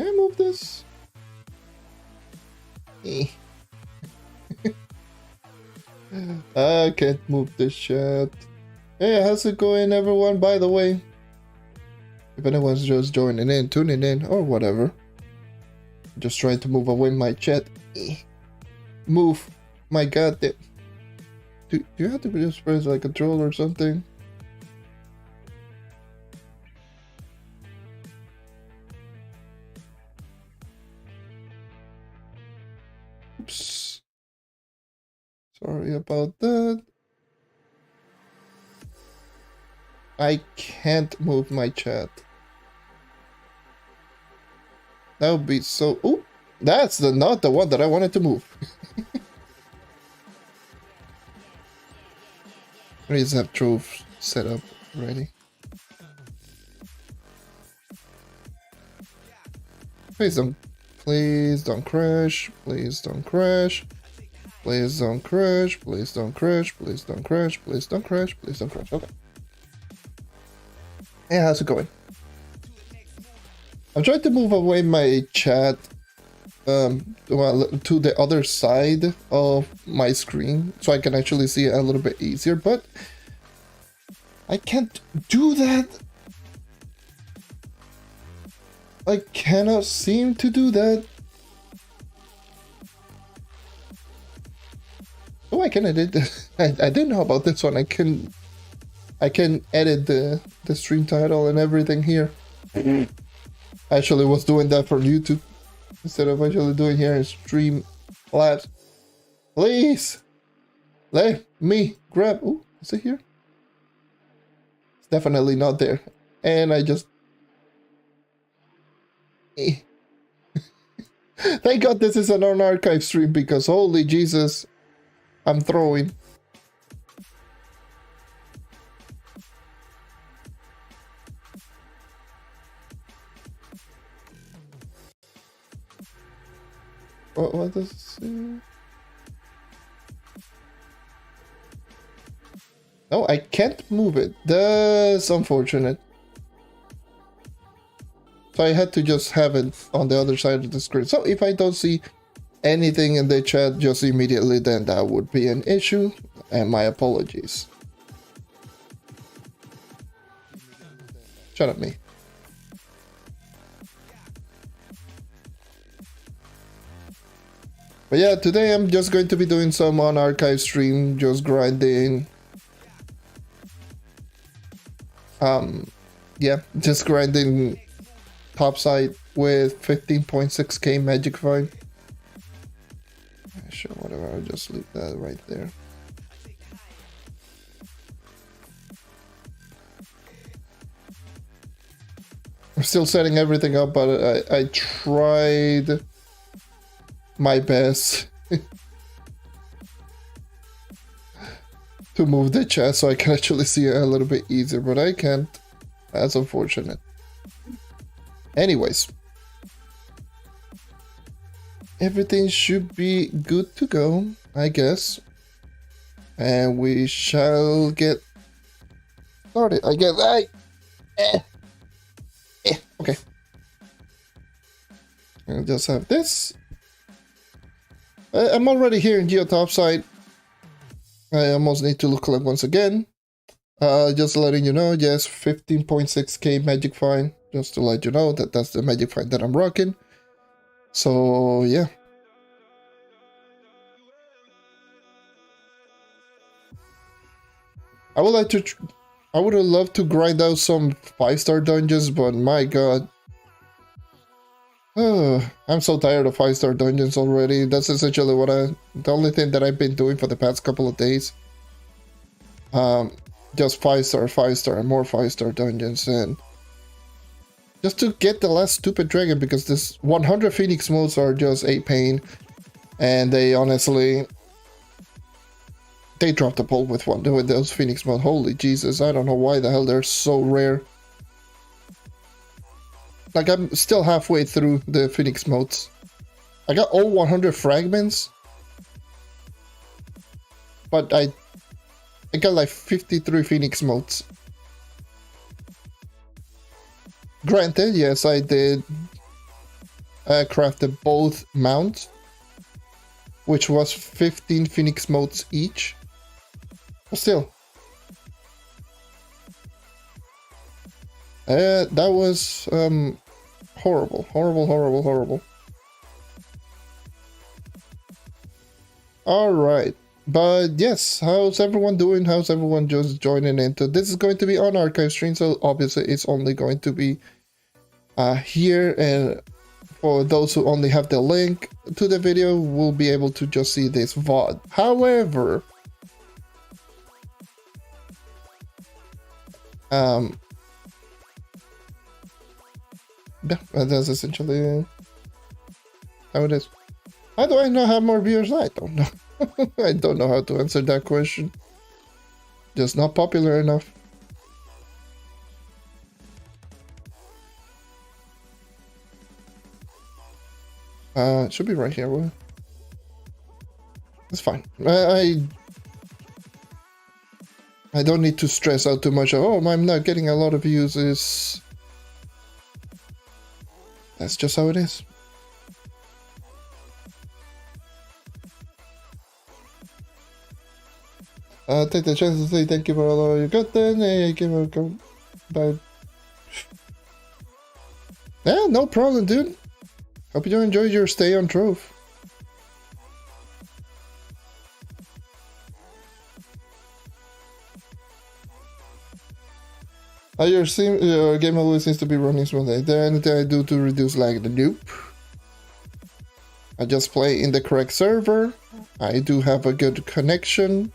I move this? I can't move this chat. Hey, how's it going, everyone? By the way, if anyone's just joining in, tuning in, or whatever, just trying to move away my chat. Move. My god. Do you have to just press like control or something? Oops. Sorry about that. I can't move my chat. That would be so... Ooh, that's not the one that I wanted to move. I just have Trove set up ready. Please don't crash. Please don't crash. Please don't crash. Please don't crash. Please don't crash. Please don't crash. Please don't crash. Okay. Hey, how's it going? I'm trying to move away my chat well, to the other side of my screen so I can actually see it a little bit easier, but I can't do that. I cannot seem to do that. Oh, I can edit. I didn't know about this one. I can edit the stream title and everything here. I actually was doing that for YouTube instead of actually doing here in stream labs. Please let me grab. Oh, is it here? It's definitely not there. And I just. Thank God this is an unarchived stream because holy Jesus, I'm throwing. What does it say? No, I can't move it. That's unfortunate. So I had to just have it on the other side of the screen. So if I don't see anything in the chat just immediately, then that would be an issue. And my apologies. Shut up, me. But yeah, today I'm just going to be doing some unarchived stream, just grinding. Yeah, just grinding topside with 15.6k magic find. Sure, whatever, I'll just leave that right there. I'm still setting everything up, but I tried my best to move the chat so I can actually see it a little bit easier, but I can't. That's unfortunate. Anyways, everything should be good to go, I guess, and we shall get started. I guess okay. I'll just have this. I'm already here in Geotopside. I almost need to look like once again. Just letting you know, yes, 15.6k magic find. Just to let you know that that's the magic find that I'm rocking. So yeah. I would have loved to grind out some 5-star dungeons, but my god. I'm so tired of 5-star dungeons already. That's essentially what the only thing that I've been doing for the past couple of days. Just 5-star, and more 5-star dungeons, and just to get the last stupid dragon, because this 100 Phoenix modes are just a pain, and they honestly, they dropped the ball with those Phoenix modes. Holy Jesus, I don't know why the hell they're so rare. Like, I'm still halfway through the Phoenix modes. I got all 100 fragments, but I got like 53 Phoenix modes. Granted, yes, I did crafted both mounts, which was 15 Phoenix motes each. But still, that was horrible, horrible, horrible, horrible. All right, but yes, how's everyone doing? How's everyone just joining into? This is going to be Unarchived stream, so obviously it's only going to be here, and for those who only have the link to the video, will be able to just see this VOD. However, yeah, that's essentially how it is. How do I not have more viewers? I don't know. I don't know how to answer that question. Just not popular enough. It should be right here. Well, it's fine. I don't need to stress out too much. Oh, I'm not getting a lot of views. That's just how it is. Take the chance to say thank you for all your content. Hey, give a go. Bye. Yeah, no problem, dude. Hope you enjoyed your stay on Trove. Your game always seems to be running smoothly. There anything I do to reduce lag? Nope. I just play in the correct server. I do have a good connection.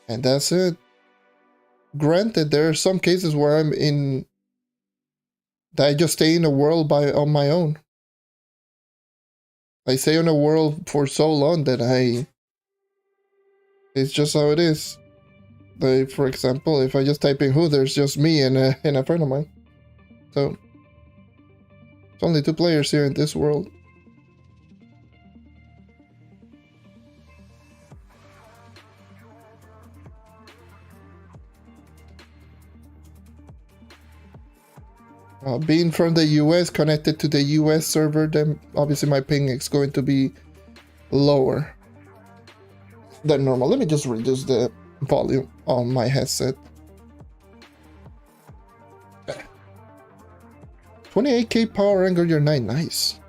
And that's it. Granted, there are some cases where that I just stay in a world on my own. I stay in a world for so long that it's just how it is. Like, for example, if I just type in who, there's just me and a friend of mine. So, it's only 2 players here in this world. Being from the US, connected to the US server, then obviously my ping is going to be lower than normal. Let me just reduce the volume on my headset. 28k power angle, you're 9. Nice.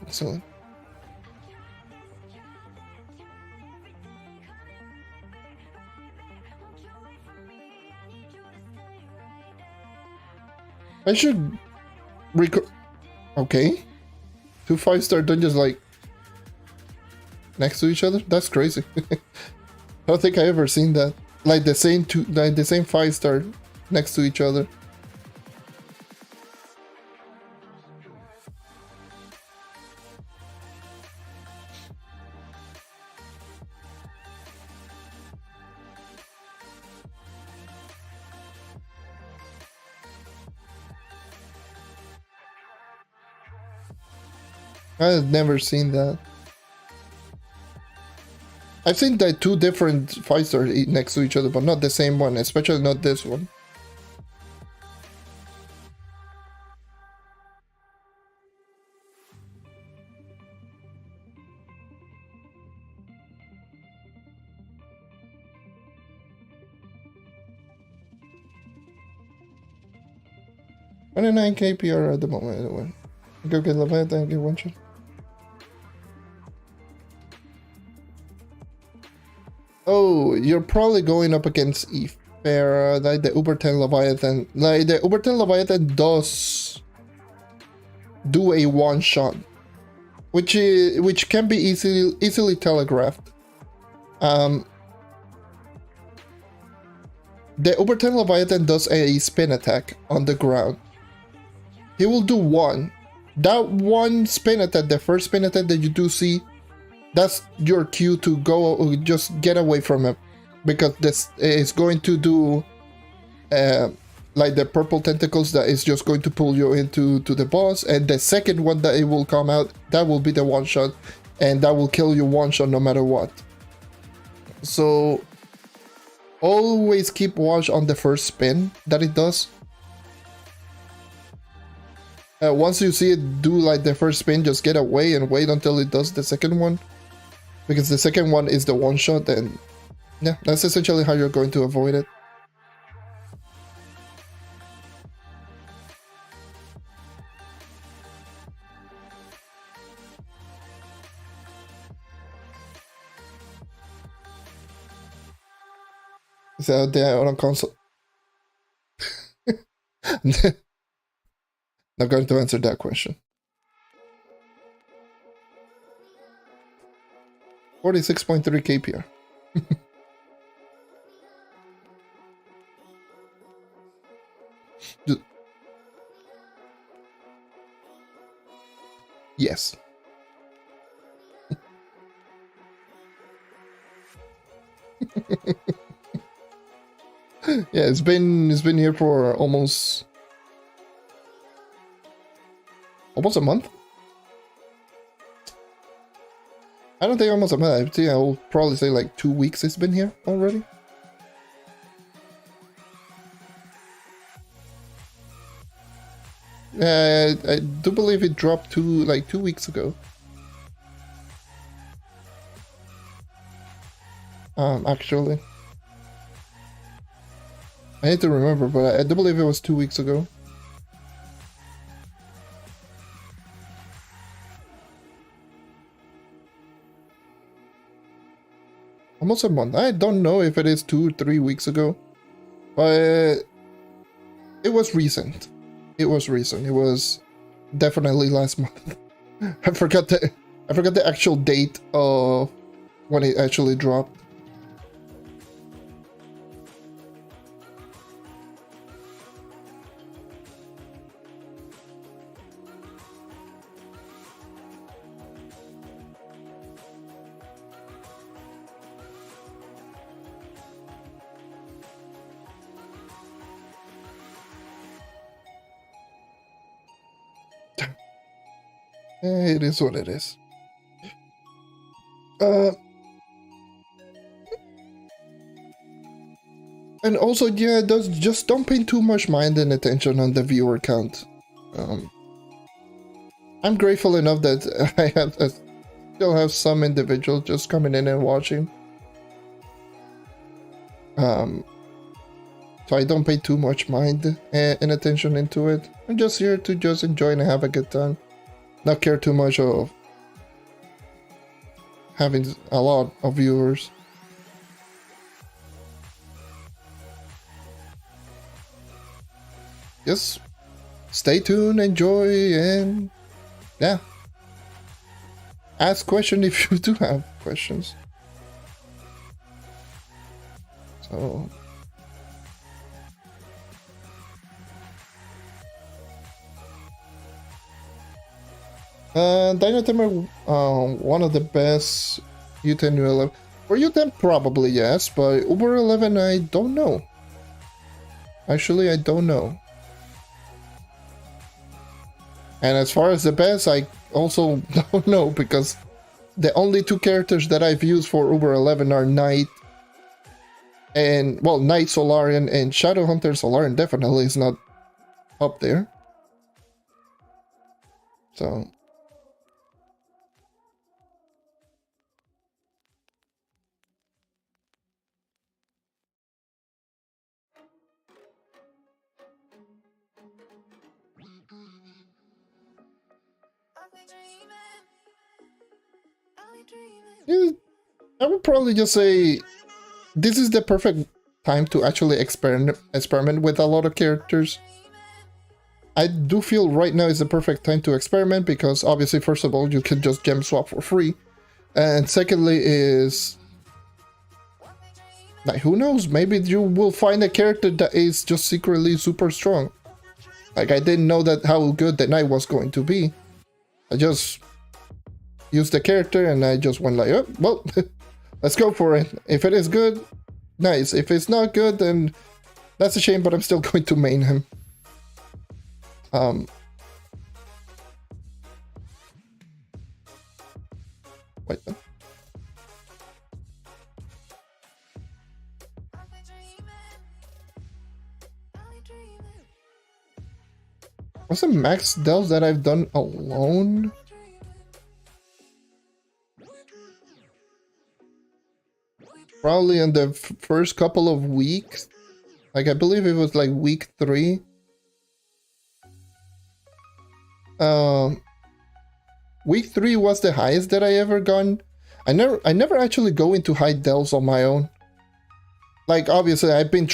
Excellent. I should record. Okay. 2 5-star dungeons like next to each other? That's crazy. I don't think I ever seen that. Like the same 5-star next to each other. I've never seen that. I've seen that 2 different 5-star next to each other, but not the same one, especially not this one. $29k PR at the moment, anyway. Go get Leviathan and get 1 shot. Oh, you're probably going up against Ifera, like the Uber 10 Leviathan. Like the Uber 10 Leviathan does do a 1-shot, which can be easily telegraphed. The Uber 10 Leviathan does a spin attack on the ground. He will do 1. That 1 spin attack, the first spin attack that you do see, that's your cue to go, just get away from him, because this is going to do like the purple tentacles that is just going to pull you into the boss, and the second one that it will come out, that will be the 1-shot, and that will kill you 1-shot no matter what. So always keep watch on the first spin that it does. Once you see it do like the first spin, just get away and wait until it does the second one. Because the second one is the one shot, and yeah, that's essentially how you're going to avoid it. So they are on console. Not going to answer that question. 46.3 KPR. Yes. Yeah, it's been here for almost a month. I don't think almost a month. I think I'll probably say like 2 weeks it's been here already. I do believe it dropped 2 weeks ago. Actually, I need to remember, but I do believe it was 2 weeks ago. Almost a month. I don't know if it is 2-3 weeks ago, but it was recent. It was recent. It was definitely last month. I forgot the actual date of when it actually dropped. It is what it is. And also, yeah, just don't pay too much mind and attention on the viewer count. I'm grateful enough that I still have some individuals just coming in and watching. So I don't pay too much mind and attention into it. I'm just here to just enjoy and have a good time. Not care too much of having a lot of viewers. Just stay tuned, enjoy, and yeah. Ask questions if you do have questions. So Dino Tamer, one of the best U10 U11. For U10, probably yes, but Uber 11, I don't know. Actually, I don't know. And as far as the best, I also don't know, because the only 2 characters that I've used for Uber 11 are Knight and, well, Knight Solarian, and Shadowhunter Solarian definitely is not up there. So yeah, I would probably just say this is the perfect time to actually experiment with a lot of characters. I do feel right now is the perfect time to experiment, because obviously, first of all, you can just gem swap for free, and secondly is, like, who knows, maybe you will find a character that is just secretly super strong. Like, I didn't know that how good the Knight was going to be. I just used the character and I just went like, oh, well, let's go for it. If it is good, nice. If it's not good, then that's a shame, but I'm still going to main him. Wait. What's the max delves that I've done alone? Probably in the first couple of weeks. Like, I believe it was like week 3. Week 3 was the highest that I ever gone. I never actually go into high delves on my own. Like, obviously, I've been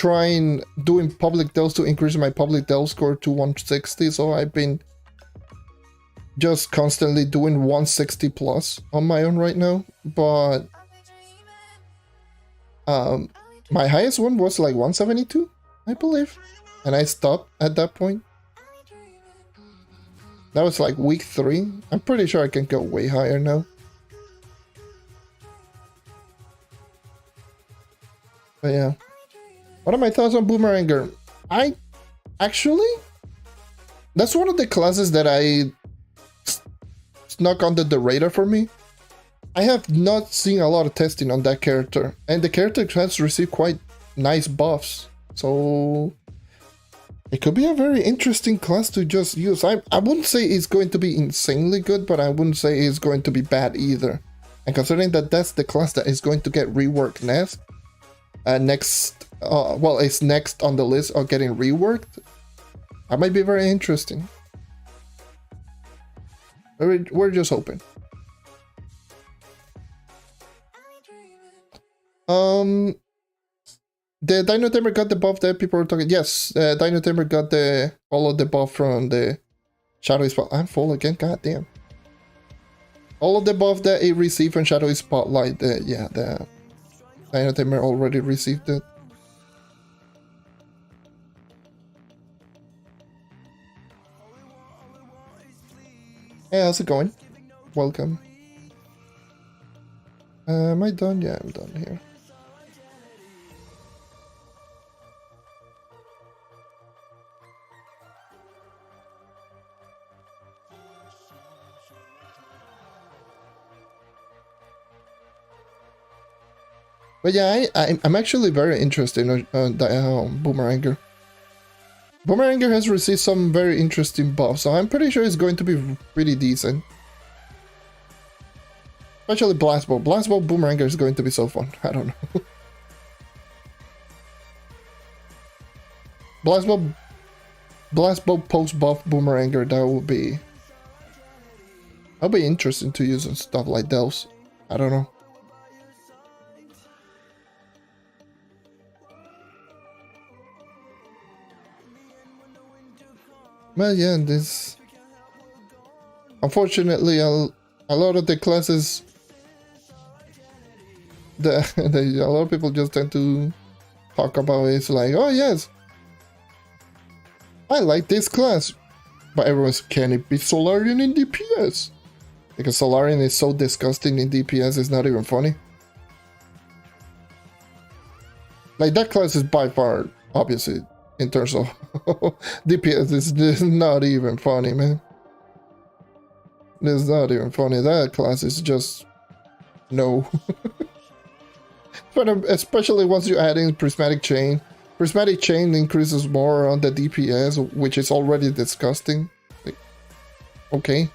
doing public delves to increase my public delve score to 160, so I've been just constantly doing 160 plus on my own right now. But my highest one was like 172, I believe, and I stopped at that point. That was like week 3. I'm pretty sure I can go way higher now. But yeah. What are my thoughts on Boomeranger? That's one of the classes that I snuck under the radar for me. I have not seen a lot of testing on that character, and the character has received quite nice buffs. So it could be a very interesting class to just use. I wouldn't say it's going to be insanely good, but I wouldn't say it's going to be bad either. And considering that that's the class that is going to get reworked next, it's next on the list of getting reworked, that might be very interesting. We're just hoping. The Dino Tamer got the buff that people were talking. Yes, Dino Tamer got all of the buff from the Shadowy Spotlight. I'm full again, goddamn. All of the buff that it received from Shadowy Spotlight. Yeah, the Dino Tamer already received it. Hey, how's it going? Welcome. Am I done? Yeah, I'm done here. But yeah, I'm actually very interested in Boomeranger. Boomeranger has received some very interesting buffs, so I'm pretty sure it's going to be pretty decent. Especially Blastbolt. Blastbolt Boomeranger is going to be so fun. I don't know. Blastbolt post buff Boomeranger, that'll be interesting to use and stuff like delves. I don't know. Well, yeah, this... Unfortunately, a lot of the classes... a lot of people just tend to talk about it. It's like, oh yes, I like this class. But everyone's, can it be Solarian in DPS? Because Solarian is so disgusting in DPS, it's not even funny. Like, that class is by far, obviously, in terms of DPS, it's not even funny, man. It's not even funny. That class is just no. But especially once you add in Prismatic Chain. Prismatic Chain increases more on the DPS, which is already disgusting. Like, okay.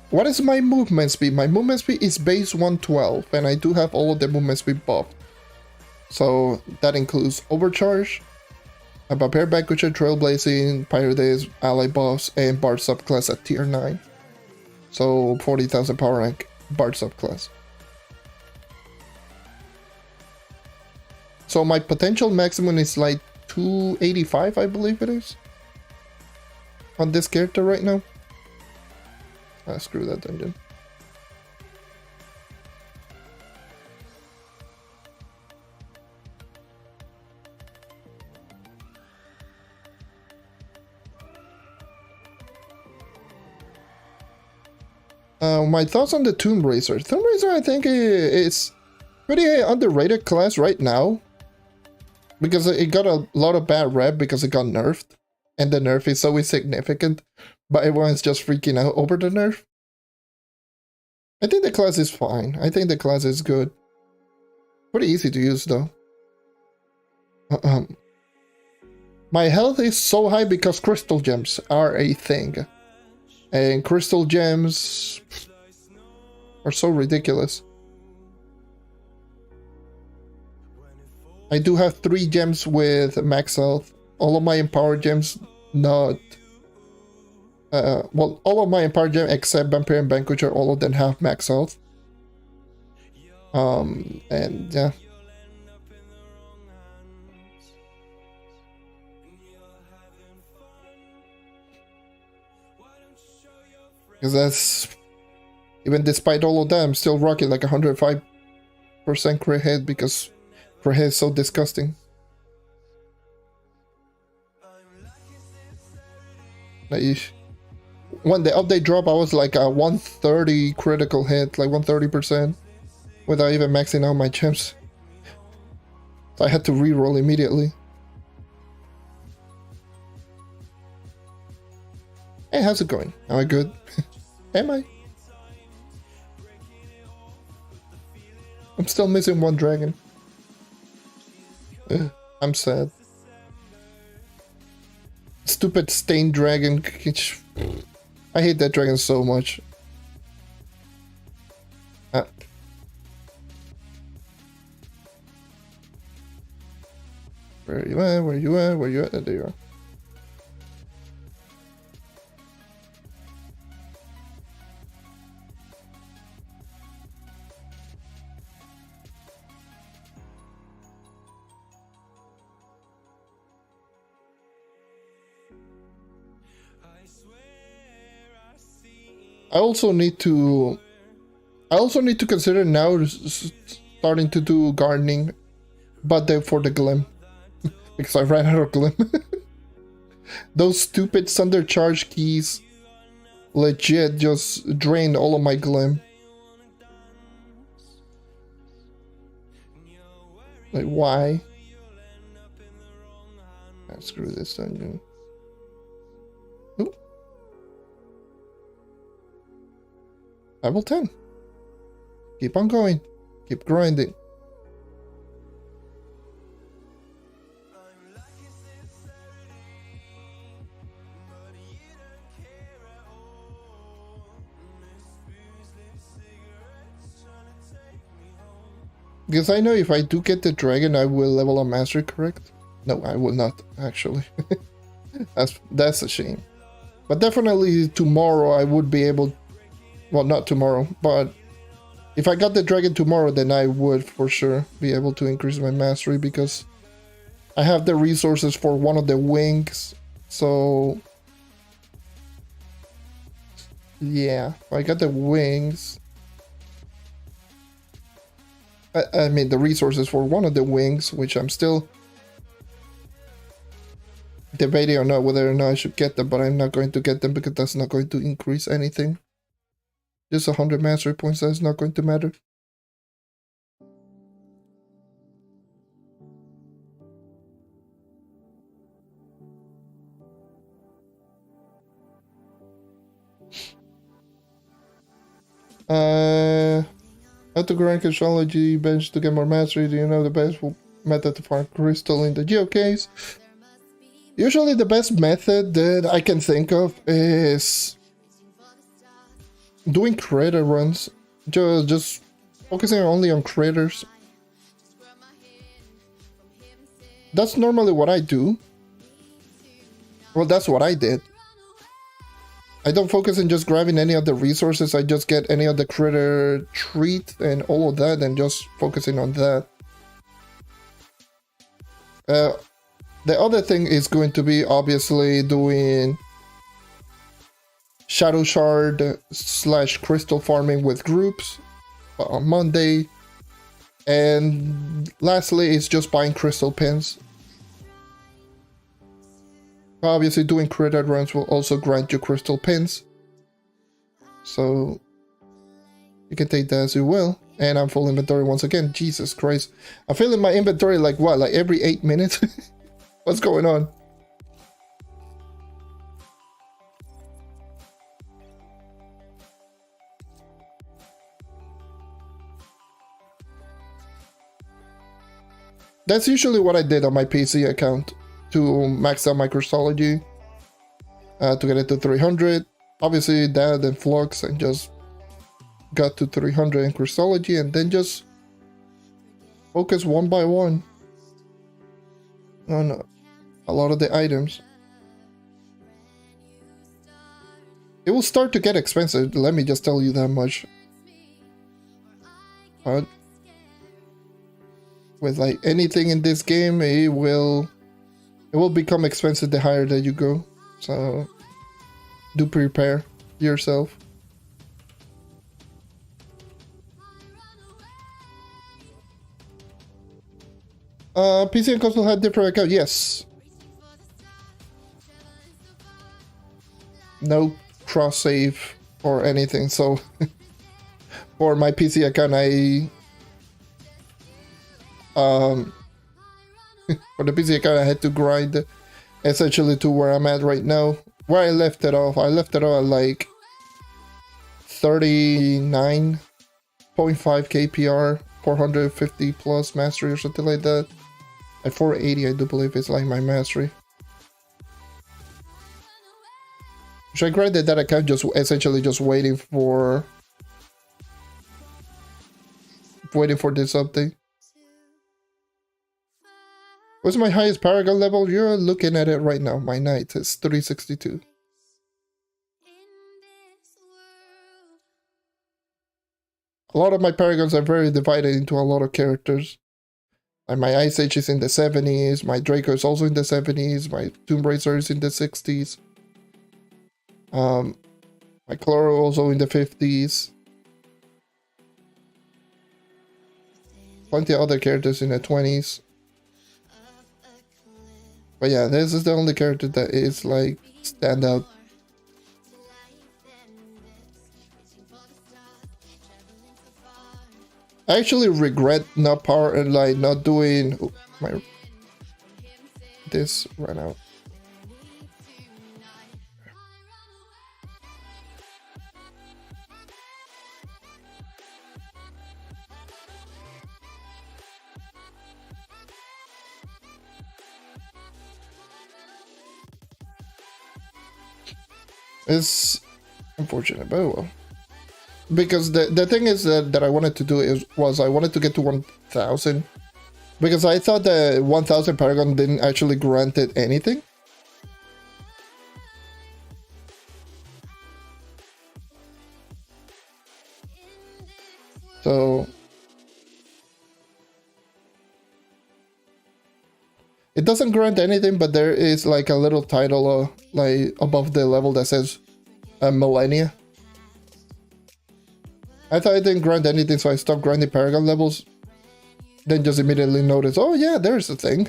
What is my movement speed? My movement speed is base 112, and I do have all of the movement speed buffed. So that includes Overcharge, a Prepare Vanquisher, Trailblazing, Pyrodays, Ally buffs, and Bard subclass at tier 9. So 40,000 power rank Bard subclass. So my potential maximum is like 285, I believe it is, on this character right now. Ah, screw that dungeon. My thoughts on the Tomb Racer. Tomb Racer, I think, is pretty underrated class right now, because it got a lot of bad rep because it got nerfed, and the nerf is always significant, but everyone's just freaking out over the nerf. I think the class is fine. I think the class is good. Pretty easy to use though. My health is so high because crystal gems are a thing. And crystal gems are so ridiculous. I do have 3 gems with max health. All of my empowered gems not... well, all of my empowered gems except Vampire and Vanquisher, all of them have max health. And yeah. Because that's... Even despite all of that, I'm still rocking like 105% crit hit because crit hit is so disgusting. Like, when the update dropped, I was like a 130 critical hit, like 130%, without even maxing out my gems. So I had to reroll immediately. Hey, how's it going? Am I good? Am I? I'm still missing 1 dragon. Ugh, I'm sad. Stupid stained dragon. I hate that dragon so much. Where are you at? Where are you at? Where are you at? There you are. I also need to consider now starting to do gardening, but then for the glim, because I ran out of glim. Those stupid Thunder Charge keys legit just drained all of my glim. Like, why? Ah, screw this dungeon. Oop. Level 10. Keep on going. Keep grinding. Because I know if I do get the dragon, I will level up mastery, correct? No, I will not, actually. That's a shame. But definitely tomorrow I would be able... Well, not tomorrow, but if I got the dragon tomorrow, then I would for sure be able to increase my mastery because I have the resources for one of the wings. So yeah, I got the wings. I mean the resources for one of the wings, which I'm still debating or not whether or not I should get them, but I'm not going to get them because that's not going to increase anything. Just 100 mastery points, that's not going to matter. How to grind astrology bench to get more mastery? Do you know the best method to farm crystal in the geocase? Usually the best method that I can think of is doing crater runs, just focusing only on craters. That's normally what I do. Well, that's what I did. I don't focus on just grabbing any of the resources, I just get any of the critter treat and all of that and just focusing on that. The other thing is going to be obviously doing Shadow Shard / crystal farming with groups on Monday. And lastly is just buying crystal pins. Obviously doing critter runs will also grant you crystal pins. So you can take that as you will. And I'm full inventory once again. Jesus Christ. I'm filling my inventory like what? Like every 8 minutes? What's going on? That's usually what I did on my PC account. to max out my Crystology to get it to 300. Obviously that and Flux, and just got to 300 in Crystology, and then just focus one by one on a lot of the items. It will start to get expensive, let me just tell you that much. But with like anything in this game, it will become expensive the higher that you go. So do prepare yourself. PC and console had different account. Yes. No cross save or anything. So for my PC account, for the PC account, I had to grind essentially to where I'm at right now. Where I left it off, at like 39.5 KPR, 450 plus mastery or something like that. At 480, I do believe is like my mastery. Which I grinded that account just essentially just waiting for this update. What's my highest Paragon level? You're looking at it right now. My knight is 362. A lot of my Paragons are very divided into a lot of characters. And my Ice Age is in the 70s, my Draco is also in the 70s, my Tomb Raider is in the 60s. My Chloro also in the 50s. Plenty of other characters in the 20s. But yeah, this is the only character that is like standout. I actually regret not doing this right now. It's unfortunate, but well. Because the thing is that I wanted to do was I wanted to get to 1000. Because I thought the 1000 Paragon didn't actually grant it anything. So it doesn't grant anything, but there is like a little title like above the level that says Millennia. I thought it didn't grant anything, so I stopped grinding Paragon levels. Then just immediately noticed, oh yeah, there's a thing.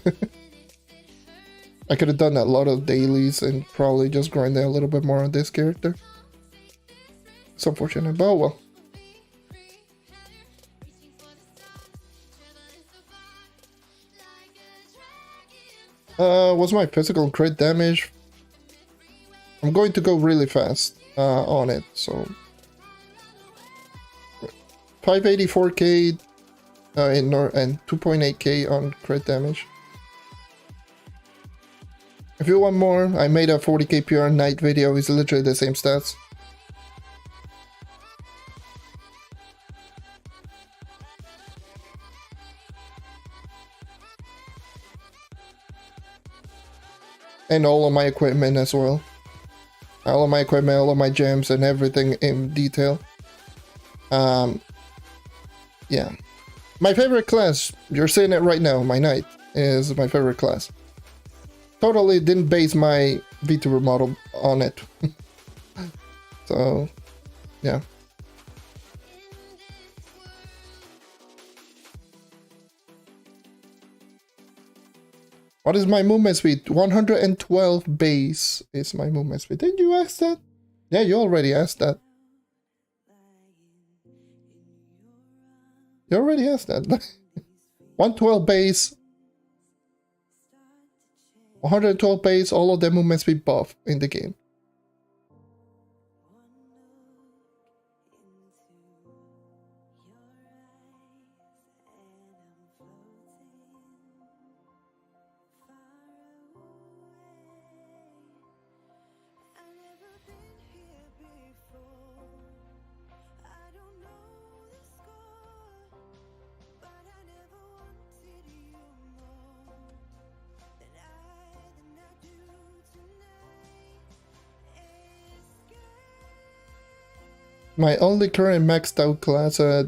I could have done a lot of dailies and probably just grinded a little bit more on this character. It's unfortunate, but well. What's my physical crit damage? I'm going to go really fast on it, so 584k and 2.8k on crit damage. If you want more, I made a 40k pure knight video. It's literally the same stats. And all of my equipment as well. All of my equipment, all of my gems, and everything in detail. Yeah. My favorite class, you're seeing it right now, my knight, is my favorite class. Totally didn't base my VTuber model on it. So, yeah. What is my movement speed? 112 base is my movement speed. Didn't you ask that? Yeah, you already asked that. You already asked that. 112 base. 112 base, all of the movement speed buff in the game. My only current maxed out class at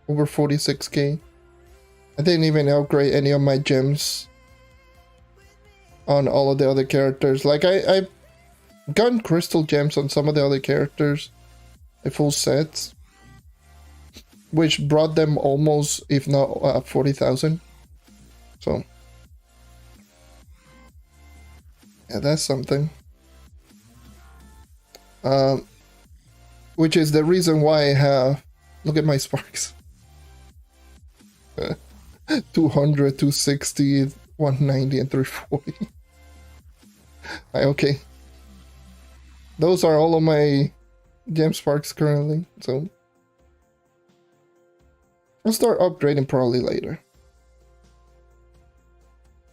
over 46k. I didn't even upgrade any of my gems on all of the other characters. Like I've gotten crystal gems on some of the other characters, the full sets, which brought them almost, if not 40,000. So yeah, that's something. Which is the reason why I have, look at my sparks. 200, 260, 190, and 340. Okay. Those are all of my gem sparks currently, so I'll start upgrading probably later.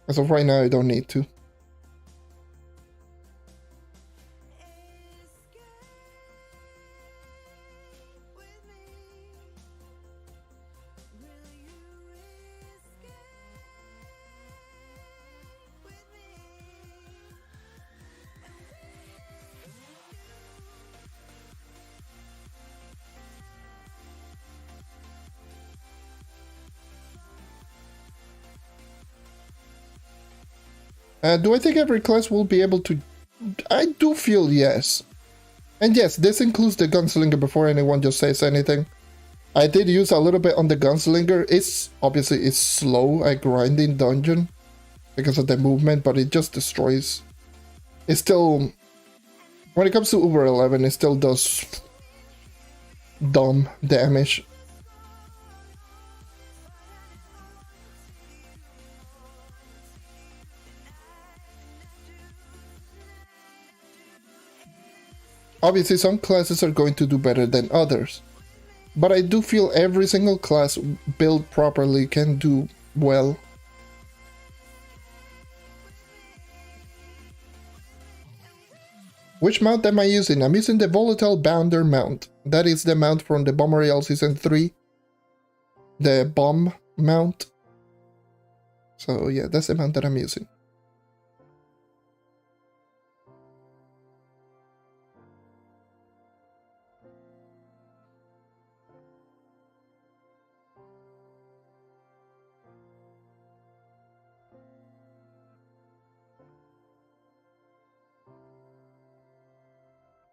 As of right now, I don't need to. Do I think every class will be able to? I do feel yes. And yes, this includes the gunslinger before anyone just says anything. I did use a little bit on the gunslinger. It's obviously it's slow at grinding dungeon because of the movement, but it just destroys. It still, when it comes to Uber 11, it still does dumb damage. Obviously, some classes are going to do better than others, but I do feel every single class built properly can do well. Which mount am I using? I'm using the Volatile Bounder mount. That is the mount from the Bomb Royale Season 3. The bomb mount. So yeah, that's the mount that I'm using.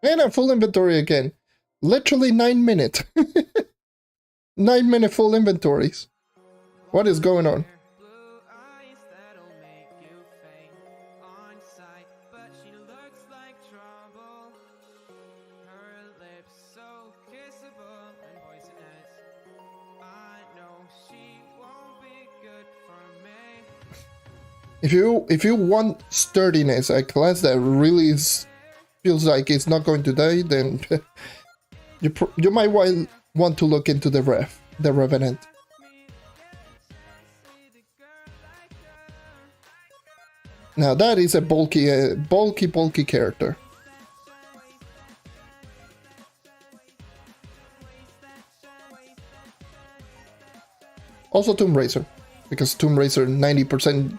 And a full inventory again. Literally 9 minutes. 9-minute full inventories. What is going on? If you want sturdiness, a class that really feels like it's not going to die, then you might want to look into the Revenant. Now that is a bulky character. Also Tomb Raiser, because Tomb Raiser 90%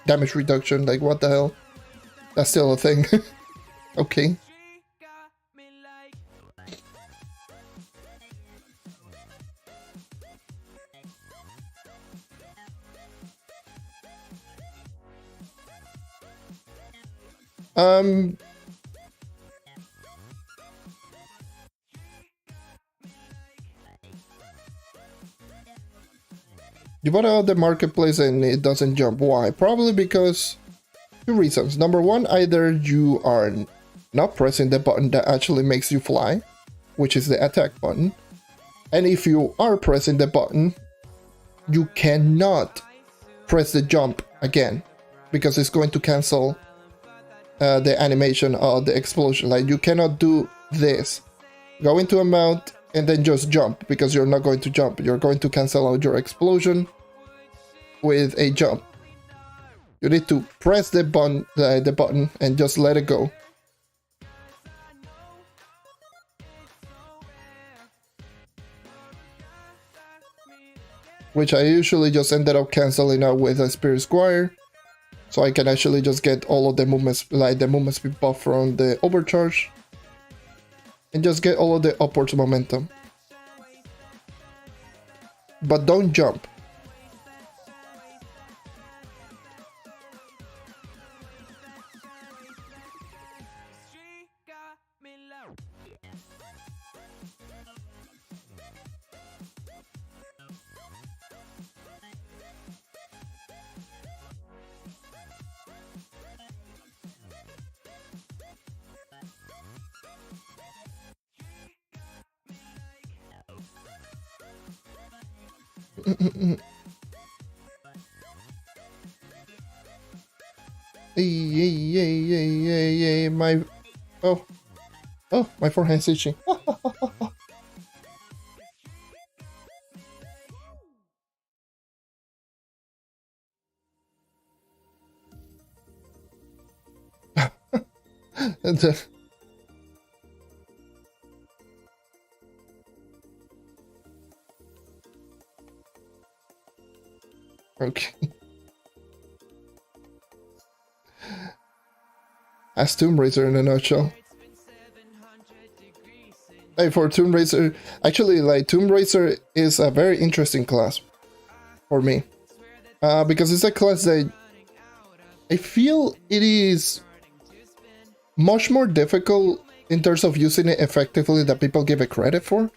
damage reduction, like what the hell? That's still a thing. Okay. You bought out the marketplace and it doesn't jump. Why? Probably because two reasons. Number one, either you are not pressing the button that actually makes you fly, which is the attack button. And if you are pressing the button, you cannot press the jump again because it's going to cancel the animation of the explosion. Like you cannot do this, go into a mount and then just jump, because you're not going to jump. You're going to cancel out your explosion with a jump. You need to press the button and just let it go. Which I usually just ended up canceling out with a Spirit Squire, so I can actually just get all of the movements, like the movement speed buff from the overcharge, and just get all of the upwards momentum. But don't jump. Yay, my... Oh, my forehead's itching. Okay. As Tomb Raider in a nutshell. Hey, for Tomb Raider, actually, like, Tomb Raider is a very interesting class for me. Because it's a class that I feel it is much more difficult in terms of using it effectively than people give it credit for.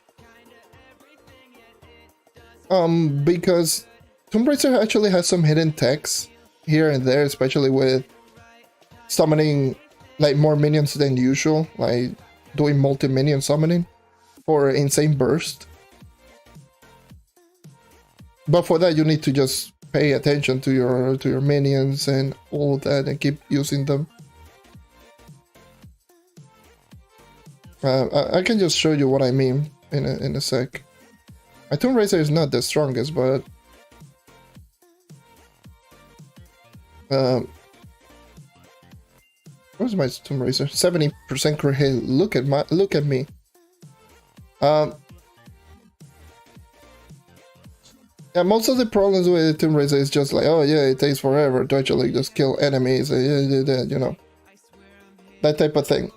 Because Tomb Raider actually has some hidden techs here and there, especially with summoning like more minions than usual, like doing multi-minion summoning for insane burst. But for that you need to just pay attention to your minions and all that and keep using them. I can just show you what I mean in a sec. My Tomb Raider is not the strongest, but where's my Tomb Raider? 70% crit hit. Look at me. Yeah, most of the problems with Tomb Raider is just like, oh yeah, it takes forever to actually just kill enemies, you know, that type of thing.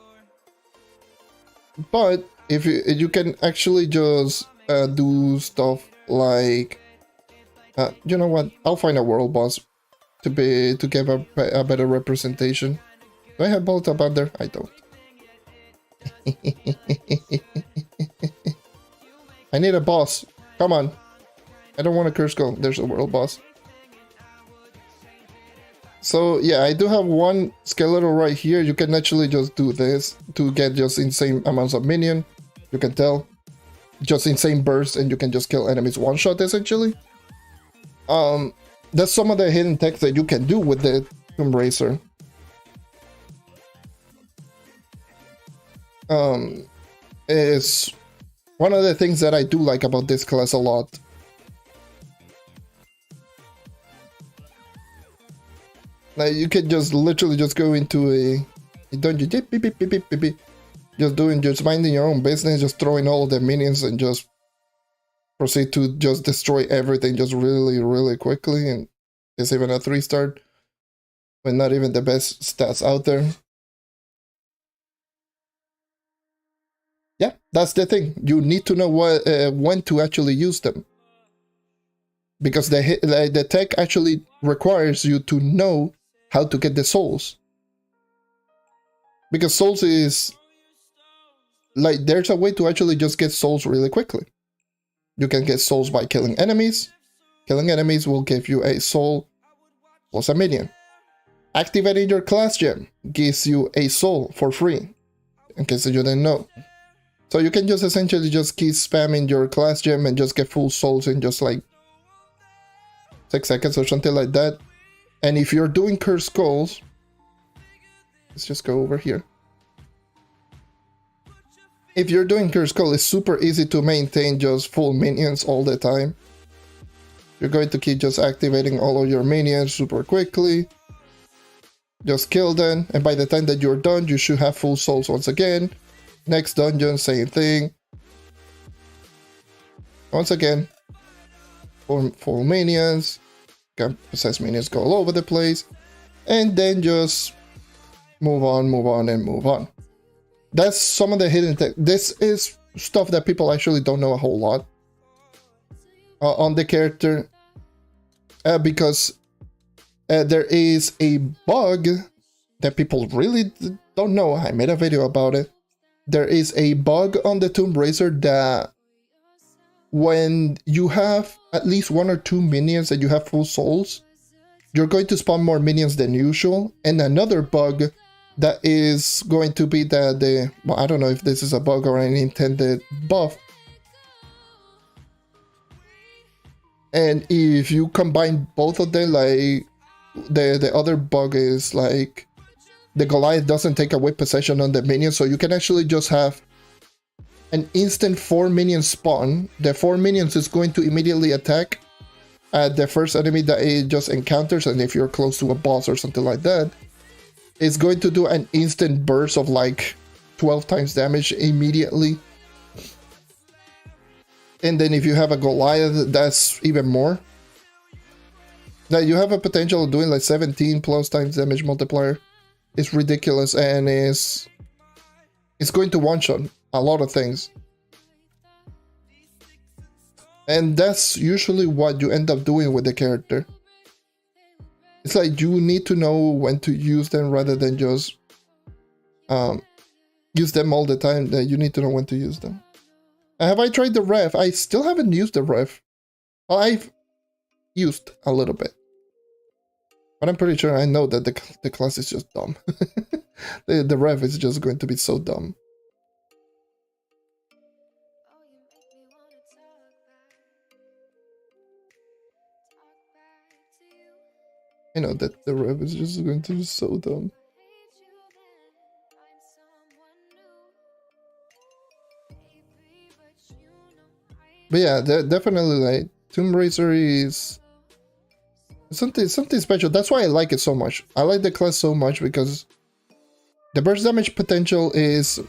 But if you can actually just do stuff like, you know what? I'll find a world boss to give a better representation. Do I have bolt up under? I don't. I need a boss. Come on. I don't want a curse skull. There's a world boss. So yeah, I do have one skeletal right here. You can actually just do this to get just insane amounts of minion. You can tell. Just insane bursts and you can just kill enemies one shot essentially. That's some of the hidden techs that you can do with the Tomb Raider. Is one of the things that I do like about this class a lot. Like you can just literally just go into a dungeon, just minding your own business, just throwing all the minions and just proceed to just destroy everything just really quickly. And it's even a 3-star, but not even the best stats out there. Yeah, that's the thing. You need to know what when to actually use them, because the tech actually requires you to know how to get the souls. Because souls is like, there's a way to actually just get souls really quickly. You can get souls by killing enemies. Killing enemies will give you a soul plus a minion. Activating your class gem gives you a soul for free, in case you didn't know. So you can just essentially just keep spamming your class gem and just get full souls in just like 6 seconds or something like that. And if you're doing cursed skulls, let's just go over here. If you're doing cursed skull, it's super easy to maintain just full minions all the time. You're going to keep just activating all of your minions super quickly. Just kill them, and by the time that you're done, you should have full souls once again. Next dungeon, same thing. Once again, full minions. Can possess minions go all over the place. And then just move on, and move on. That's some of the hidden tech. This is stuff that people actually don't know a whole lot on the character, because there is a bug that people really don't know. I made a video about it. There is a bug on the Tomb Raider that when you have at least 1 or 2 minions and you have full souls, you're going to spawn more minions than usual. And another bug that is going to be that well, I don't know if this is a bug or an intended buff. And if you combine both of them, like the other bug is like the Goliath doesn't take away possession on the minion, so you can actually just have an instant 4 minion spawn. The 4 minions is going to immediately attack at the first enemy that it just encounters, and if you're close to a boss or something like that, it's going to do an instant burst of like 12 times damage immediately. And then if you have a Goliath, that's even more. That you have a potential of doing like 17 plus times damage multiplier. It's ridiculous, and it's going to one-shot a lot of things. And that's usually what you end up doing with the character. It's like you need to know when to use them rather than just use them all the time. That you need to know when to use them. Have I tried the ref? I still haven't used the ref. Well, I've used a little bit. But I'm pretty sure I know that the class is just dumb. the ref is just going to be so dumb. I know that the ref is just going to be so dumb. But yeah, definitely like Tomb Raider is something special. That's why I like it so much. I like the class so much because the burst damage potential is,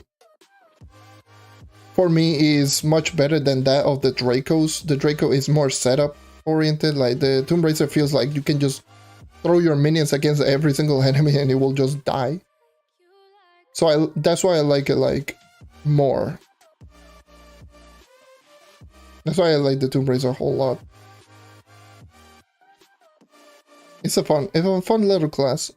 for me, is much better than that of the Dracos. The Draco is more setup oriented. Like the Tomb Raider feels like you can just throw your minions against every single enemy and it will just die. So that's why I like it like more. That's why I like the Tomb Raider a whole lot. It's a fun little class.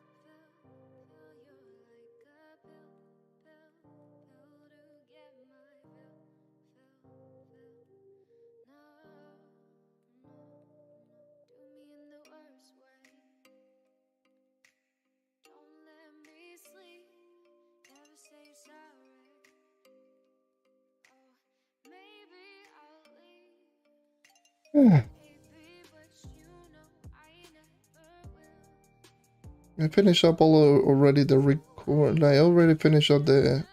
I finished up already the record. I already finished up the...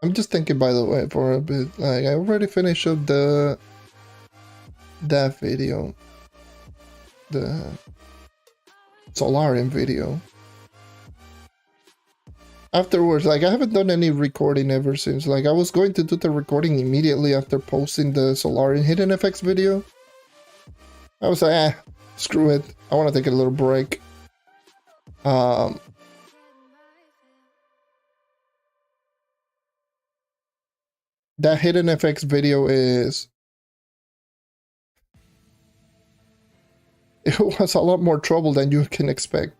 I'm just thinking, by the way, for a bit. Like, I already finished up that video. The Solarium video. Afterwards, like, I haven't done any recording ever since. Like, I was going to do the recording immediately after posting the Solarium Hidden Effects video. I was like, screw it. I want to take a little break. That Hidden Effects video is... It was a lot more trouble than you can expect.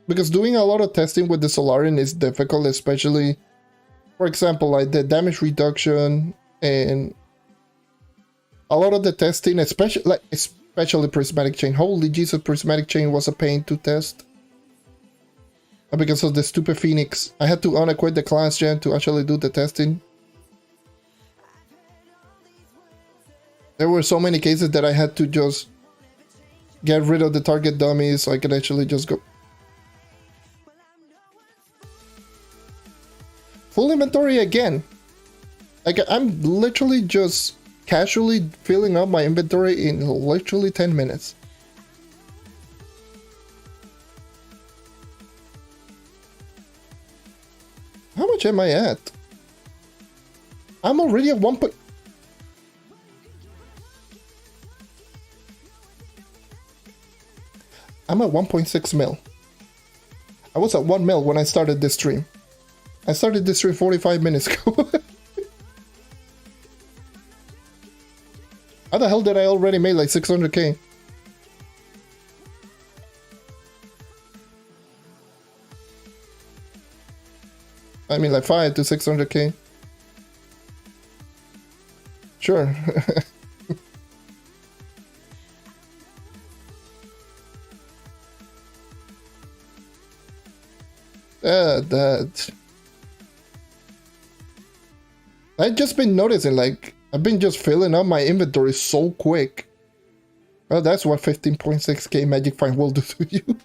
Because doing a lot of testing with the Solarium is difficult, especially, for example, like the damage reduction and a lot of the testing, especially Prismatic Chain. Holy Jesus, Prismatic Chain was a pain to test. Because of the stupid Phoenix. I had to unequip the class gen to actually do the testing. There were so many cases that I had to just get rid of the target dummies so I could actually just go. Full inventory again. Like, I'm literally just casually filling up my inventory in literally 10 minutes. How much am I at? I'm already at 1. I'm at 1.6 mil. I was at 1 mil when I started this stream. I started this stream 45 minutes ago. How the hell did I already make like 600k? I mean like 5 to 600k. Sure. That. I've just been noticing, like, I've been just filling up my inventory so quick. Well, that's what 15.6k Magic Find will do to you.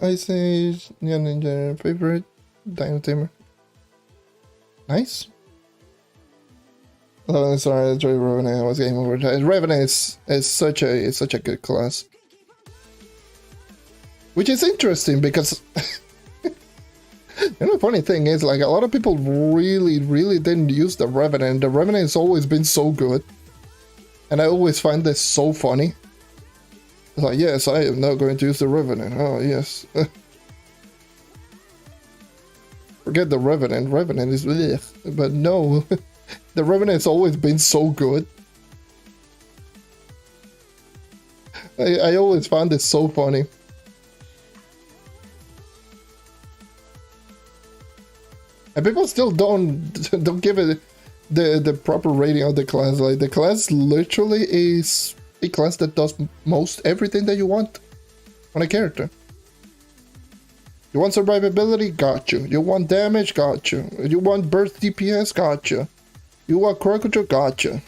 Ice Age, yeah, Ninja favorite, Dino Tamer. Nice. Oh, sorry, that's right, Revenant. I was game over. Revenant is such a good class, which is interesting because you know, the funny thing is, like, a lot of people really didn't use the Revenant. The Revenant has always been so good, and I always find this so funny. It's like, yes, I am not going to use the Revenant. Oh, yes. Forget the Revenant. Revenant is... Blech. But no. The Revenant has always been so good. I always found this so funny. And people still don't give it the proper rating of the class. Like, the class literally is a class that does most everything that you want on a character. You want survivability? Got you. You want damage? Got you. You want burst DPS? Got you. You want Crocodile? Got you.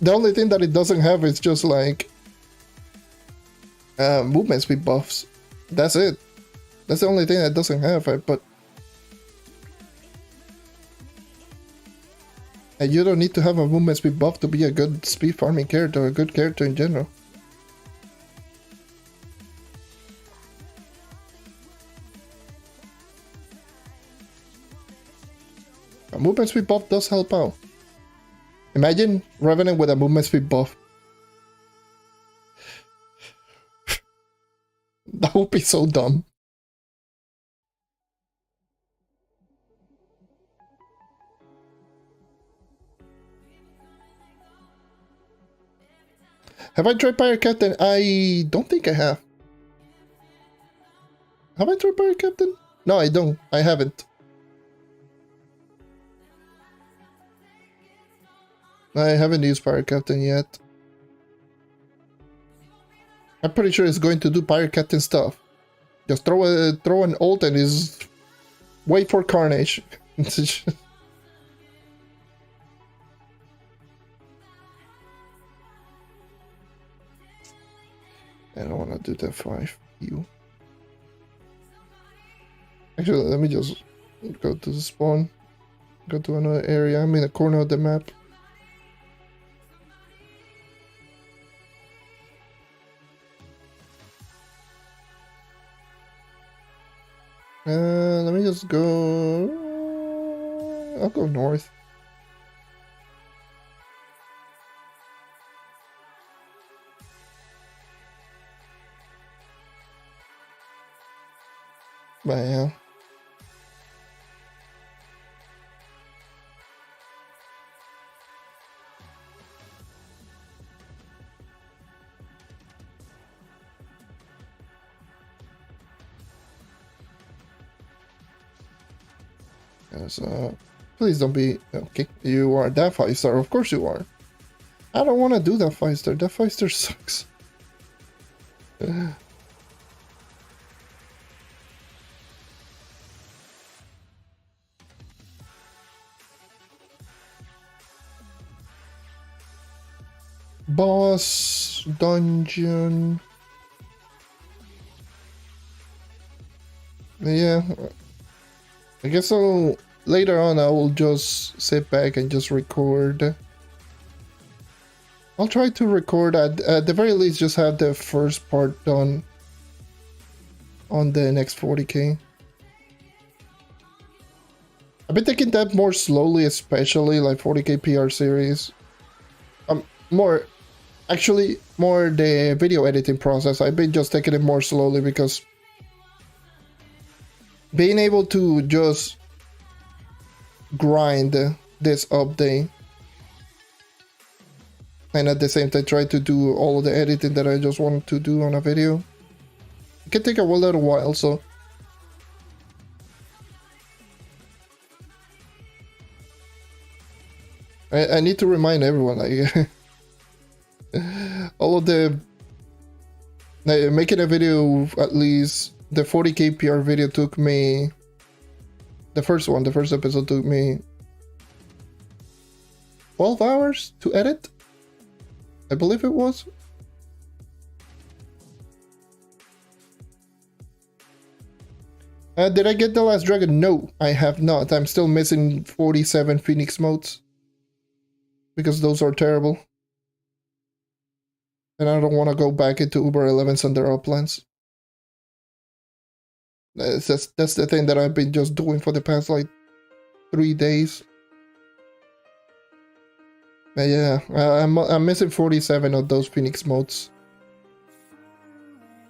The only thing that it doesn't have is just like movement speed buffs. That's it. That's the only thing that doesn't have it, but and you don't need to have a movement speed buff to be a good speed farming character, or a good character in general. A movement speed buff does help out. Imagine Revenant with a movement speed buff. That would be so dumb. Have I tried Pirate Captain? I don't think I have. Have I tried Pirate Captain? No, I don't. I haven't. I haven't used Pirate Captain yet. I'm pretty sure it's going to do Pirate Captain stuff. Just throw an ult and is wait for Carnage. I don't want to do that 5. You. Actually, let me just go to the spawn. Go to another area. I'm in a corner of the map. Let me just go... I'll go north. But yeah. Yes, please don't be... Okay, you are that 5-star. Of course you are. I don't want to do that 5-star. That 5-star sucks. Boss dungeon. Yeah. I guess later on I will just sit back and just record. I'll try to record at the very least, just have the first part done on the next 40k. I've been taking that more slowly, especially like 40k PR series. More the video editing process. I've been just taking it more slowly because being able to just grind this update and at the same time try to do all of the editing that I just wanted to do on a video, it can take a little while, so I need to remind everyone, like, all of the making a video, at least the 40k PR video took me, the first episode took me 12 hours to edit, I believe it was. Did I get the last dragon? No, I have not. I'm still missing 47 Phoenix modes because those are terrible. And I don't want to go back into Uber 11s and their uplands. That's the thing that I've been just doing for the past like 3 days. But yeah, I'm missing 47 of those Phoenix modes.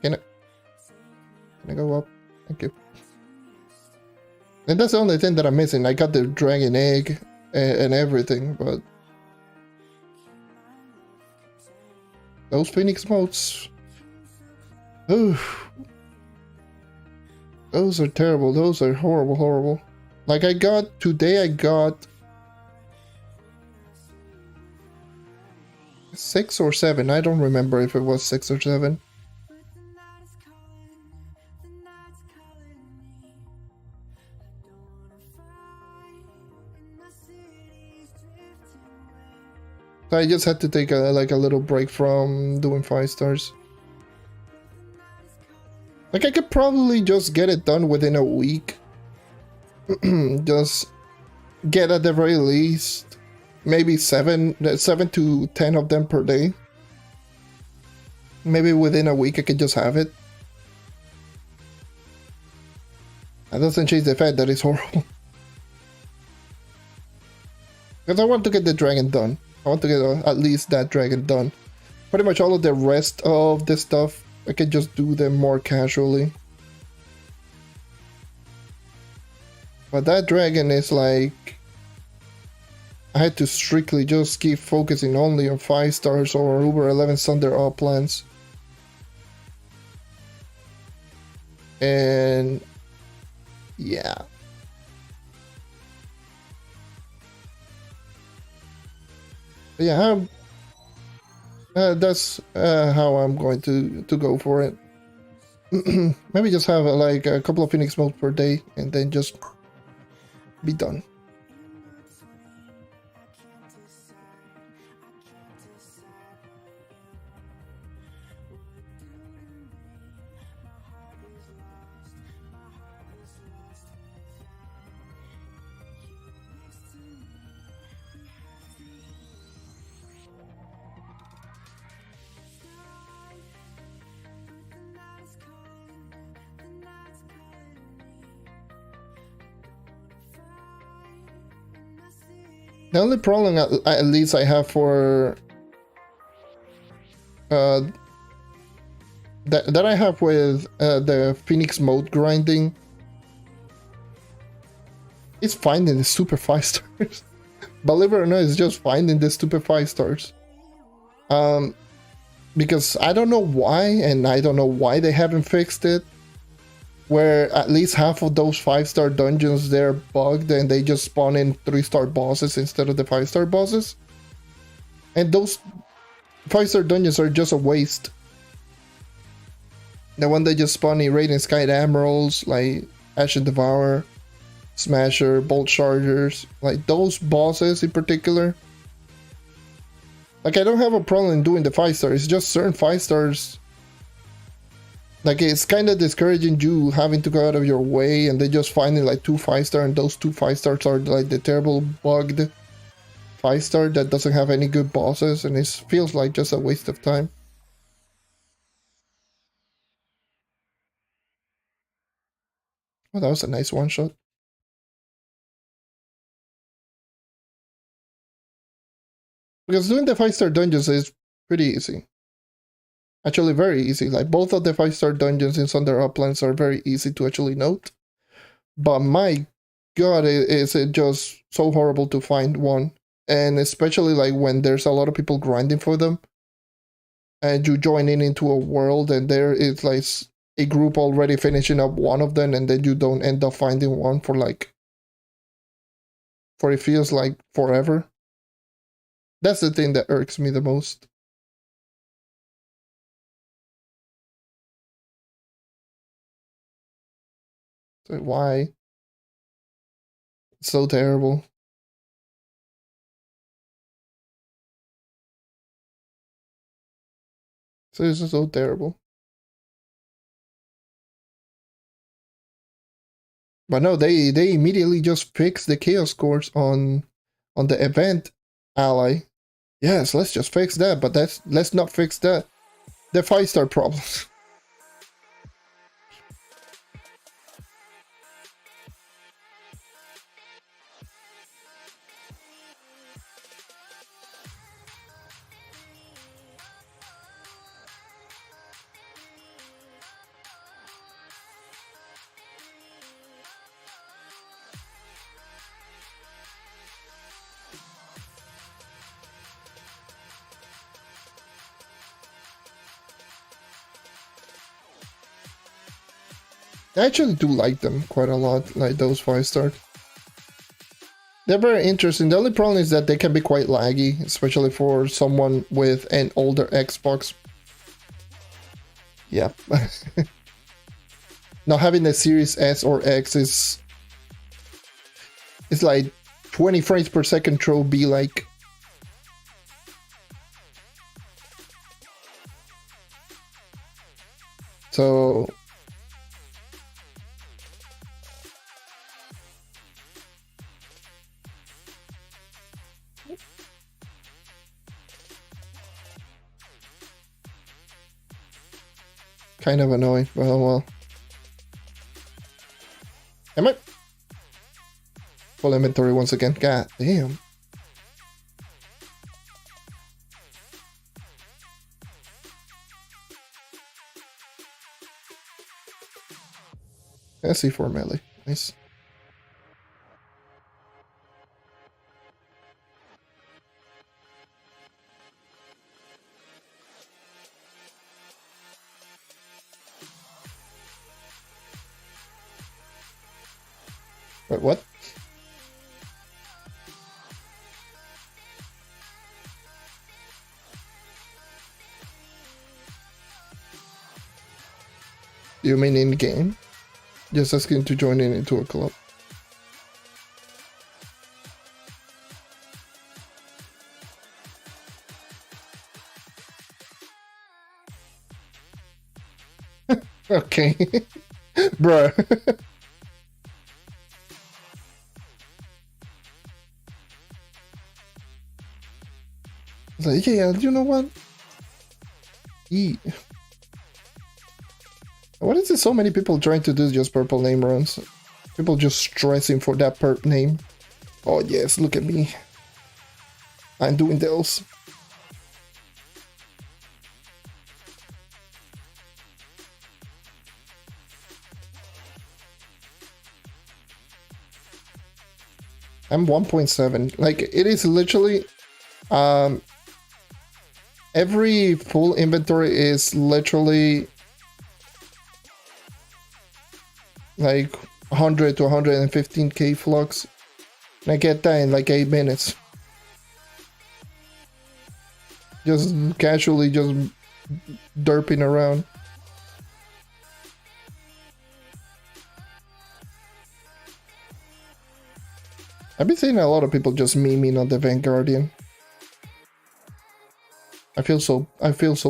Can I go up? Thank you. And that's the only thing that I'm missing. I got the dragon egg and everything, but those Phoenix modes, oof, those are terrible. Those are horrible. Like today I got 6 or 7. I don't remember if it was 6 or 7. So I just had to take a little break from doing 5 stars. Like, I could probably just get it done within a week. Just get at the very least maybe 7 to 10 of them per day. Maybe within a week I could just have it. That doesn't change the fact that it's horrible. Because I want to get the dragon done. I want to get at least that dragon done. Pretty much all of the rest of the stuff, I can just do them more casually. But that dragon is like, I had to strictly just keep focusing only on 5 stars or Uber 11 Thunder uplands. And yeah. Yeah, that's how I'm going to go for it. Maybe just have like a couple of Phoenix modes per day and then just be done. The only problem at least I have for that I have with the Phoenix mode grinding is finding the super 5 stars. Believe it or not, it's just finding the stupid 5 stars. Because I don't know why, and I don't know why they haven't fixed it, where at least half of those 5-star dungeons, they're bugged and they just spawn in 3-star bosses instead of the 5-star bosses. And those 5-star dungeons are just a waste. The one that just spawn in Radiant Sky Emeralds, like Ashen Devourer, Smasher, Bolt Chargers, like those bosses in particular. Like, I don't have a problem doing the 5 stars, it's just certain 5 stars Like, it's kind of discouraging you having to go out of your way and then just finding like 2 5-star, and those 2 5-stars are like the terrible bugged 5-star that doesn't have any good bosses, and it feels like just a waste of time. Oh, that was a nice one shot. Because doing the 5-star dungeons is pretty easy. Actually, very easy. Like, both of the 5-star dungeons in Thunder Uplands are very easy to actually note. But my god, is it just so horrible to find one. And especially like when there's a lot of people grinding for them. And you join in into a world and there is like a group already finishing up one of them, and then you don't end up finding one for it feels like forever. That's the thing that irks me the most. So why? It's so terrible. So this is so terrible. But no, they immediately just fix the chaos scores on the event ally. Yes, let's just fix that, but let's not fix that. The 5-star problems. I actually do like them quite a lot, like those 5-star. They're very interesting. The only problem is that they can be quite laggy, especially for someone with an older Xbox. Yeah. Now having a Series S or X is like 20 frames per second Trove be like. So kind of annoying. Well. Am I? Full inventory once again. God damn. SC4 melee. Nice. Wait, what? You mean in game? Just asking to join in into a club. Okay. Bruh. Like, yeah, you know what? Eat. What is it so many people trying to do just purple name runs? People just stressing for that perp name. Oh yes, look at me. I'm doing those. I'm 1.7. Like, it is literally every full inventory is literally like 100 to 115k flux. And I get that in like 8 minutes. Just casually just derping around. I've been seeing a lot of people just memeing on the Vanguardian. I feel so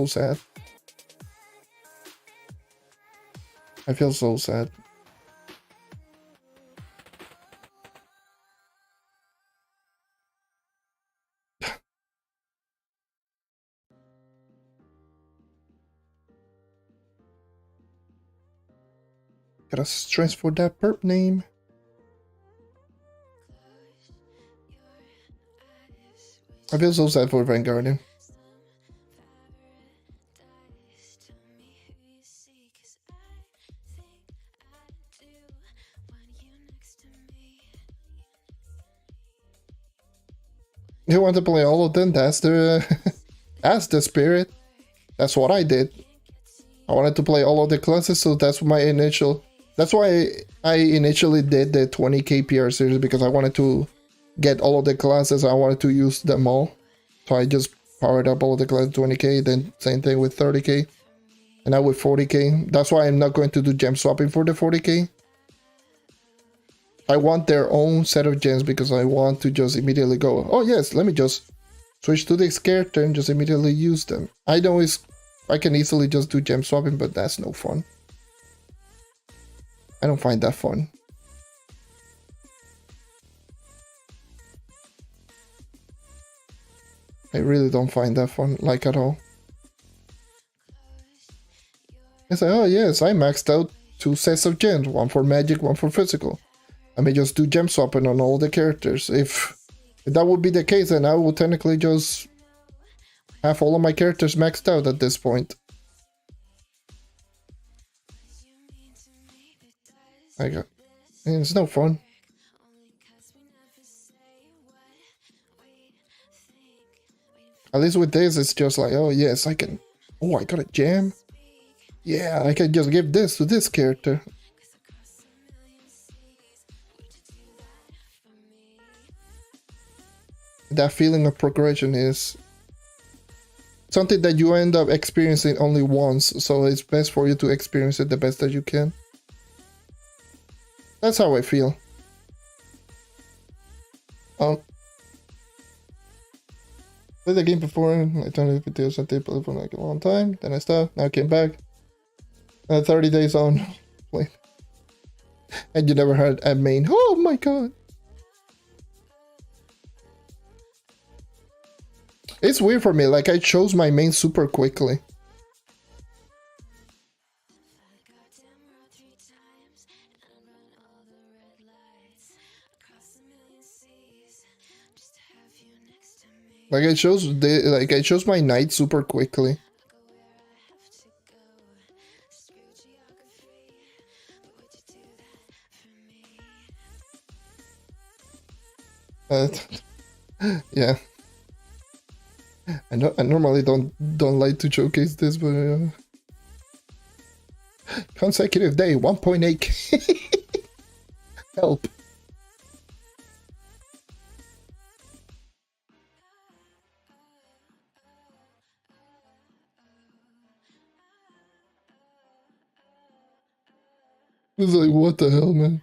sad. I feel so sad. Gotta stress for that perp name. I feel so sad for Vanguardian. You want to play all of them? That's the that's the spirit. That's what I did. I wanted to play all of the classes, so that's my initial. That's why I initially did the 20k PR series, because I wanted to get all of the classes. I wanted to use them all, so I just powered up all of the classes 20k. Then same thing with 30k, and now with 40k. That's why I'm not going to do gem swapping for the 40k. I want their own set of gems because I want to just immediately go, oh yes, let me just switch to this character and just immediately use them. I know I can easily just do gem swapping, but that's no fun. I don't find that fun. I really don't find that fun, like, at all. It's like, oh yes, I maxed out 2 sets of gems, one for magic, one for physical. I may just do gem swapping on all the characters. If that would be the case, then I will technically just have all of my characters maxed out at this point. It's no fun. At least with this, it's just like, oh yes, I can. Oh, I got a gem. Yeah, I can just give this to this character. That feeling of progression is something that you end up experiencing only once, so it's best for you to experience it the best that you can. That's how I feel. Played the game before, I turned the videos and played for like a long time, then I stopped, now I came back. 30 days on. Wait. And you never had a main. Oh my god. It's weird for me, like I chose my main super quickly. Like I chose my knight super quickly. Yeah. I normally don't like to showcase this, but consecutive day 1.8k. Help. It's like, what the hell, man?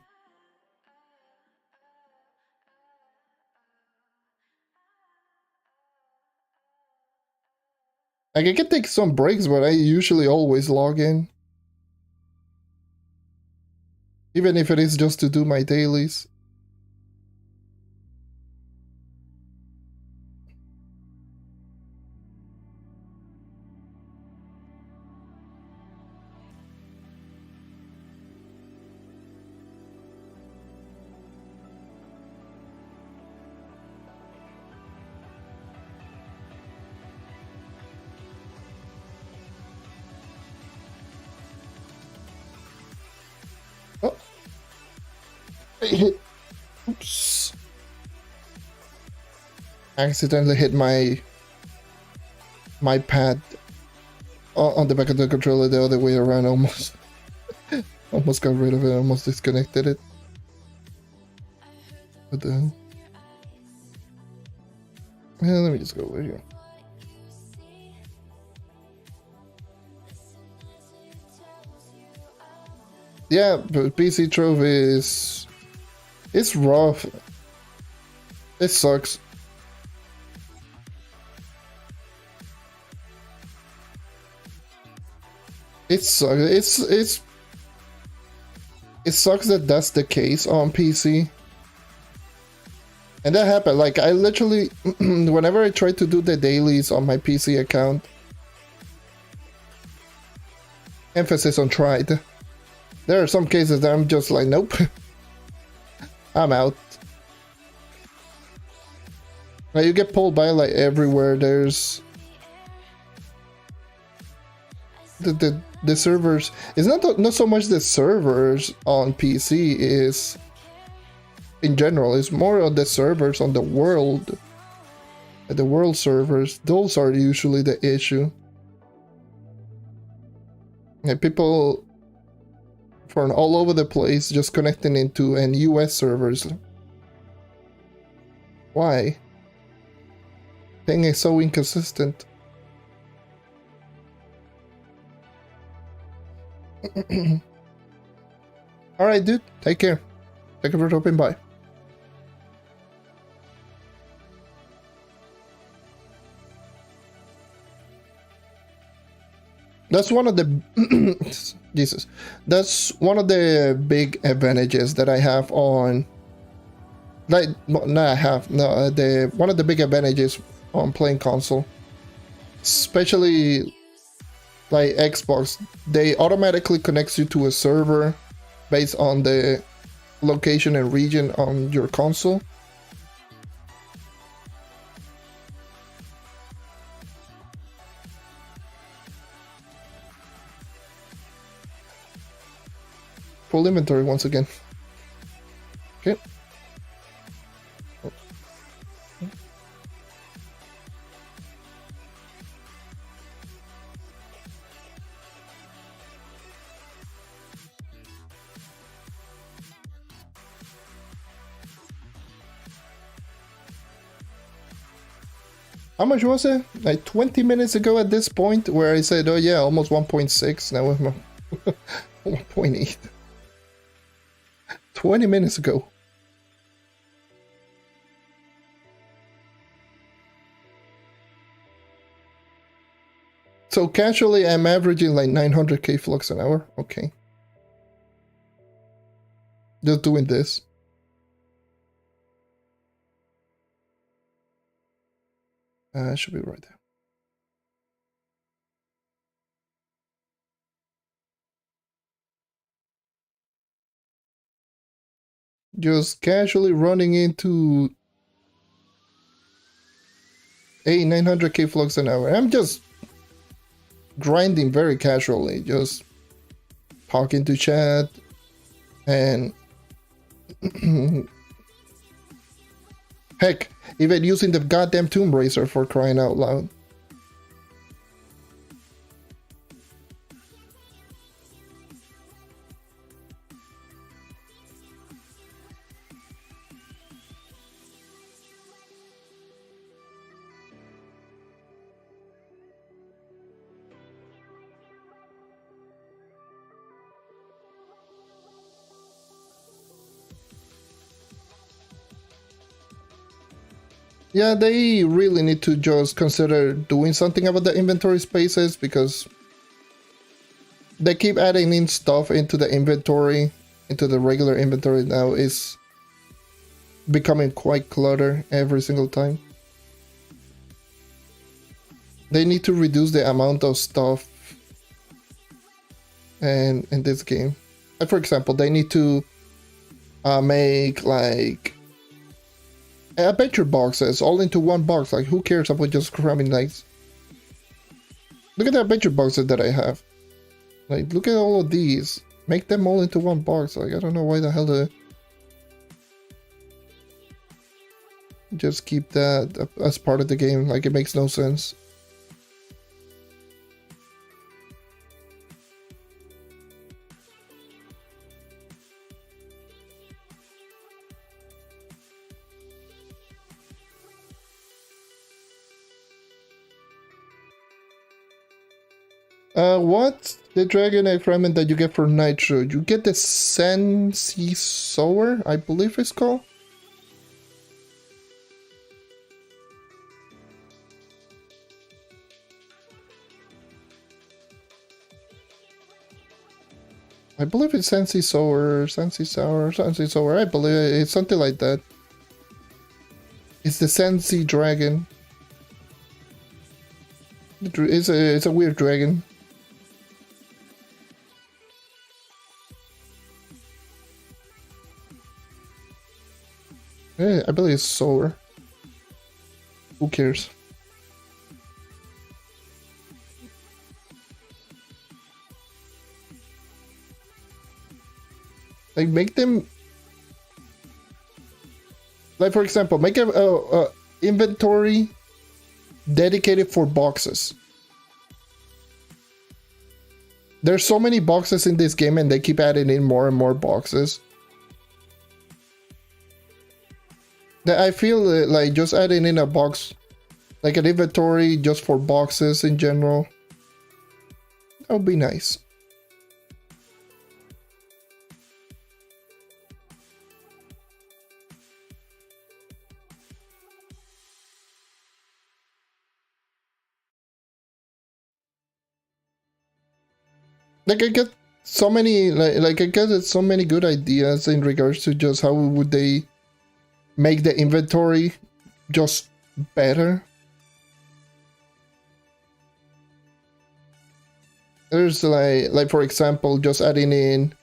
Like, I can take some breaks, but I usually always log in. Even if it is just to do my dailies. Oh. Oops. I accidentally hit my pad on the back of the controller the other way around, almost. Almost got rid of it, almost disconnected it. What the hell? Yeah, let me just go over here. Yeah, but PC Trove is... It's rough. It sucks. It sucks. It sucks that that's the case on PC. And that happened, like, I literally, whenever I try to do the dailies on my PC account, emphasis on tried, there are some cases that I'm just like, nope, I'm out. Like, you get pulled by, like, everywhere. There's the servers. It's not so much the servers on PC, is in general, it's more on the servers on the world. The world servers, those are usually the issue. And people from all over the place just connecting into an US servers. Why? Thing is so inconsistent. Alright, dude, take care. Thank you for dropping by. That's one of the Jesus. That's one of the big advantages that I have on, like, one of the big advantages on playing console, especially like Xbox. They automatically connects you to a server based on the location and region on your console. Full inventory once again. Okay. How much was it? Like 20 minutes ago at this point, where I said, oh yeah, almost 1.6. Now we're 1.8. 20 minutes ago. So casually, I'm averaging like 900k flux an hour. Okay. Just doing this. Should be right there. Just casually running into 900k flux an hour. I'm just grinding very casually, just talking to chat and heck, even using the goddamn Tomb Raider, for crying out loud. Yeah, they really need to just consider doing something about the inventory spaces, because they keep adding in stuff into the inventory, into the regular inventory now. Is becoming quite cluttered every single time. They need to reduce the amount of stuff in this game. Like, for example, they need to make like adventure boxes all into one box. Like, who cares about just cramming, like, look at the adventure boxes that I have. Like, look at all of these. Make them all into one box. Like, I don't know why the hell to just keep that as part of the game. Like, it makes no sense. What's the Dragonite fragment that you get for Nitro? You get the Sensi Sower, I believe it's called. I believe it's Sensi Sour, Sensi Sour, Sensi Sour. I believe it's something like that. It's the Sensi Dragon. It's a weird dragon. Yeah, I believe it's sour. Who cares? Like, make them... Like, for example, make a inventory dedicated for boxes. There's so many boxes in this game and they keep adding in more and more boxes. That I feel like just adding in a box, like an inventory just for boxes in general, that would be nice. Like I get so many like I get so many good ideas in regards to just how would they make the inventory just better. There's like for example, just adding in,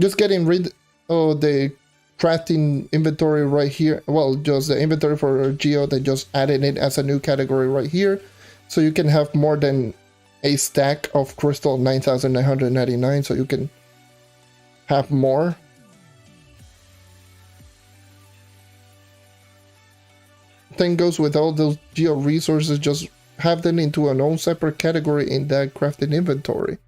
just getting rid of the crafting inventory right here. Well, just the inventory for Geo, they just adding it as a new category right here, so you can have more than a stack of crystal 9,999, so you can have more. Thing goes with all those geo resources, just have them into an own separate category in that crafting inventory.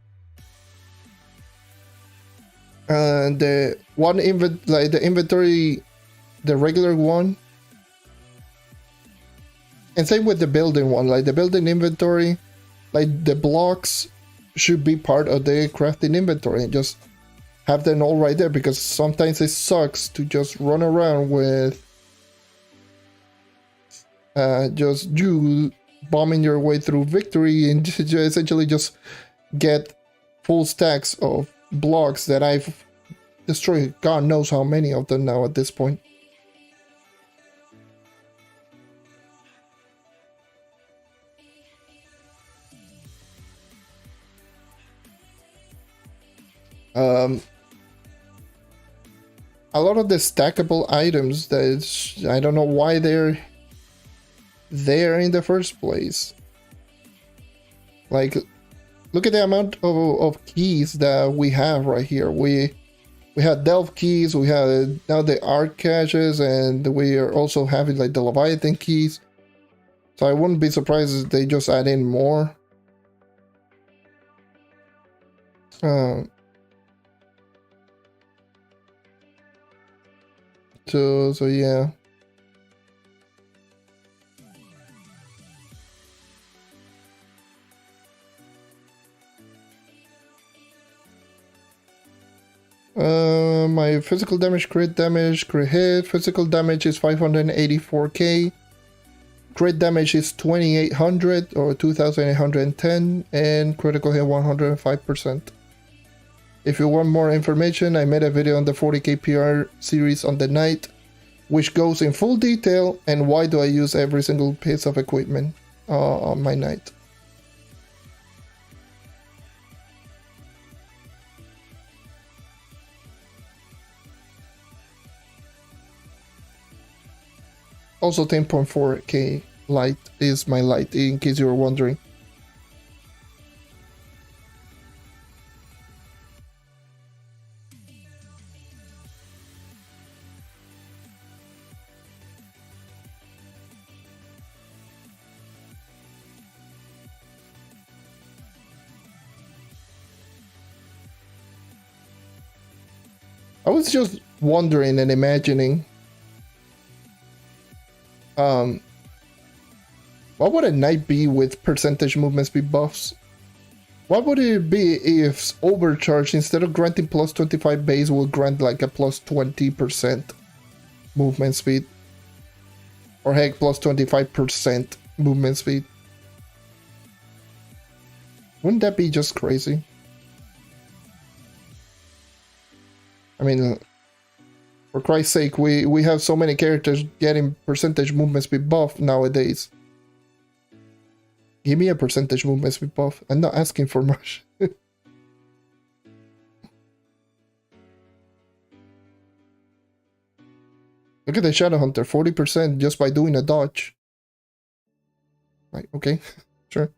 And the one like the inventory, the regular one, and same with the building one, like the building inventory, like the blocks should be part of the crafting inventory and just have them all right there, because sometimes it sucks to just run around with just you bombing your way through victory and essentially just get full stacks of blocks that I've destroyed. God knows how many of them now at this point. A lot of the stackable items that I don't know why they're there in the first place. Like, look at the amount of keys that we have right here. We had Delve keys, we have now the art caches, and we are also having like the Leviathan keys. So I wouldn't be surprised if they just add in more. So yeah. My physical damage, crit hit. Physical damage is 584k. Crit damage is 2800 or 2810, and critical hit 105%. If you want more information, I made a video on the 40k PR series on the Knight, which goes in full detail and why do I use every single piece of equipment on my Knight. Also 10.4k light is my light, in case you were wondering. I was just wondering and imagining, what would a knight be with percentage movement speed buffs? What would it be if overcharge, instead of granting plus 25 base, will grant like a plus 20% movement speed? Or heck, plus 25% movement speed? Wouldn't that be just crazy? I mean, for Christ's sake, we have so many characters getting percentage movement speed buff nowadays. Give me a percentage movement speed buff. I'm not asking for much. Look at the Shadow Hunter, 40% just by doing a dodge. Right, okay, sure.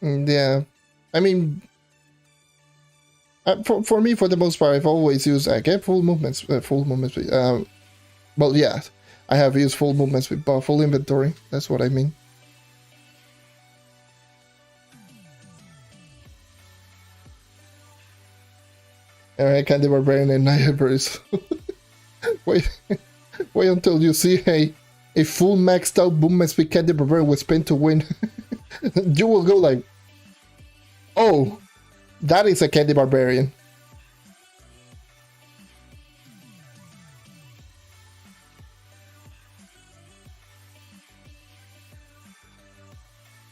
Yeah, I mean, for me, for the most part, I've always used I get full movements, speed. Well, yeah, I have used full movements with full inventory. That's what I mean. Alright, Candy Barbarian and Night Everest. wait, wait until you see a full maxed out movement speed Candy Barbarian with spin to win. You will go like, oh, that is a Candy Barbarian.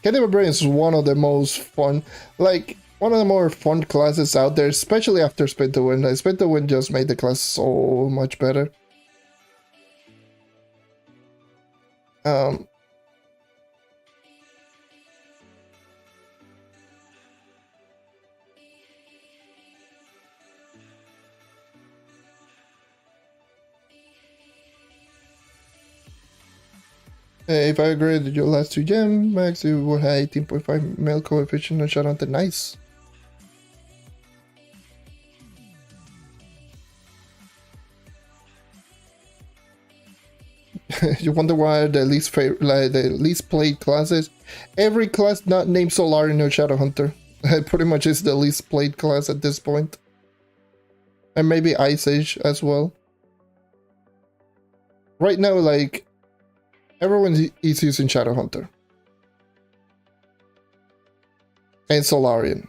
Candy Barbarian is one of the most fun, like, one of the more fun classes out there, especially after Spin to Win. Spin to Win just made the class so much better. If I agree with your last two gems, Max, you would have 18.5 mil coefficient on Shadow Hunter. Nice. You wonder why the least the least played classes? Every class not named Solarian or Shadow Hunter pretty much is the least played class at this point. And maybe Ice Age as well. Right now, like, everyone is using Shadow Hunter. And Solarian.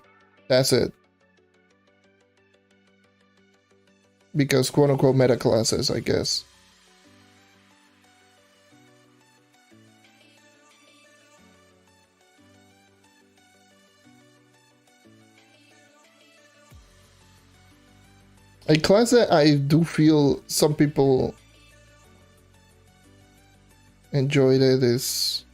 That's it. Because quote-unquote meta classes, I guess. A class that I do feel some people enjoyed it is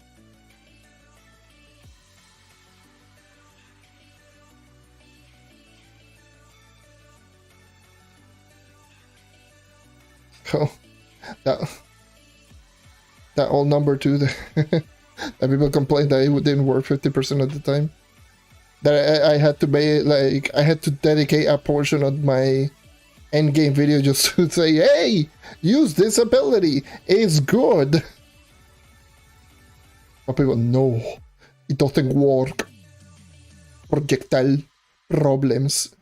oh, that old number two that people complained that it didn't work 50% of the time. That I had to make, like, I had to dedicate a portion of my endgame video just to say, hey, use this ability, it's good. But people, no, it doesn't work. Projectile problems.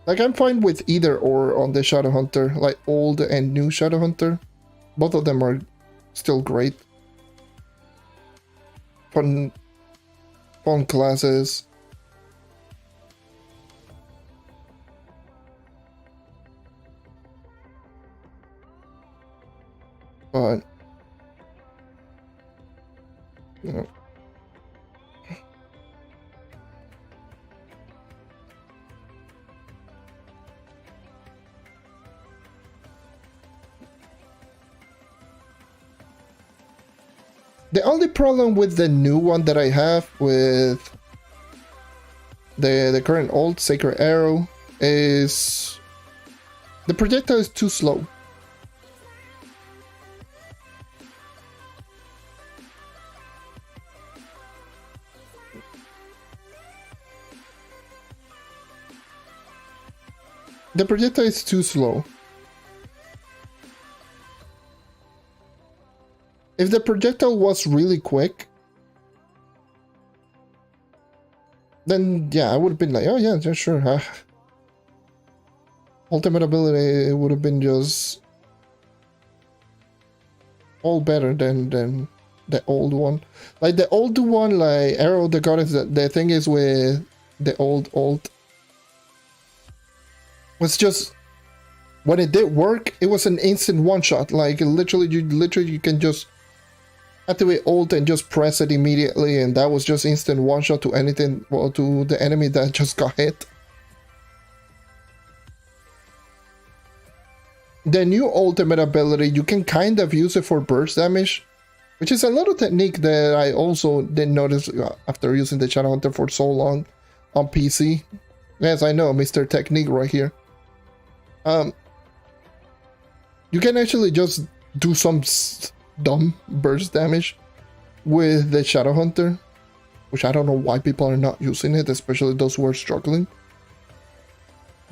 Like, I'm fine with either or on the Shadow Hunter, like old and new Shadow Hunter. Both of them are still great. Fun classes. But, you know. The only problem with the new one that I have with the current old Sacred Arrow is the projectile is too slow. The projectile is too slow. If the projectile was really quick, then yeah, I would have been like, oh yeah, sure. Ultimate ability, it would have been just all better than the old one. Like the old one, like Arrow the Goddess, the thing is with the old was just when it did work, it was an instant one shot. Like literally you can just activate ult and just press it immediately, and that was just instant one shot to anything, well, to the enemy that just got hit. The new ultimate ability, you can kind of use it for burst damage, which is a little technique that I also didn't notice after using the Shadowhunter for so long on PC. Yes, I know, Mr. Technique right here. You can actually just do some dumb burst damage with the Shadowhunter, which I don't know why people are not using it, especially those who are struggling.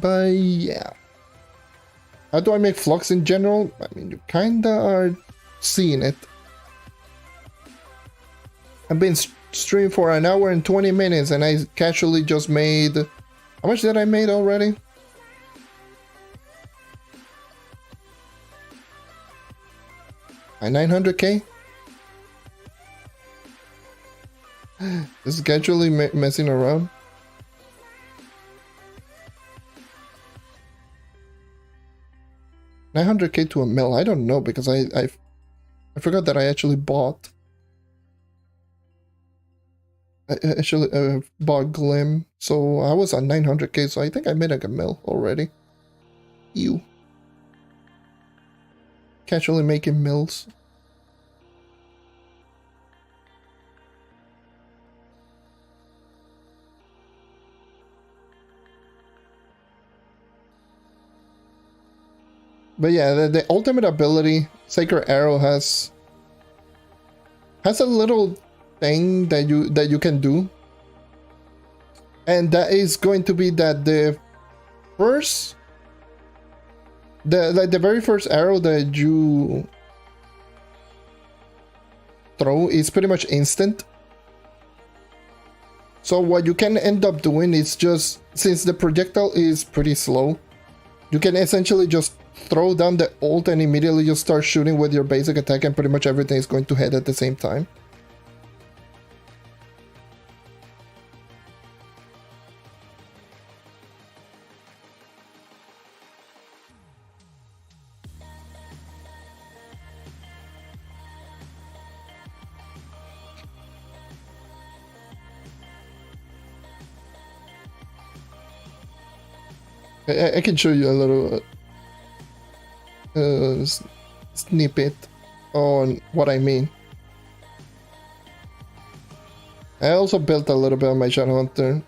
But yeah. How do I make Flux in general? I mean, you kinda are seeing it. I've been streaming for an hour and 20 minutes and I casually just made... How much did I made already? At 900k? This is casually messing around. $900k to a mil, I don't know, because I forgot that I actually bought. I actually bought Glim, so I was on 900k, so I think I made like a mil already. Ew. Casually making mills. But yeah, the ultimate ability, Sacred Arrow, has a little thing that you can do, and that is going to be that the very first arrow that you throw is pretty much instant. So what you can end up doing is just, since the projectile is pretty slow, you can essentially just throw down the ult and immediately just start shooting with your basic attack, and pretty much everything is going to hit at the same time. I can show you a little snippet on what I mean. I also built a little bit on my Shadowhunter.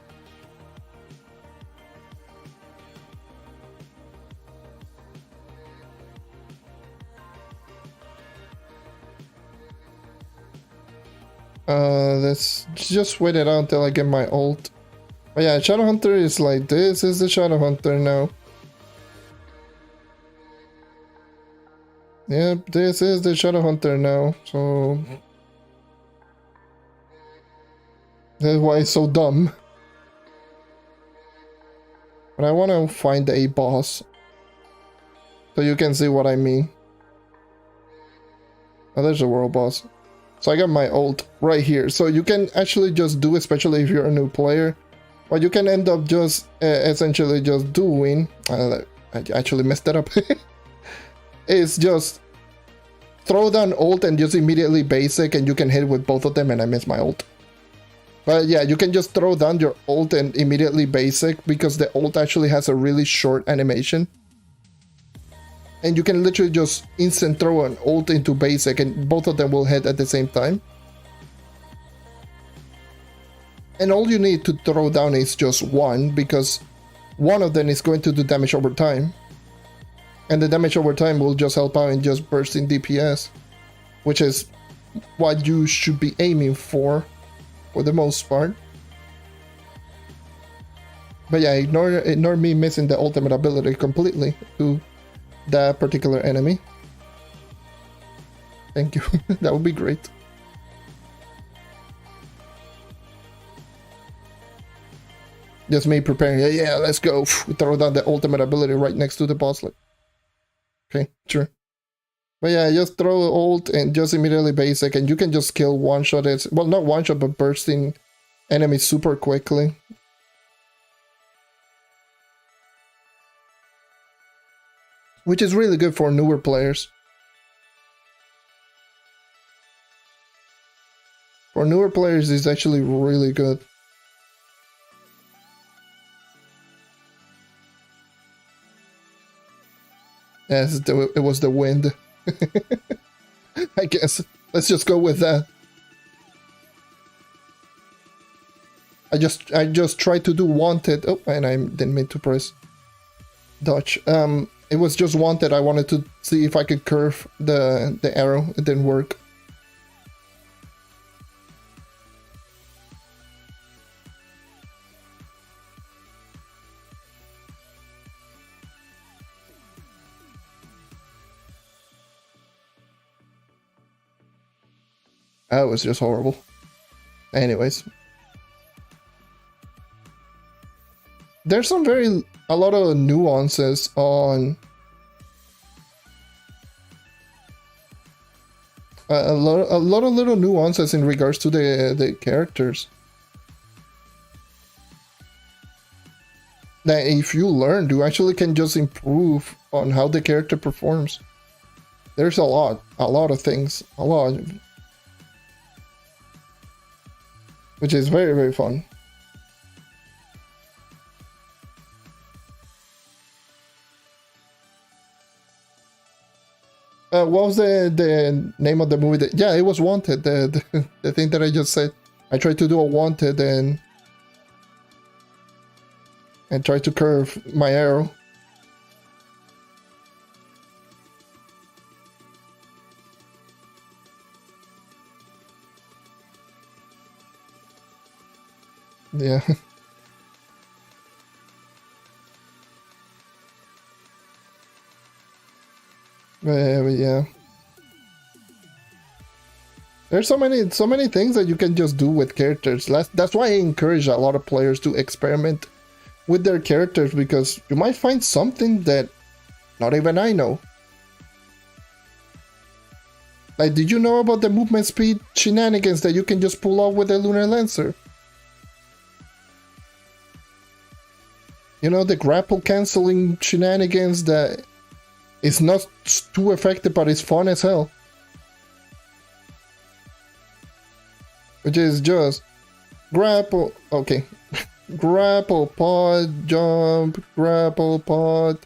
Let's just wait it out until I get my ult. But yeah, Shadowhunter is like, this is the Shadowhunter now. Yep, this is the Shadowhunter now, so... That's why it's so dumb. But I want to find a boss, so you can see what I mean. Oh, there's a world boss. So I got my ult right here. So you can actually just do, especially if you're a new player, what you can end up just essentially just doing, I actually messed that up, is just throw down ult and just immediately basic, and you can hit with both of them, and I missed my ult. But yeah, you can just throw down your ult and immediately basic, because the ult actually has a really short animation. And you can literally just instant throw an ult into basic, and both of them will hit at the same time. And all you need to throw down is just one, because one of them is going to do damage over time. And the damage over time will just help out in just bursting DPS, which is what you should be aiming for the most part. But yeah, ignore me missing the ultimate ability completely to that particular enemy. Thank you. That would be great. Just me preparing. Yeah, let's go. Throw down the ultimate ability right next to the boss. Like, okay, sure. But yeah, just throw ult and just immediately basic, and you can just kill one-shot it. Well, not one-shot, but bursting enemies super quickly. Which is really good for newer players. For newer players, it's actually really good. Yes, it was the wind. I guess. Let's just go with that. I just tried to do wanted. Oh, and I didn't mean to press dodge. It was just wanted. I wanted to see if I could curve the arrow. It didn't work. That was just horrible. Anyways. There's a lot of nuances on a lot of little nuances in regards to the characters that if you learn, you actually can just improve on how the character performs. There's a lot of things, which is very, very fun. What was the name of the movie? Yeah, it was Wanted. The thing that I just said. I tried to do a Wanted and tried to curve my arrow. Yeah. But yeah. There's so many things that you can just do with characters. That's why I encourage a lot of players to experiment with their characters, because you might find something that not even I know. Like, did you know about the movement speed shenanigans that you can just pull off with the Lunar Lancer? You know, the grapple canceling shenanigans that is not too effective, but it's fun as hell. Which is just grapple, okay. Grapple pod, jump, grapple pod,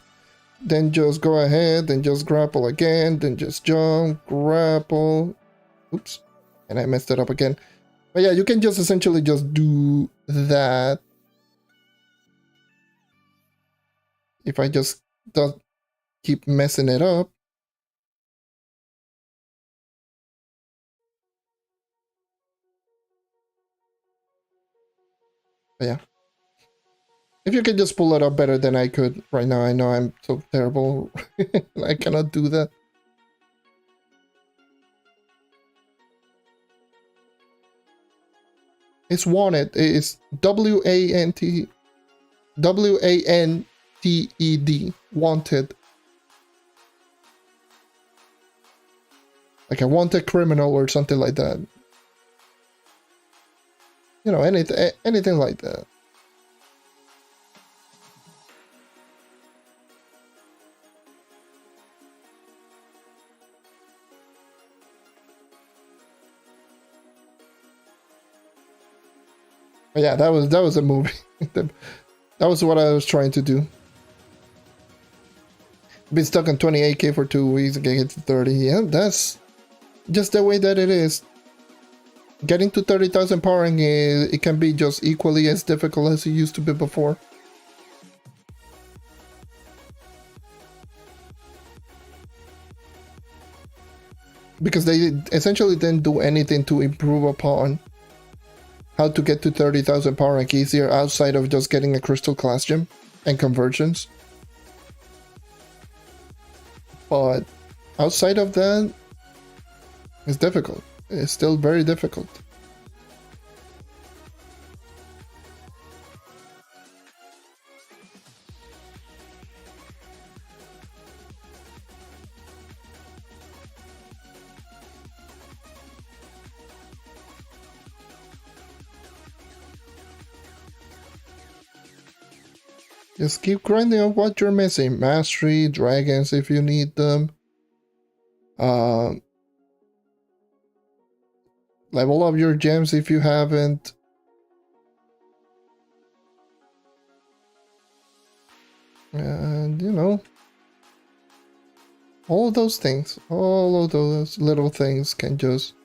then just go ahead and just grapple again, then just jump, grapple. Oops, and I messed it up again. But yeah, you can just essentially just do that. If I just don't keep messing it up. But yeah. If you can just pull it up better than I could right now, I know I'm so terrible. I cannot do that. It's Wanted. It's W-A-N-T-E-D. Wanted. Like a wanted criminal or something like that. You know, anything like that. But yeah, that was a movie. That was what I was trying to do. Been stuck on 28k for 2 weeks, getting it to 30. Yeah, that's just the way that it is. Getting to 30,000 powering, it can be just equally as difficult as it used to be before. Because they essentially didn't do anything to improve upon how to get to 30,000 power rank easier outside of just getting a crystal class gem and convergence. But outside of that, it's difficult. It's still very difficult. Just keep grinding on what you're missing. Mastery, dragons if you need them. Level up your gems if you haven't. And, you know, all of those things, all of those little things can just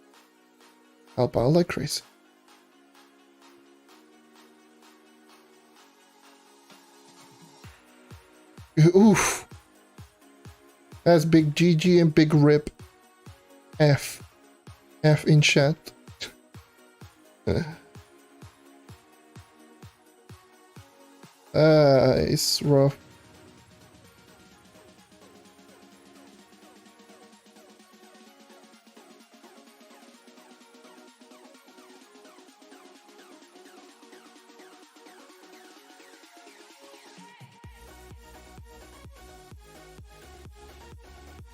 help out like crazy. Oof. That's big GG and big rip. F. F in chat. It's rough.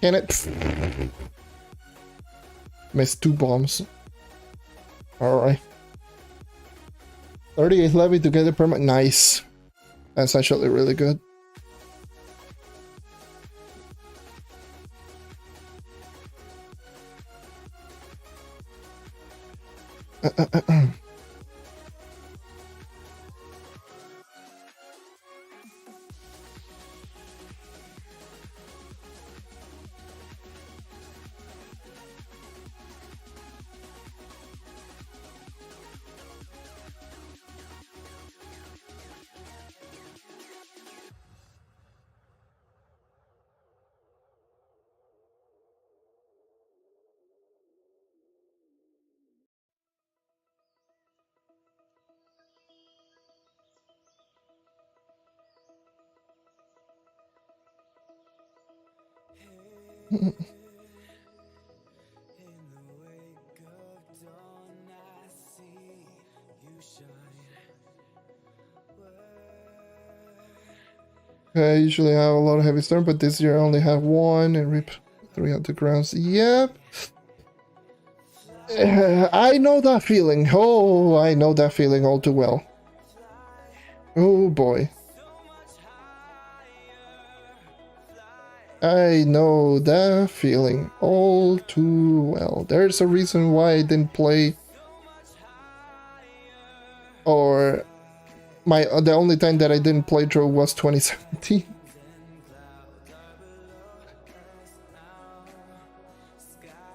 Can it? Missed 2 bombs. Alright. 38 levy to get a permit. Nice. That's actually really good. I usually have a lot of heavy storm, but this year I only have 1 and rip 3 undergrounds. Yep. I know that feeling. Oh, I know that feeling all too well. Oh boy. I know that feeling all too well. There's a reason why I didn't play, or the only time that I didn't play Trove was 2017.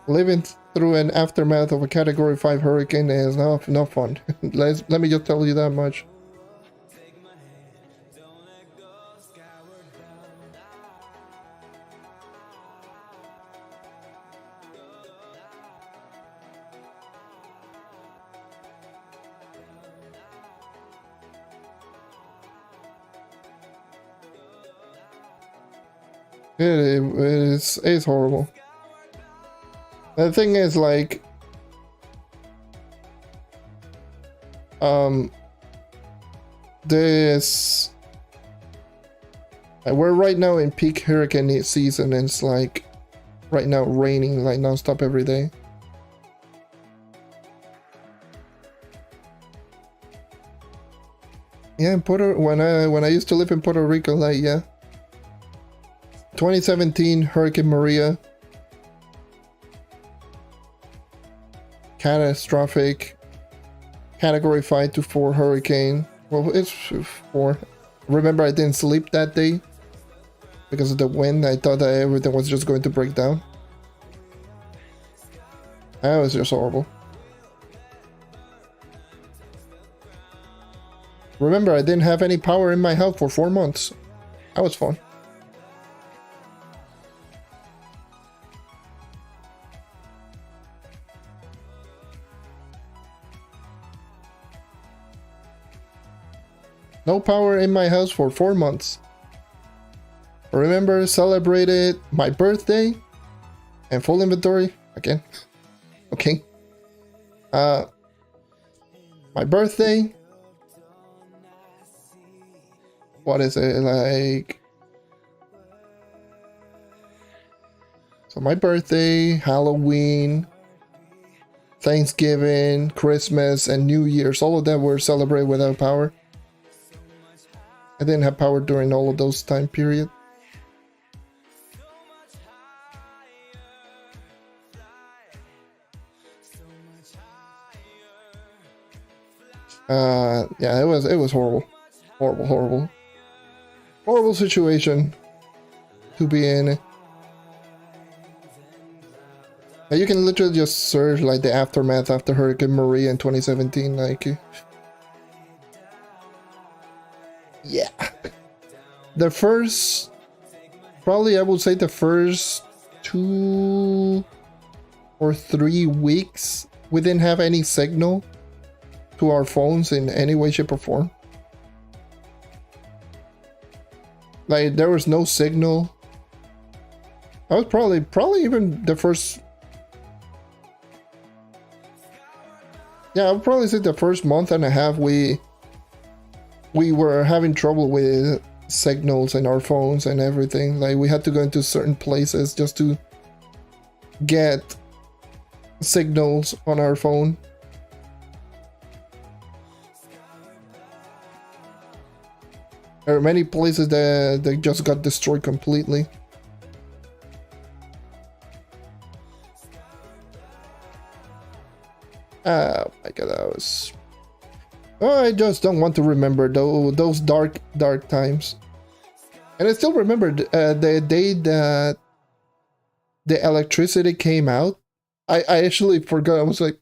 Living through an aftermath of a Category 5 hurricane is not fun. Let me just tell you that much. It's horrible. The thing is, like, this, we're right now in peak hurricane season, and it's like right now raining like non-stop every day. Yeah, in when I used to live in Puerto Rico, like, yeah. 2017 Hurricane Maria. Catastrophic. Category 5 to 4 hurricane. Well, it's 4. Remember, I didn't sleep that day because of the wind. I thought that everything was just going to break down. That was just horrible. Remember, I didn't have any power in my house for 4 months. That was fun. No power in my house for 4 months. Remember, celebrated my birthday and full inventory again. Okay. My birthday. What is it like? So my birthday, Halloween, Thanksgiving, Christmas, and New Year's, all of them were celebrated without power. I didn't have power during all of those time period. Yeah, it was horrible. Horrible situation to be in. You can literally just search like the aftermath after Hurricane Maria in 2017, like yeah. The first, probably I would say the first 2 or 3 weeks we didn't have any signal to our phones in any way, shape, or form. Like there was no signal. I was probably even the first. Yeah, I would probably say the first month and a half we were having trouble with signals in our phones and everything. Like we had to go into certain places just to get signals on our phone. There are many places that they just got destroyed completely. Oh my god, that was... Oh, I just don't want to remember those dark times. And I still remember the day that the electricity came out. I actually forgot. I was like,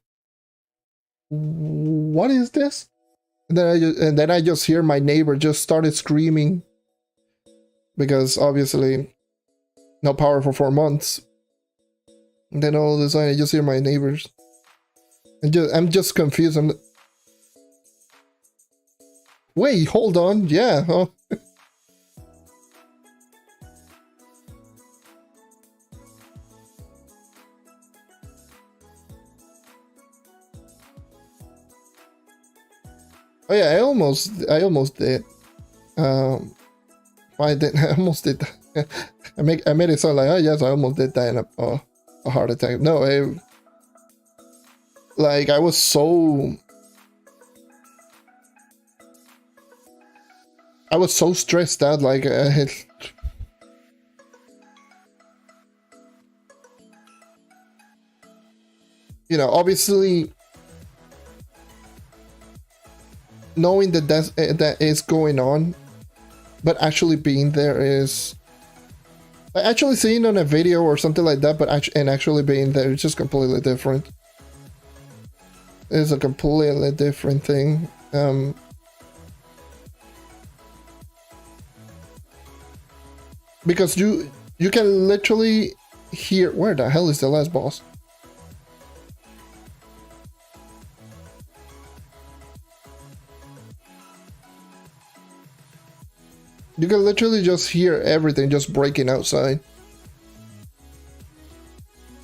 what is this? And then I just hear my neighbor just started screaming because obviously no power for 4 months. And then all of a sudden I just hear my neighbors. I'm just confused. Wait, hold on. Yeah. Oh. Oh yeah, I almost did. I didn't. I almost did. I made it sound like, oh yes, I almost did die in a heart attack. No, I was so stressed out. Like you know, obviously. Knowing that that is going on, but actually being there is actually seeing on a video or something like that, but actually being there is just completely different. It's a completely different thing. Because you can literally hear, where the hell is the last boss? You can literally just hear everything just breaking outside.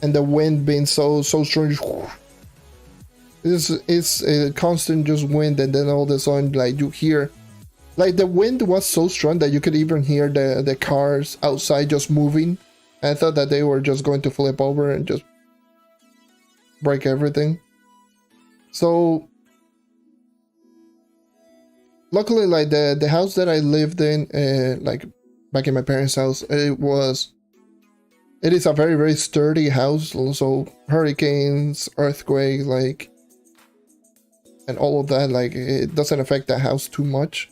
And the wind being so strong. It's a constant just wind, and then all of a sudden like you hear, like the wind was so strong that you could even hear the cars outside just moving. I thought that they were just going to flip over and just break everything. So luckily, like the house that I lived in, like back in my parents' house, it is a very, very sturdy house. Also, hurricanes, earthquakes, like, and all of that, like, it doesn't affect the house too much.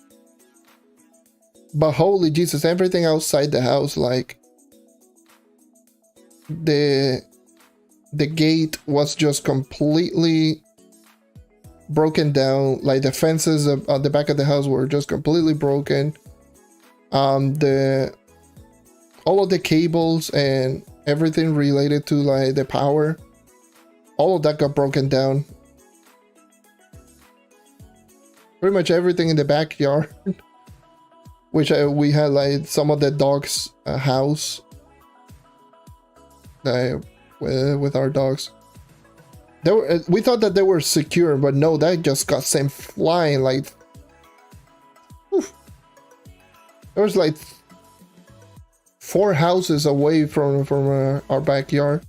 But holy Jesus, everything outside the house, like, the gate was just completely broken down. Like the fences on the back of the house were just completely broken. All of the cables and everything related to like the power, all of that got broken down. pretty much everything in the backyard, which we had like some of the dogs' house with our dogs. We thought that they were secure, but no, that just got sent flying like. Oof. There was like 4 houses away from our backyard.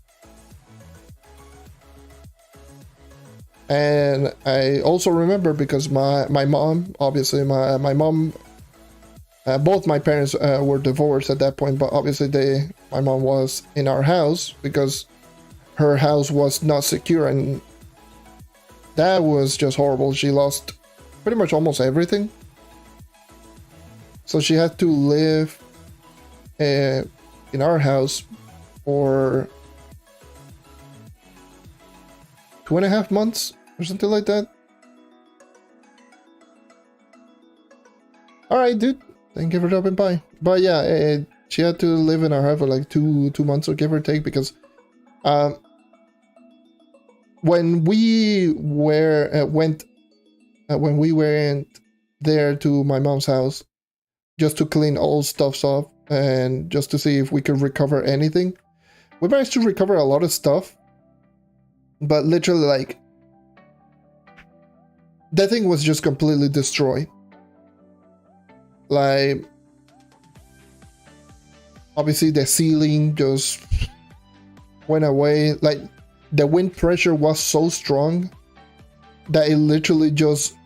And I also remember because my mom, obviously my mom, both my parents were divorced at that point, but obviously my mom was in our house because her house was not secure, and that was just horrible. She lost pretty much almost everything. So she had to live in our house for 2.5 months or something like that. Alright, dude. Thank you for dropping by. But yeah, she had to live in our house for like two months or give or take, because when we went there to my mom's house just to clean all stuff off and just to see if we could recover anything, we managed to recover a lot of stuff, but literally like that thing was just completely destroyed. Like, obviously the ceiling just went away. Like, the wind pressure was so strong that it literally just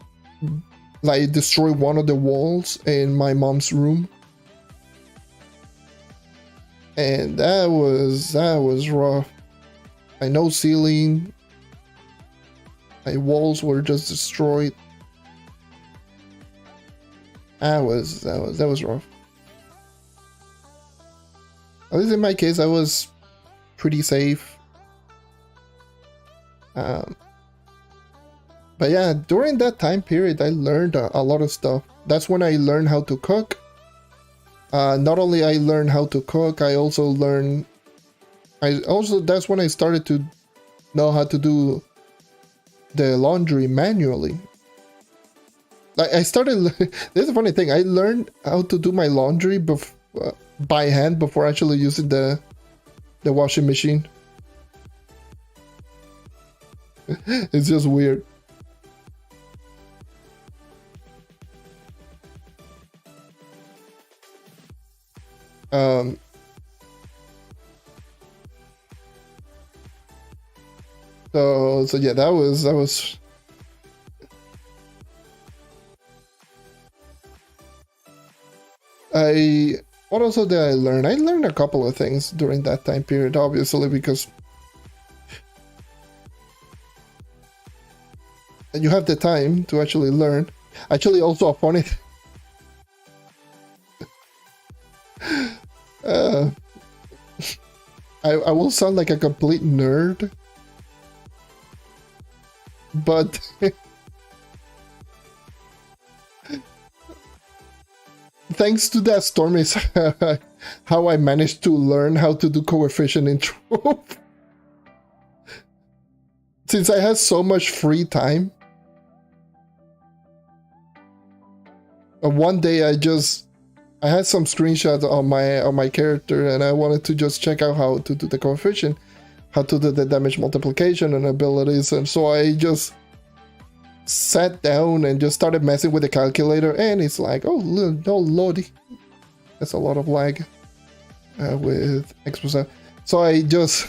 like destroyed one of the walls in my mom's room. And that was rough. I know ceiling, my walls were just destroyed. That was rough. At least in my case, I was pretty safe. But yeah, during that time period, I learned a lot of stuff. That's when I learned how to cook. Not only I learned how to cook, that's when I started to know how to do the laundry manually. Like, I started, this is a funny thing, I learned how to do my laundry by hand before actually using the washing machine. It's just weird. So yeah, that was what also did I learn? I learned a couple of things during that time period, obviously, because you have the time to actually learn. Actually, also a funny I will sound like a complete nerd, but thanks to that storm is how I managed to learn how to do coefficient in Trove. Since I had so much free time, one day I had some screenshots on my character, and I wanted to just check out how to do the coefficient, how to do the damage multiplication and abilities, and so I just sat down and just started messing with the calculator, and it's like, oh no, lordy, that's a lot of lag with XB1. So I just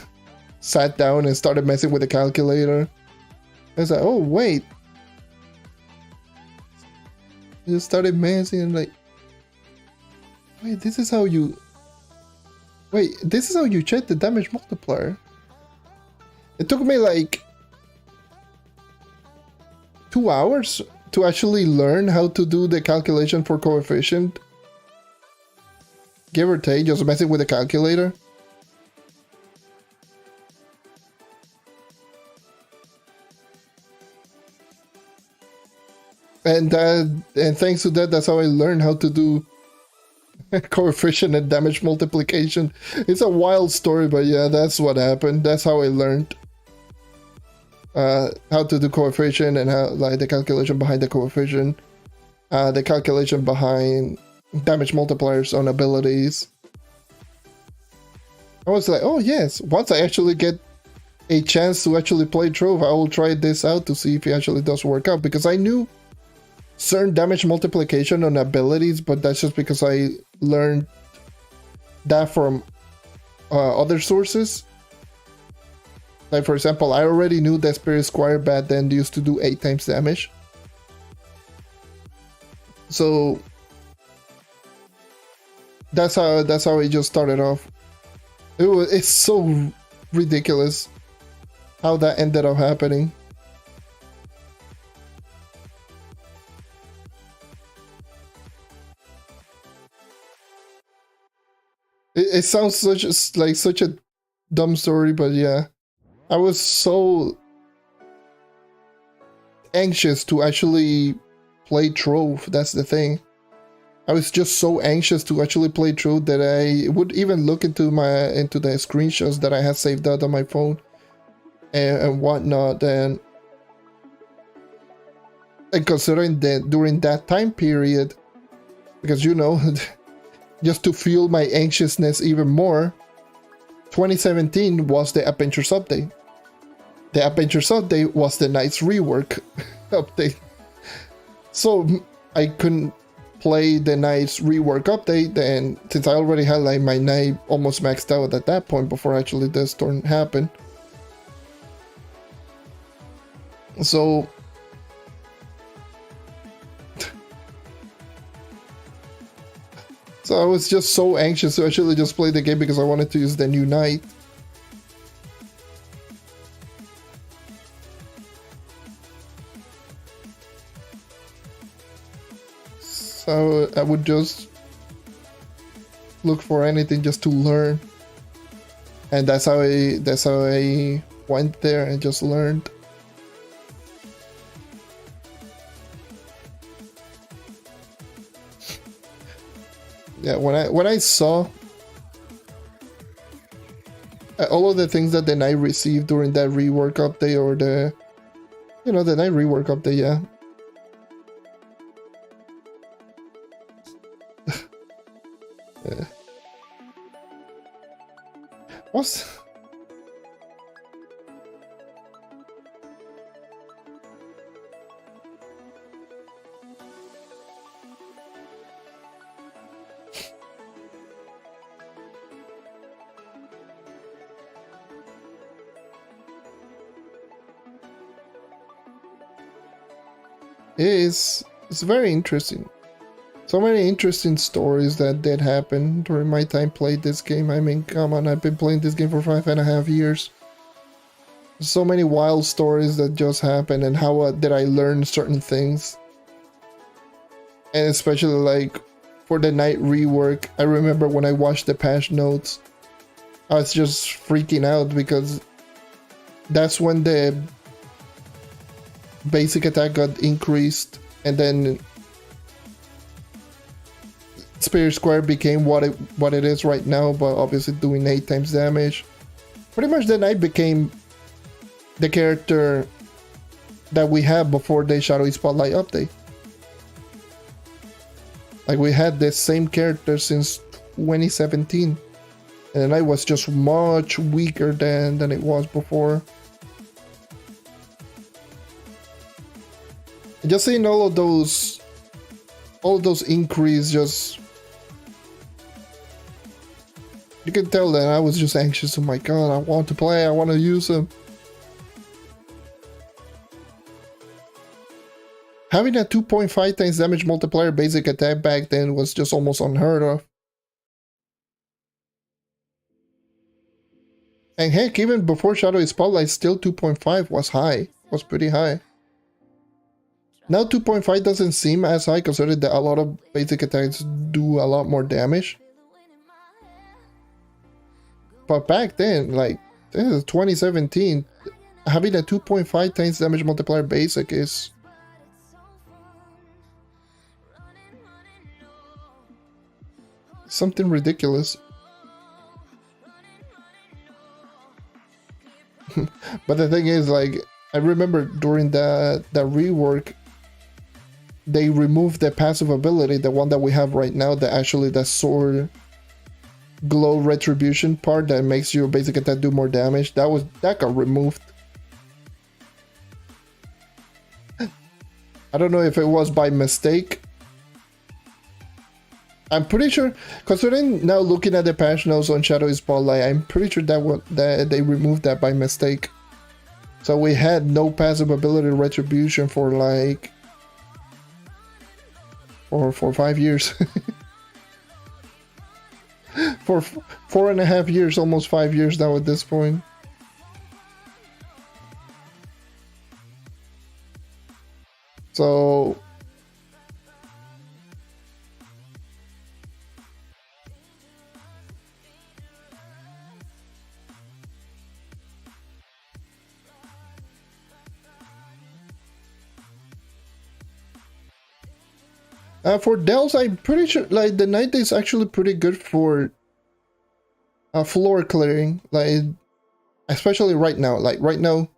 sat down and started messing with the calculator. I was like, oh wait, I just started messing and like, wait, this is how you check the damage multiplier. It took me like 2 hours to actually learn how to do the calculation for coefficient. Give or take, just messing with the calculator. And thanks to that, that's how I learned how to do coefficient and damage multiplication. It's a wild story, but yeah, that's what happened. That's how I learned. how to do coefficient and how like the calculation behind the coefficient, the calculation behind damage multipliers on abilities. I was like, oh yes, once I actually get a chance to actually play Trove, I will try this out to see if it actually does work out, because I knew certain damage multiplication on abilities, but that's just because I learned that from other sources. Like for example, I already knew that Spirit Squire back then used to do 8 times damage. So that's how it just started off. It's so ridiculous how that ended up happening. It sounds such a dumb story, but yeah. I was so anxious to actually play Trove, that's the thing. I was just so anxious to actually play Trove that I would even look into the screenshots that I had saved out on my phone and whatnot, and considering that during that time period, because you know, just to fuel my anxiousness even more, 2017 was the Adventures update. The Adventures update was the Knight's rework update. So I couldn't play the Knight's rework update, and since I already had like my Knight almost maxed out at that point before actually this turn happened. So I was just so anxious to actually just play the game because I wanted to use the new Knight. So I would just look for anything just to learn, and that's how I went there and just learned. Yeah, when I saw all of the things that the Knight received during that rework update, or the Knight rework update, yeah. Yeah. What's it's very interesting. So many interesting stories that did happen during my time playing this game. I mean, come on, I've been playing this game for 5.5 years. So many wild stories that just happened, and how did I learn certain things. And especially like for the Knight rework, I remember when I watched the patch notes, I was just freaking out because that's when the basic attack got increased, and then Spirit Square became what it is right now, but obviously doing 8 times damage. Pretty much the Knight became the character that we had before the Shadowy Spotlight update. Like, we had this same character since 2017, and the Knight was just much weaker than it was before. And just seeing all of those increase, just you can tell that I was just anxious. Oh my god, I want to play, I want to use him. Having a 2.5 times damage multiplier basic attack back then was just almost unheard of. And heck, even before Shadowy Spotlight, still 2.5 was high, was pretty high. Now 2.5 doesn't seem as high, considering that a lot of basic attacks do a lot more damage. But back then, like, this is 2017, having a 2.5 times damage multiplier basic is something ridiculous. But the thing is, like, I remember during the rework, they removed the passive ability, the one that we have right now, the sword glow retribution part that makes your basic attack do more damage. That got removed. I don't know if it was by mistake. I'm pretty sure, considering now looking at the patch notes on Shadow Spotlight, I'm pretty sure that they removed that by mistake. So we had no passive ability retribution for like for 5 years. For 4.5 years, almost 5 years now at this point. So for Dells, I'm pretty sure like the Knight is actually pretty good for floor clearing, like especially right now. Like right now,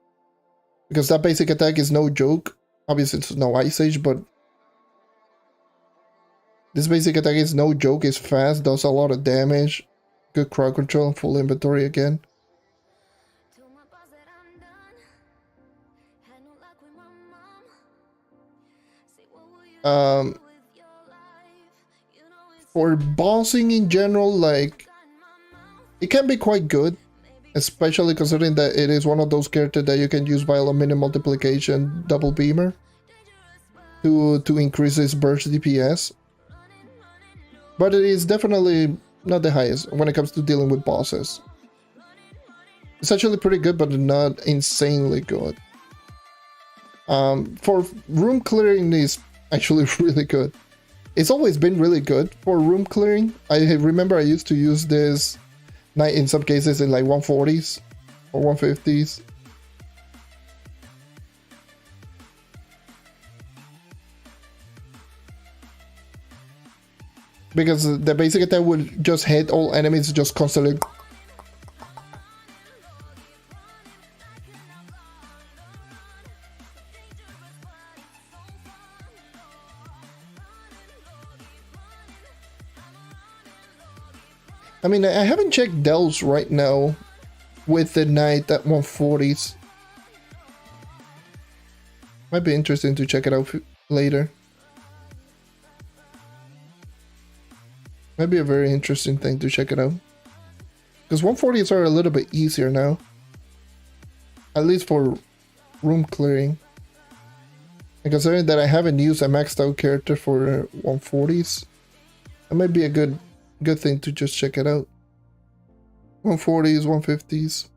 because that basic attack is no joke. Obviously, it's no Ice Age, but this basic attack is no joke. It's fast, does a lot of damage, good crowd control, and full inventory again. For bossing in general, like it can be quite good, especially considering that it is one of those characters that you can use by minion multiplication double beamer to increase its burst DPS. But it is definitely not the highest when it comes to dealing with bosses. It's actually pretty good, but not insanely good. For room clearing is actually really good. It's always been really good for room clearing. I remember I used to use this Knight in some cases in like 140s or 150s. Because the basic attack would just hit all enemies just constantly. I mean, I haven't checked Dells right now with the Knight at 140s. Might be interesting to check it out later. Might be a very interesting thing to check it out. Because 140s are a little bit easier now. At least for room clearing. And considering that I haven't used a maxed out character for 140s, that might be a good thing to just check it out. 140s, 150s.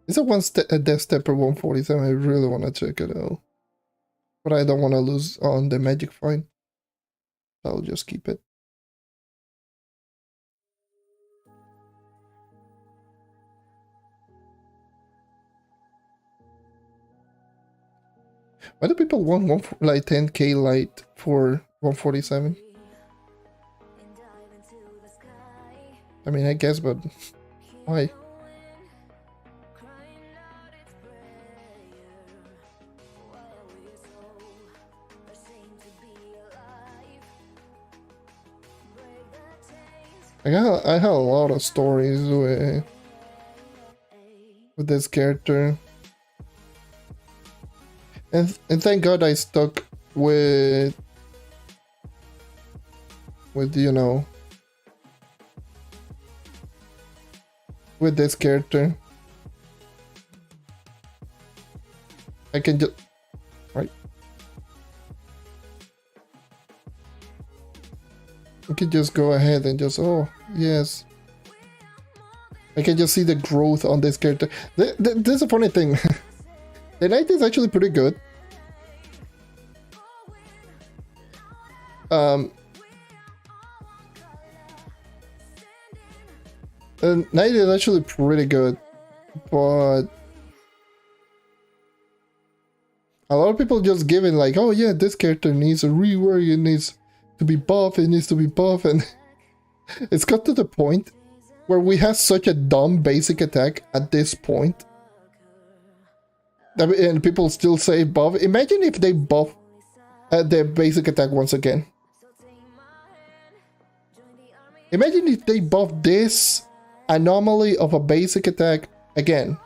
It's a Death Stepper 147. I really want to check it out. But I don't want to lose on the magic find. I'll just keep it. Why do people want like 10k light for 147? I mean, I guess, but why? I have a lot of stories with this character. And thank God I stuck with you know, with this character. I can just right. I can just go ahead and just, oh yes, I can just see the growth on this character. There's a funny thing. The Knight is actually pretty good. The Knight is actually pretty good, but A lot of people just give it like, oh yeah, this character needs a rework, it needs to be buff, it needs to be buff, and it's got to the point where we have such a dumb basic attack at this point. And people still say buff. Imagine if they buff their basic attack once again. Imagine if they buff this anomaly of a basic attack again.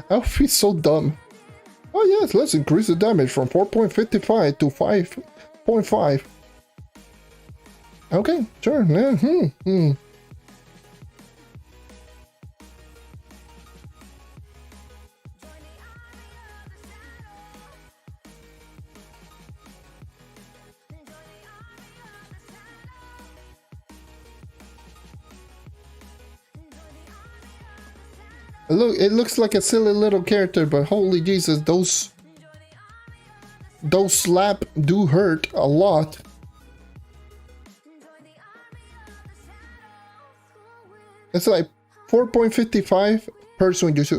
That would be so dumb. Oh yes, let's increase the damage from 4.55 to 5.5. Okay, sure. Yeah. Look, it looks like a silly little character, but holy Jesus, those slap do hurt a lot. It's like 4.55 per swing. Just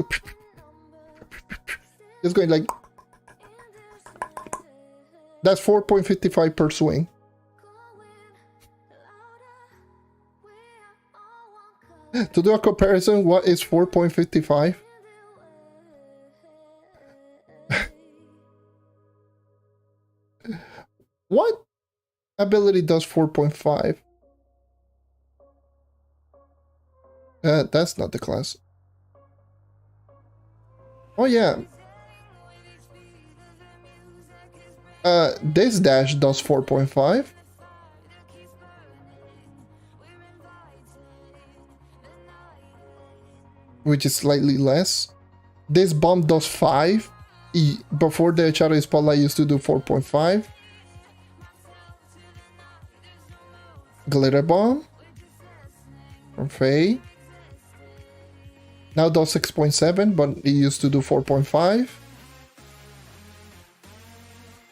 it's going like that's 4.55 per swing. To do a comparison, what is 4.55? What ability does 4.5? That's not the class. Oh yeah. This dash does 4.5. Which is slightly less. This bomb does 5. Before the Shadow Spotlight used to do 4.5. Glitter Bomb from Faye. Now does 6.7, but it used to do 4.5.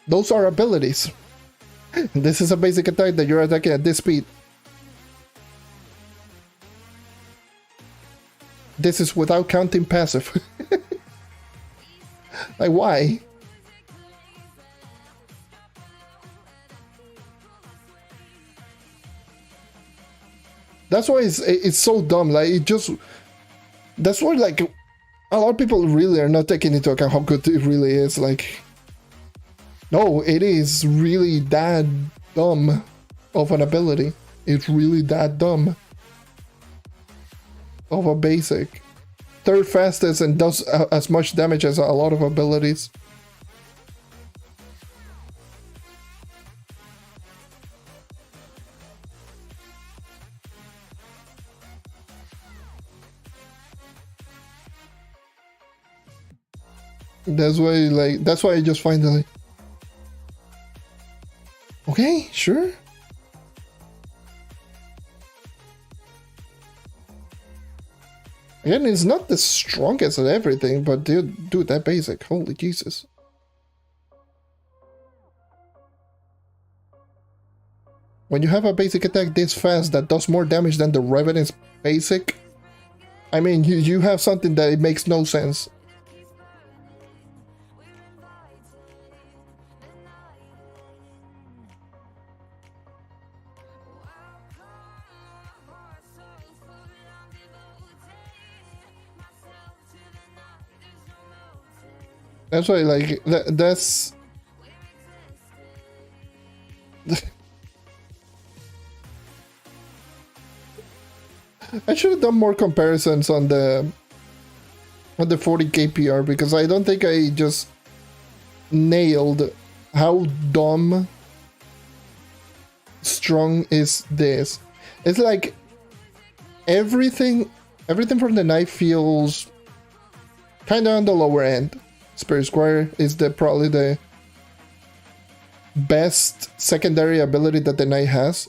Those are abilities. This is a basic attack that you're attacking at this speed. This is without counting passive. Like, why? That's why it's so dumb. Like, it just... That's why, like, a lot of people really are not taking into account how good it really is. Like, no, it is really that dumb of an ability. It's really that dumb of a basic. Third fastest and does as much damage as a lot of abilities. That's why, like, that's why I just find it like, okay, sure. Again, it's not the strongest at everything, but dude, that basic, holy Jesus. When you have a basic attack this fast that does more damage than the Revenant's basic, I mean, you have something that it makes no sense. That's why, like, that's... I should have done more comparisons on the 40k PR, because I don't think I just nailed how dumb strong is this. It's like everything from the knife feels kind of on the lower end. Spirit Squire is probably the best secondary ability that the knight has.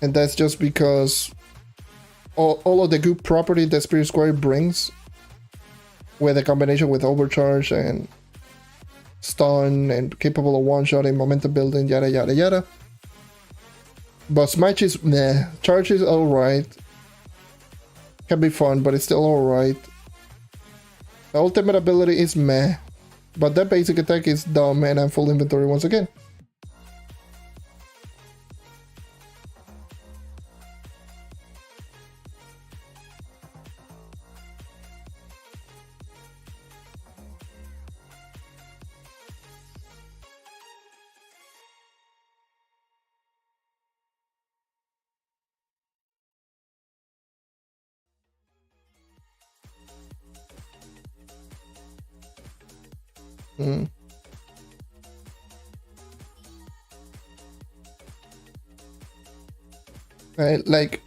And that's just because all of the good property that Spirit Squire brings with a combination with overcharge and stun and capable of one-shotting, momentum building, yada yada yada. But smash is meh. Charge is alright. Can be fun, but it's still alright. The ultimate ability is meh. But that basic attack is dumb and I'm full inventory once again. Like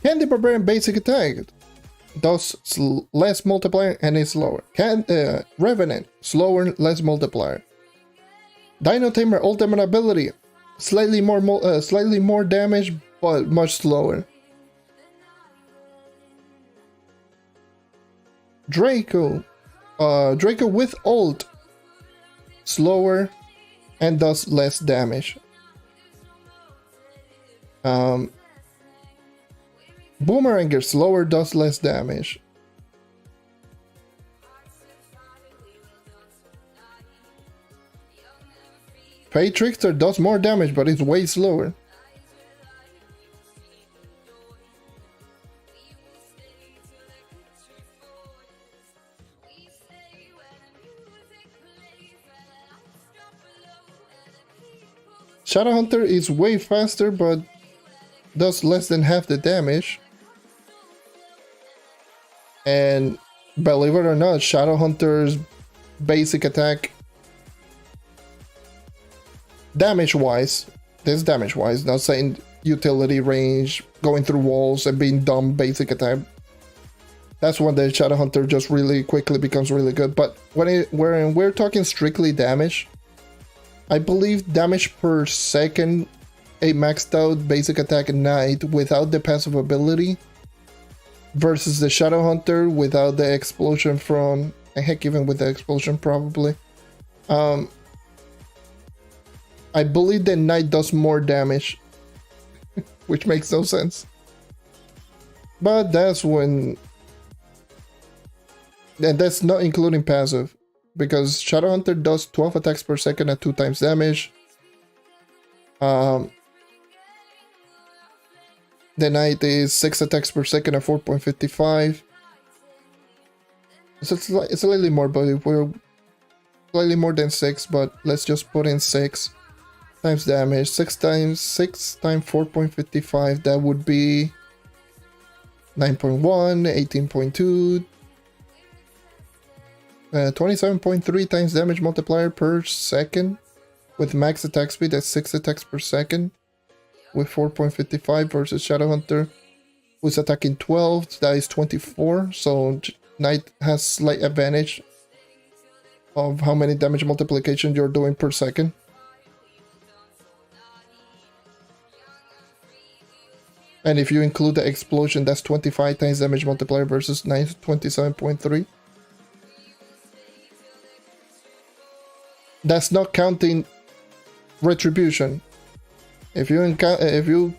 Candy Barbarian basic attack does less multiplier and is slower. Revenant slower, less multiplier. Dino Tamer ultimate ability slightly more damage but much slower. Draco with ult slower and does less damage. Boomeranger slower, does less damage. Fey Trickster does more damage but it's way slower. Shadowhunter is way faster but does less than half the damage. And believe it or not, Shadowhunter's basic attack damage-wise, this damage-wise, not saying utility range, going through walls and being dumb basic attack. That's when the Shadowhunter just really quickly becomes really good. But when we're talking strictly damage, I believe damage per second, a maxed out basic attack Knight without the passive ability versus the Shadowhunter without the explosion from, heck, even with the explosion probably. I believe the Knight does more damage, which makes no sense. But that's when, and that's not including passive, because Shadowhunter does 12 attacks per second at 2 times damage. The Knight is 6 attacks per second at 4.55. So it's slightly more, but if we're slightly more than 6, but let's just put in 6 times damage. 6 times 4.55, that would be 9.1, 18.2, 27.3 times damage multiplier per second with max attack speed at 6 attacks per second with 4.55 versus Shadowhunter who's attacking 12, that is 24, so Knight has slight advantage of how many damage multiplication you're doing per second. And if you include the explosion, that's 25 times damage multiplier versus Knight's 27.3. That's not counting retribution. If you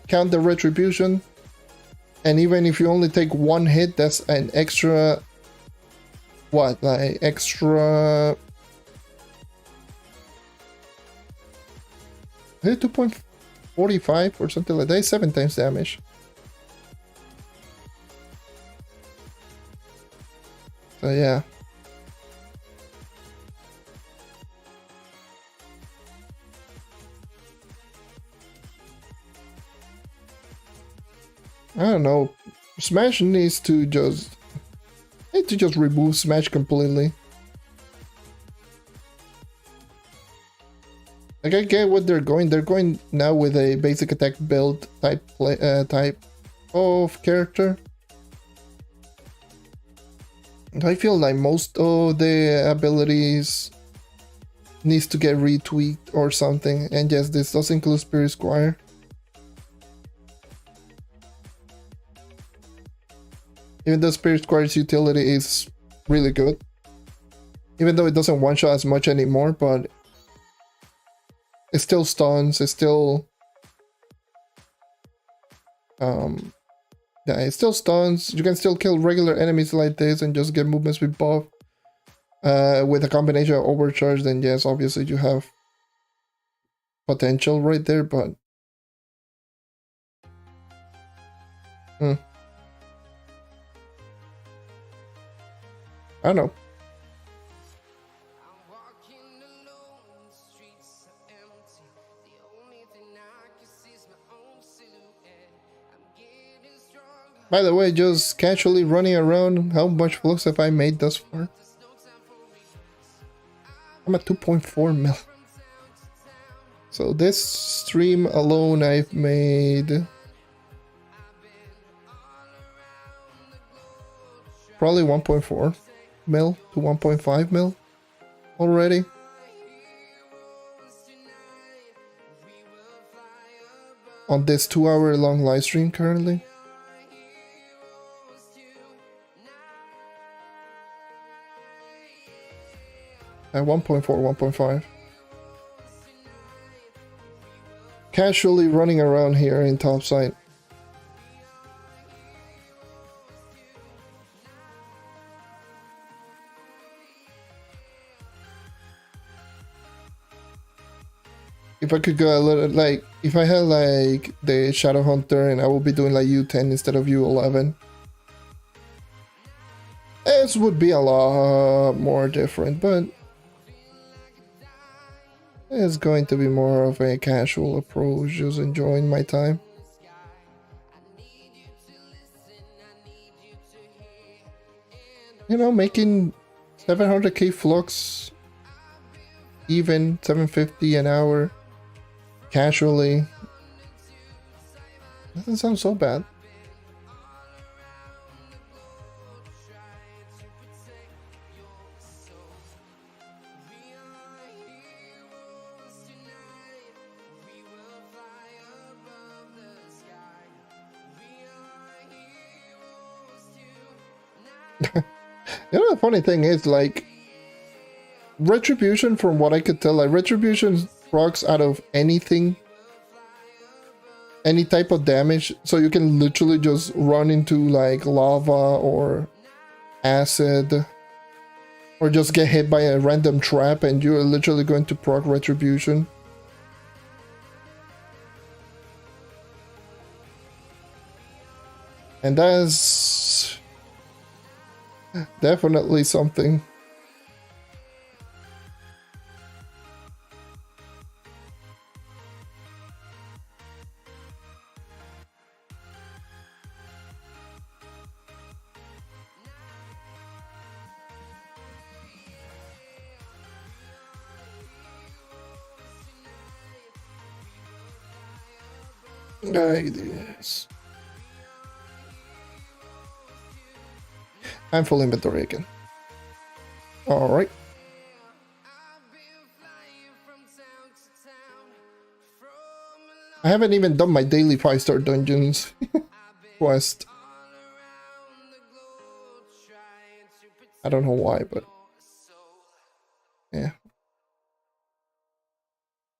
count the retribution, and even if you only take 1 hit, that's an extra, what, like extra 2.45 or something like that, 7 times damage. So yeah. I don't know. Smash needs to just remove Smash completely. Like, I get what they're going. They're going now with a basic attack build type of character. I feel like most of the abilities needs to get retweaked or something. And yes, this does include Spirit Squire. Even though Spirit Squire's utility is really good. Even though it doesn't one-shot as much anymore, but it still stuns, it still... yeah, it still stuns. You can still kill regular enemies like this and just get movement speed buff. With a combination of overcharge, then yes, obviously you have potential right there, but... I don't know. By the way, just casually running around, how much flux have I made thus far? I'm at 2.4 mil. So this stream alone I've made probably 1.4 mil to 1.5 mil already. On this 2-hour long live stream currently. At 1.4, 1.5. Casually running around here in topside. If I could go a little, like, if I had like the Shadow Hunter and I would be doing like U10 instead of U11, this would be a lot more different, but it's going to be more of a casual approach, just enjoying my time. You know, making 700k flux, even 750 an hour, casually. Doesn't sound so bad. You know, the funny thing is, like, Retribution, from what I could tell, like, Retribution procs out of anything, any type of damage, so you can literally just run into, like, lava or acid, or just get hit by a random trap and you're literally going to proc Retribution. And that's definitely something. Like this. I'm full inventory again. Alright. I haven't even done my daily 5-star dungeons quest. I don't know why, but yeah.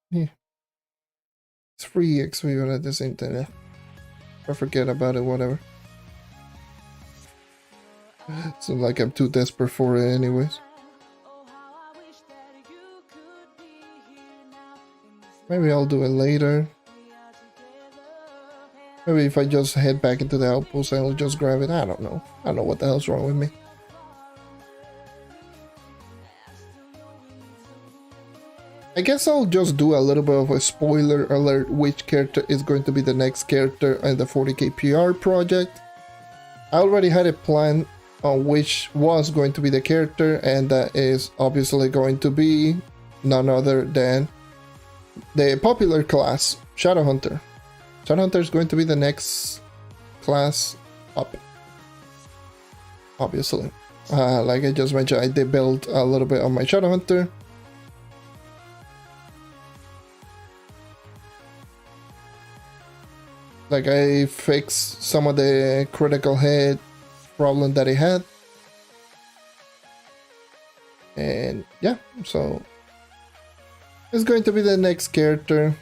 Yeah. It's free XB1 at the same time. Yeah. I forget about it, whatever. It's not like I'm too desperate for it anyways. Maybe I'll do it later. Maybe if I just head back into the outpost, I'll just grab it. I don't know. I don't know what the hell's wrong with me. I guess I'll just do a little bit of a spoiler alert which character is going to be the next character in the 40k PR project. I already had a plan on which was going to be the character, and that is obviously going to be none other than the popular class, Shadow Hunter. Shadow Hunter is going to be the next class up. Obviously. Like I just mentioned, I did build a little bit on my Shadow Hunter. Like I fixed some of the critical hit problem that he had. And yeah, so it's going to be the next character.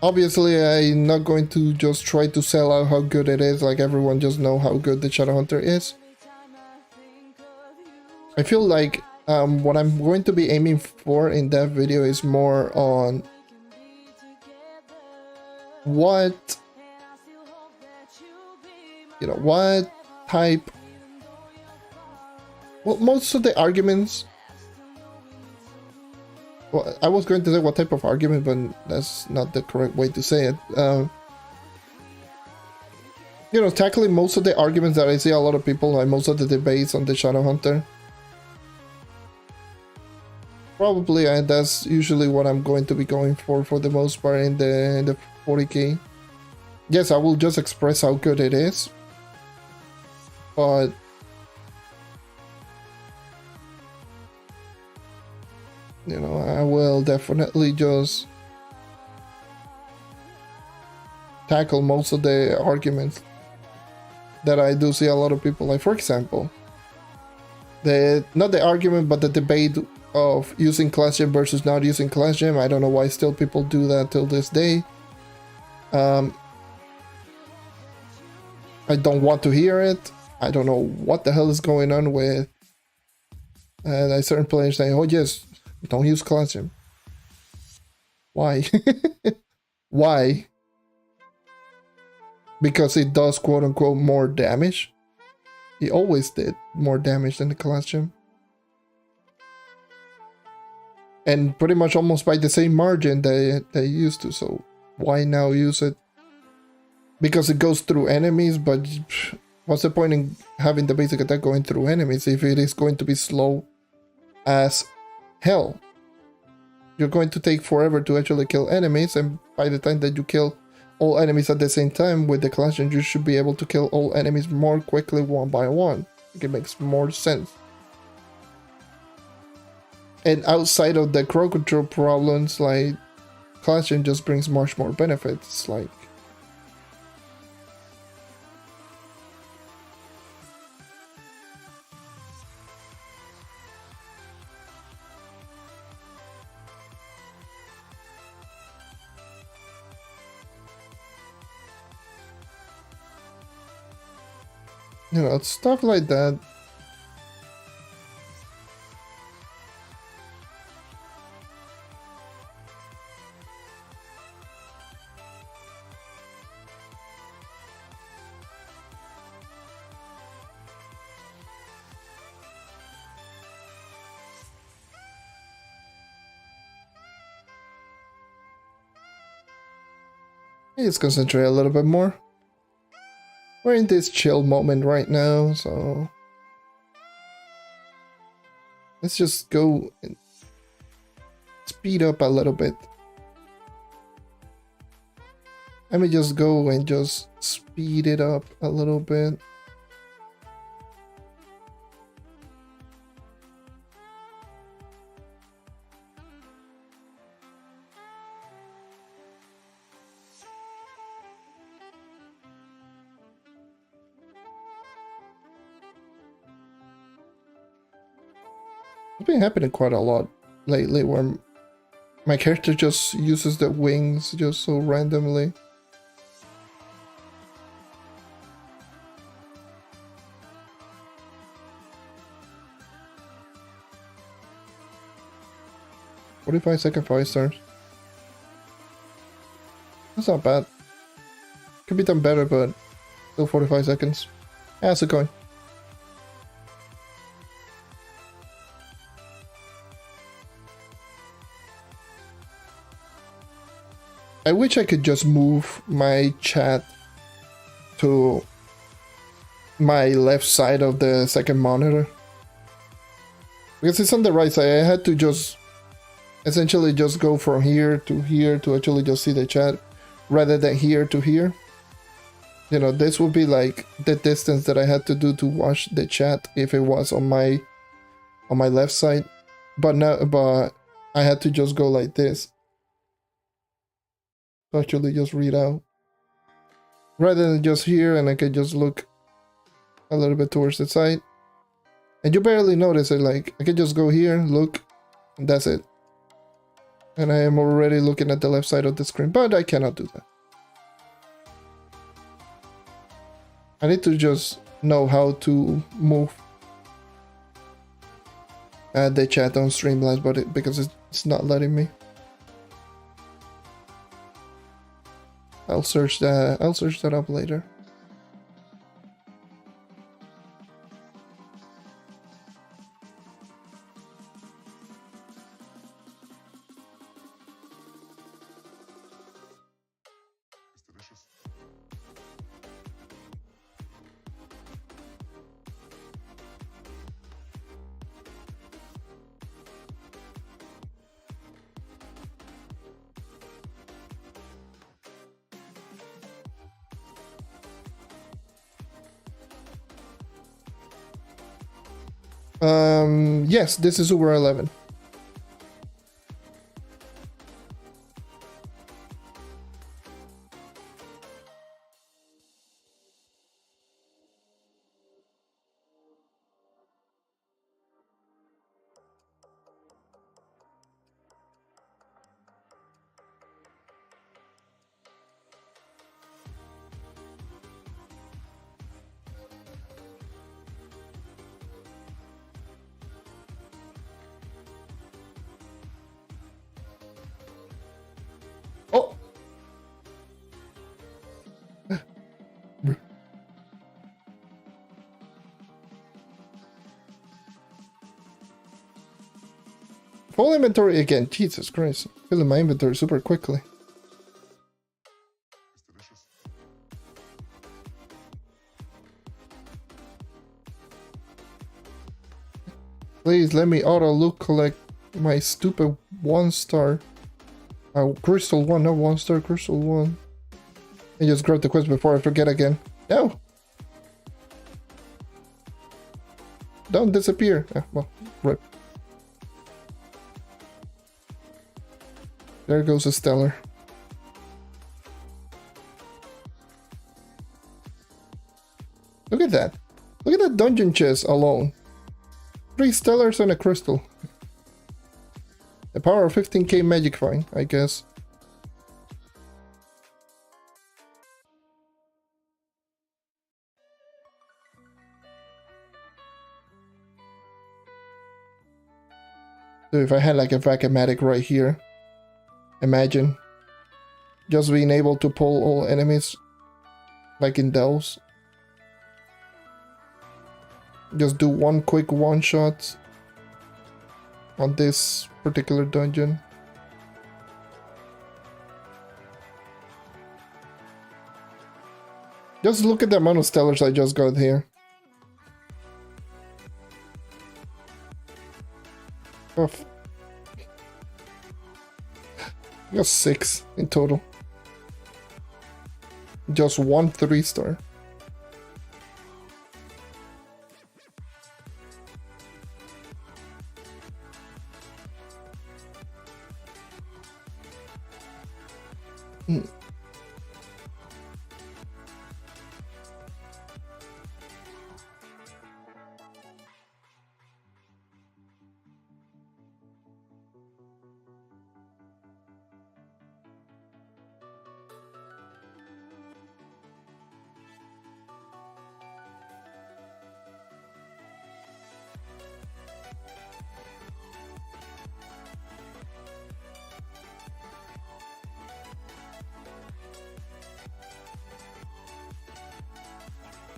Obviously, I'm not going to just try to sell out how good it is, like everyone just know how good the Shadowhunter is. I feel like what I'm going to be aiming for in that video is more on what, you know, what type. Well, most of the arguments. Well, I was going to say what type of argument, but that's not the correct way to say it. You know, tackling most of the arguments that I see a lot of people, like most of the debates on the Shadowhunter. Probably, that's usually what I'm going to be going for the most part in the 40k. Yes, I will just express how good it is, but you know, I will definitely just tackle most of the arguments that I do see a lot of people, like for example, not the argument but the debate of using class gem versus not using class gem. I don't know why still people do that till this day. I don't want to hear it. I don't know what the hell is going on with certain players saying, oh yes, don't use class gem. Why? Why? Because it does quote unquote more damage. It always did more damage than the class gem. And pretty much almost by the same margin they used to, so why now use it? Because it goes through enemies, but what's the point in having the basic attack going through enemies if it is going to be slow as hell? You're going to take forever to actually kill enemies, and by the time that you kill all enemies at the same time with the class gem, you should be able to kill all enemies more quickly one by one. It makes more sense. And outside of the crowd control problems, like, class gem just brings much more benefits, like, you know, stuff like that. Let's concentrate a little bit more. We're in this chill moment right now, so let's just go and speed up a little bit. Let me just go and just speed it up a little bit. It's been happening quite a lot lately where my character just uses the wings just so randomly. "45-second 5-stars. That's not bad. Could be done better, but still 45 seconds. How's it going? I wish I could just move my chat to my left side of the second monitor. Because it's on the right side, I had to just essentially just go from here to actually just see the chat rather than here to here. You know, this would be like the distance that I had to do to watch the chat if it was on my left side. But I had to just go like this to actually just read out. Rather than just here, and I could just look a little bit towards the side. And you barely notice it, like, I can just go here, look, and that's it. And I am already looking at the left side of the screen, but I cannot do that. I need to just know how to move the chat on Streamlabs, but because it's not letting me. I'll search that up later. Yes, this is Uber 11. Oh! Full inventory again. Jesus Christ. Filling my inventory super quickly. Please let me auto look collect my stupid 1-star. Crystal 1, not 1-star, Crystal 1. I just grab the quest before I forget again. No! Don't disappear. Ah, well, rip. There goes a stellar. Look at that. Look at that dungeon chest alone. 3 stellars and a crystal. The power of 15k magic fine, I guess. So if I had like a vacuumatic right here, imagine just being able to pull all enemies like in Delves. Just do one quick one-shot on this particular dungeon. Just look at the amount of stellars I just got here. Oh. Just 6 in total. Just 1 3-star.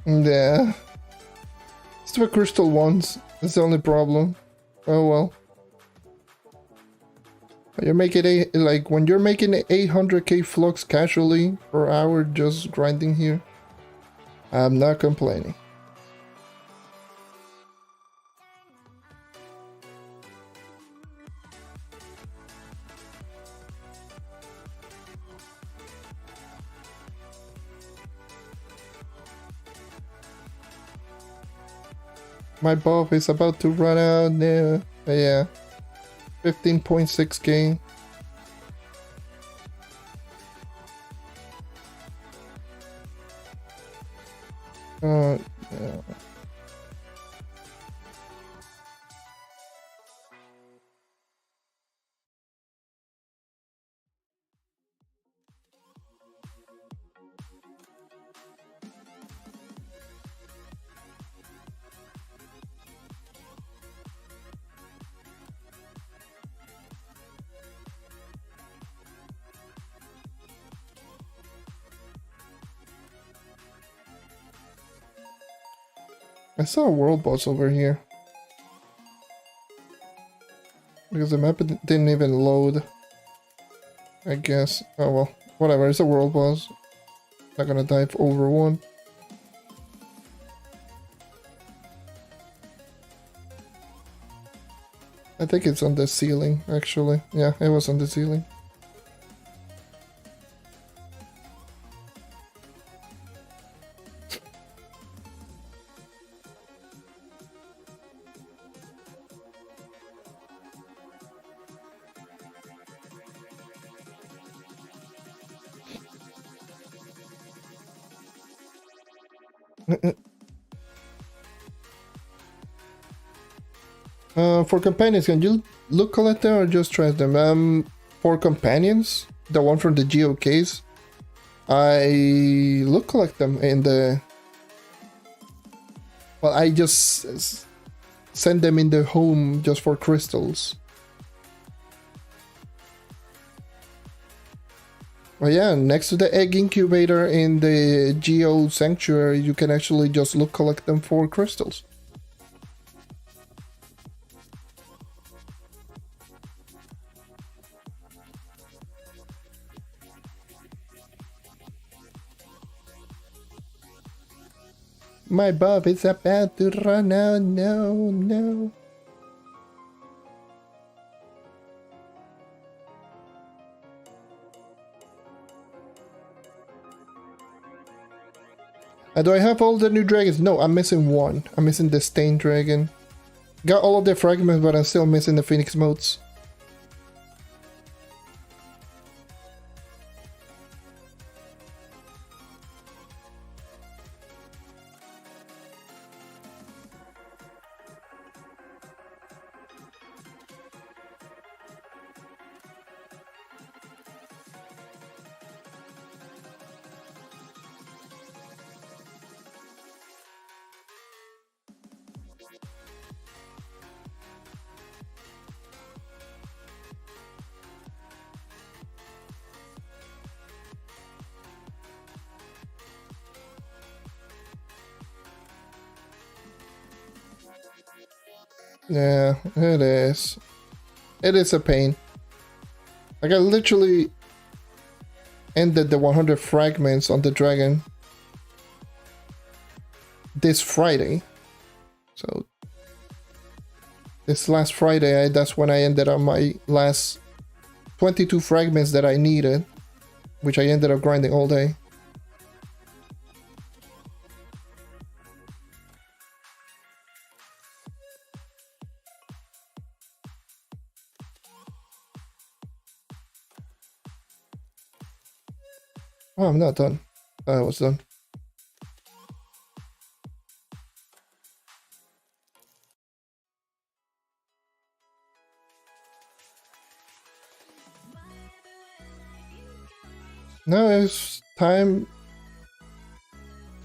Yeah. It's the crystal ones. That's the only problem. Oh well. You're making when you're making 800k flux casually per hour just grinding here. I'm not complaining. My buff is about to run out now. Yeah. 15.6k. Yeah. I saw a world boss over here. Because the map didn't even load. I guess. Oh well. Whatever, it's a world boss. Not gonna dive over one. I think it's on the ceiling, actually. Yeah, it was on the ceiling. For companions, can you look collect them or just try them? For companions, the one from the Geo case, I look collect them in the... Well, I just send them in the home just for crystals. Well, yeah, next to the egg incubator in the Geo Sanctuary, you can actually just look collect them for crystals. My buff is about to run out. No, no. Do I have all the new dragons? No, I'm missing one. I'm missing the Stained Dragon. Got all of the fragments, but I'm still missing the Phoenix motes. Yeah, it is. It is a pain. Like I literally ended the 100 fragments on the dragon this Friday. So this last Friday, that's when I ended on my last 22 fragments that I needed, which I ended up grinding all day. Oh, I'm not done. I was done. Now it's time.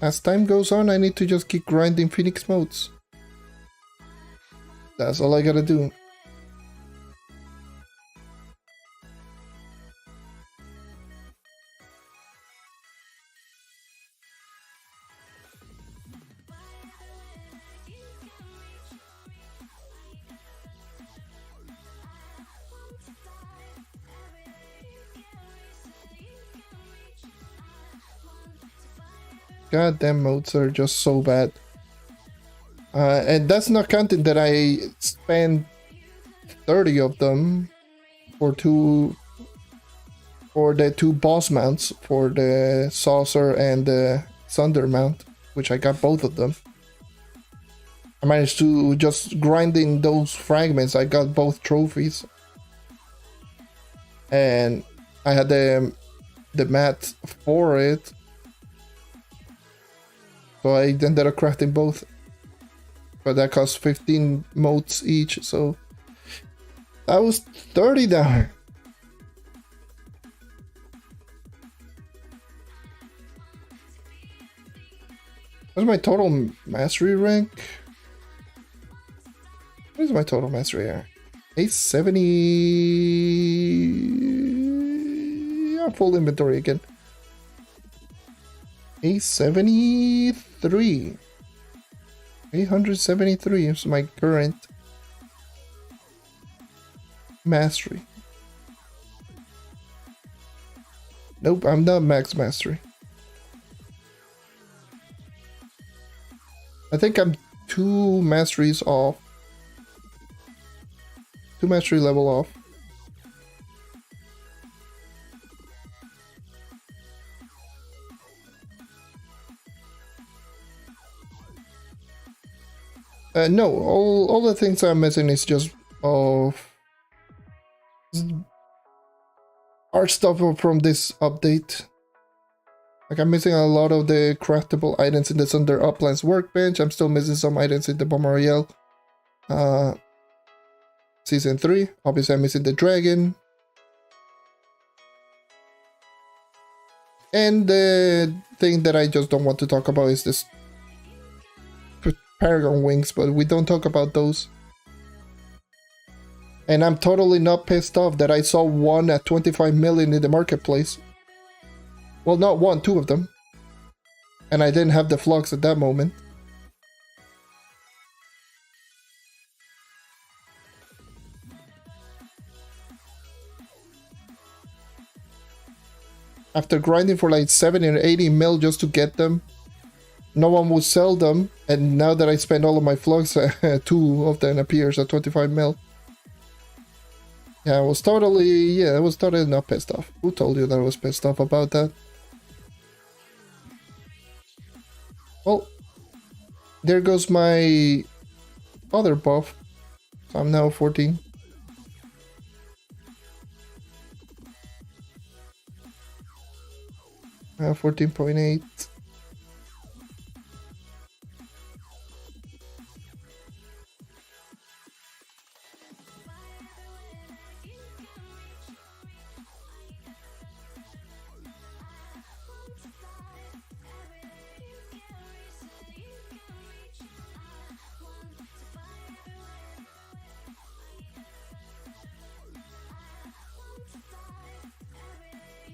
As time goes on, I need to just keep grinding Phoenix motes. That's all I gotta do. Goddamn modes are just so bad. And that's not counting that I spent 30 of them for the two boss mounts, for the saucer and the thunder mount, which I got both of them. I managed to just grinding those fragments. I got both trophies, and I had the mat for it. So I ended up crafting both, but that cost 15 motes each, so that was 30 down. What's my total mastery rank? What is my total mastery rank? 870. Yeah, full inventory again. 873. 873 is my current mastery. Nope, I'm not max mastery. I think I'm 2 masteries off. 2 mastery level off. No, all the things I'm missing is just of art stuff from this update. Like I'm missing a lot of the craftable items in the Thunder Uplands workbench. I'm still missing some items in the Bomb Royale. Season 3. Obviously I'm missing the dragon. And the thing that I just don't want to talk about is this Paragon wings, but we don't talk about those. And I'm totally not pissed off that I saw one at 25 million in the marketplace. Well, not one, 2 of them. And I didn't have the flux at that moment. After grinding for like 70 or 80 mil just to get them, no one would sell them, and now that I spend all of my flux, 2 of them appears at 25 mil. Yeah, I was totally not pissed off. Who told you that I was pissed off about that? Well, there goes my other buff. So I'm now 14. I have 14.8.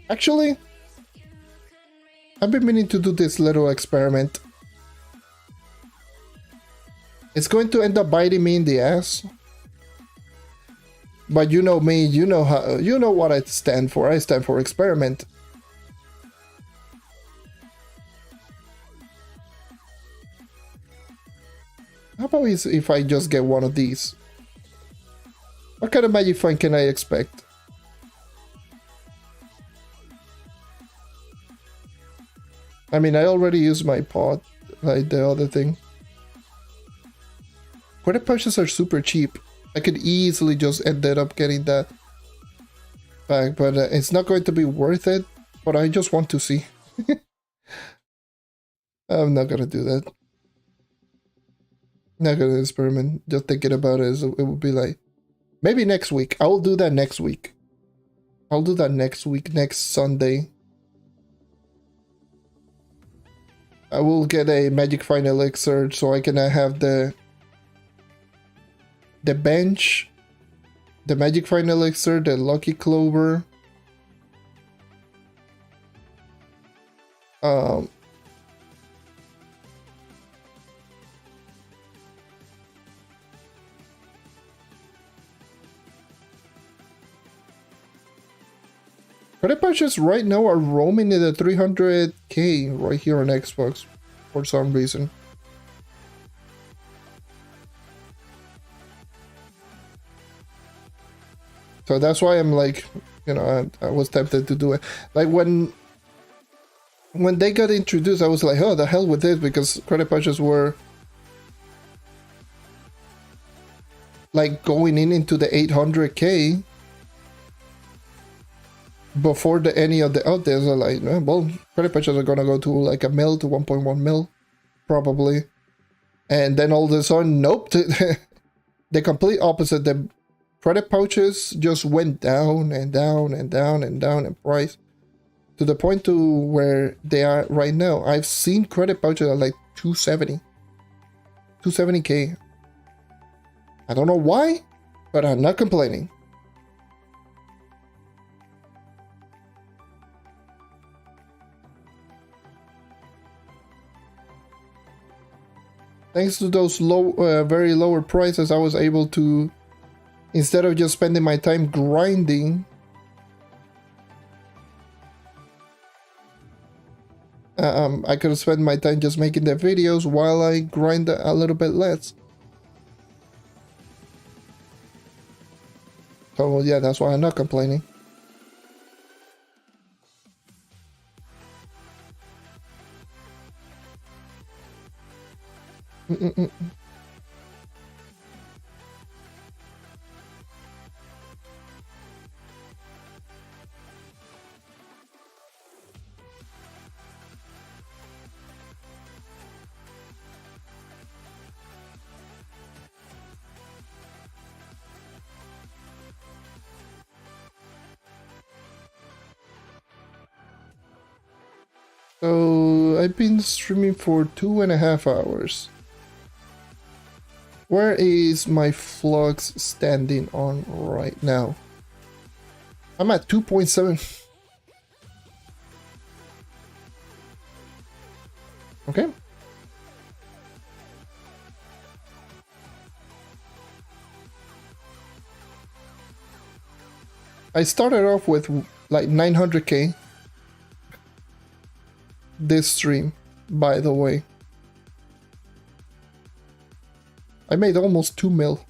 Actually, I've been meaning to do this little experiment. It's going to end up biting me in the ass. But you know me, you know what I stand for. I stand for experiment. How about if I just get one of these? What kind of magic find can I expect? I mean, I already used my pot, like the other thing. Credit pouches are super cheap. I could easily just ended up getting that back, but it's not going to be worth it. But I just want to see. I'm not gonna do that. Not gonna experiment. Just thinking about it, it would be like maybe next week. I will do that next week. I'll do that next week, next Sunday. I will get a magic find elixir so I can have the bench, the magic find elixir, the lucky clover. Credit pouches right now are roaming in the 300k right here on Xbox for some reason. So that's why I'm like, you know, I was tempted to do it. Like when they got introduced, I was like, oh, the hell with this, because credit pouches were like going into the 800k. Before any of the updates are like, well, credit pouches are gonna go to like a mil to 1.1 mil, probably. And then all of a sudden, nope, the complete opposite. The credit pouches just went down and down and down and down in price to the point to where they are right now. I've seen credit pouches at like 270k. I don't know why, but I'm not complaining. Thanks to those very lower prices, I was able to, instead of just spending my time grinding, I could have spent my time just making the videos while I grind a little bit less. So yeah, that's why I'm not complaining. So I've been streaming for 2.5 hours. Where is my flux standing on right now? I'm at 2.7. Okay. I started off with like 900k this stream, by the way. I made almost 2 mil.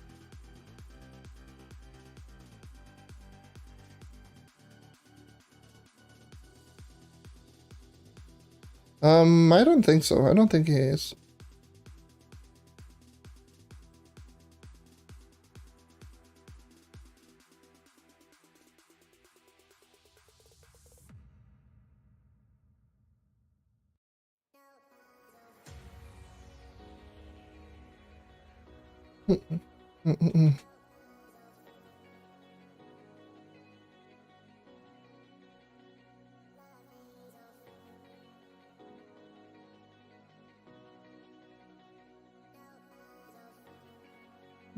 I don't think so. I don't think he is.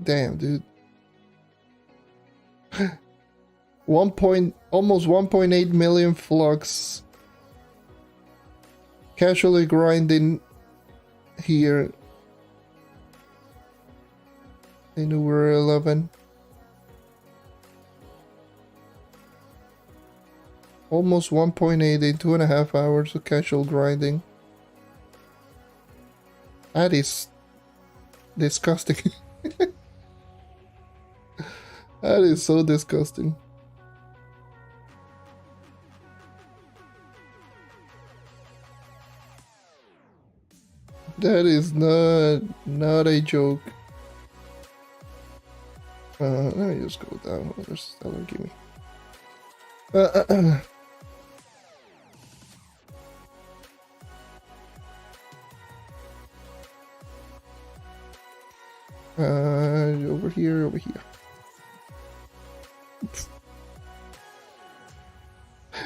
Damn, dude. Almost 1.8 million flux. Casually grinding here in Uber 11. Almost 1.8 in 2.5 hours of casual grinding. That is disgusting. That is so disgusting. That is not a joke. Let me just go down. There's Stellar, give me. Over here.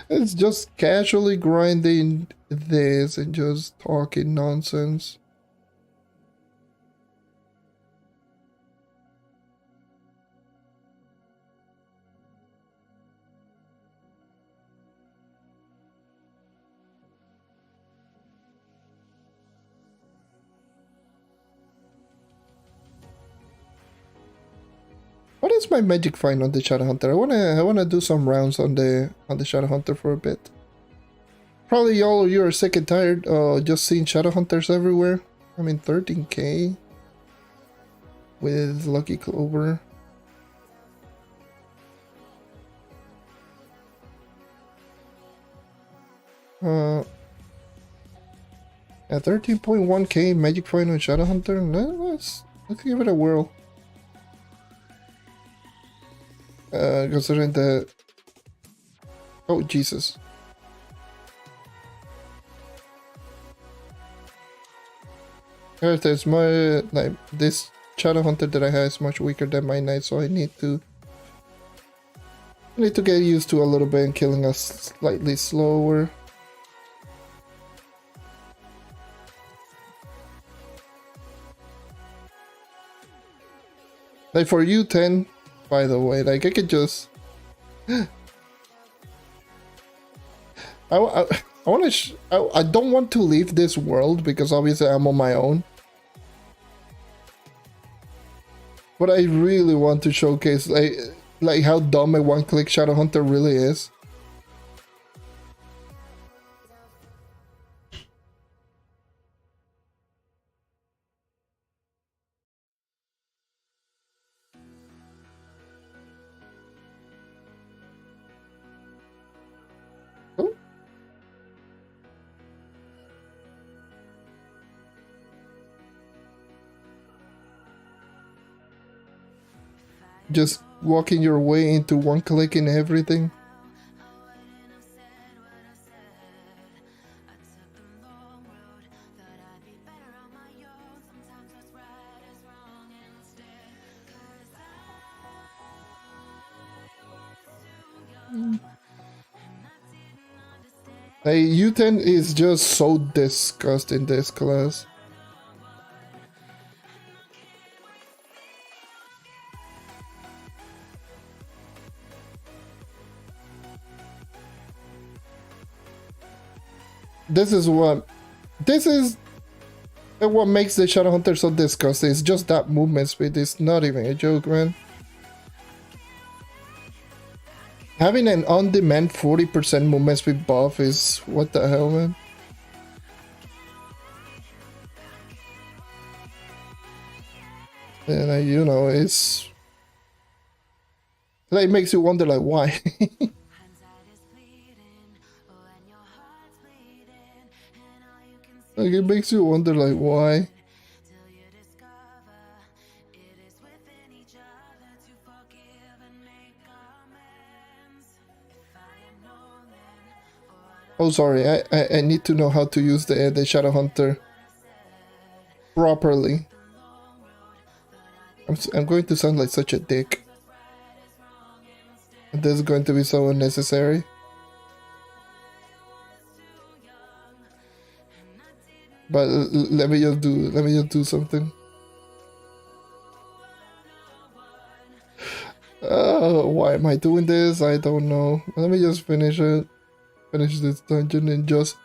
It's just casually grinding this and just talking nonsense. What is my magic find on the Shadowhunter? I wanna do some rounds on the Shadowhunter for a bit. Probably all of you are sick and tired just seeing Shadowhunters everywhere. I mean 13k with Lucky Clover. At 13.1k magic find on Shadowhunter. Let's give it a whirl. Considering the... Oh, Jesus. There's my... Like, this Shadowhunter that I have is much weaker than my knight, so I need to get used to a little bit and killing us slightly slower. Like for you 10, by the way, like I could just I don't want to leave this world because obviously I'm on my own. But I really want to showcase like how dumb a one-click Shadow Hunter really is. Oh. Just walking your way into one click in everything. Hey, U10 is just so disgusting, this class. This is what makes the Shadow Hunter so disgusting. It's just that movement speed. It's not even a joke, man. Having an on-demand 40% movement speed buff is what the hell, man. And you know, it's like makes you wonder like why. Like it makes you wonder like why. Oh, sorry. I need to know how to use the Shadow Hunter properly. I'm going to sound like such a dick. This is going to be so unnecessary. But let me just do something. Why am I doing this? I don't know. Let me just finish it. Finish this dungeon and just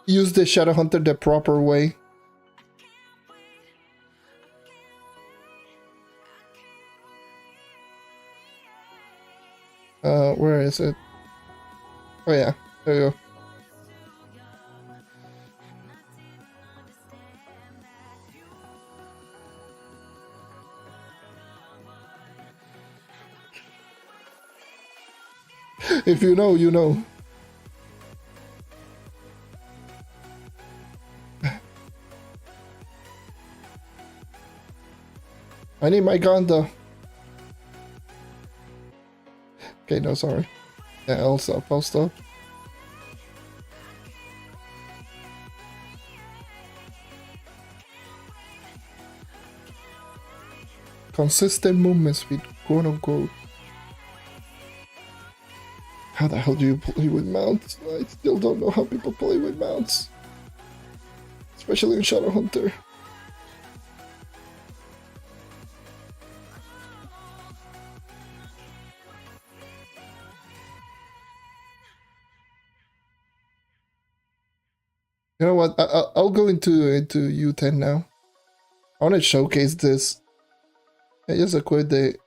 use the Shadow Hunter the proper way. Where is it? Oh yeah, there you go. If you know, you know. I need my gun though. Okay, no, sorry. Yeah, I'll stop. Consistent movement speed, quote unquote. How the hell do you play with mounts? I still don't know how people play with mounts. Especially in Shadow Hunter. You know what? I'll go into U10 now. I want to showcase this. I just acquired the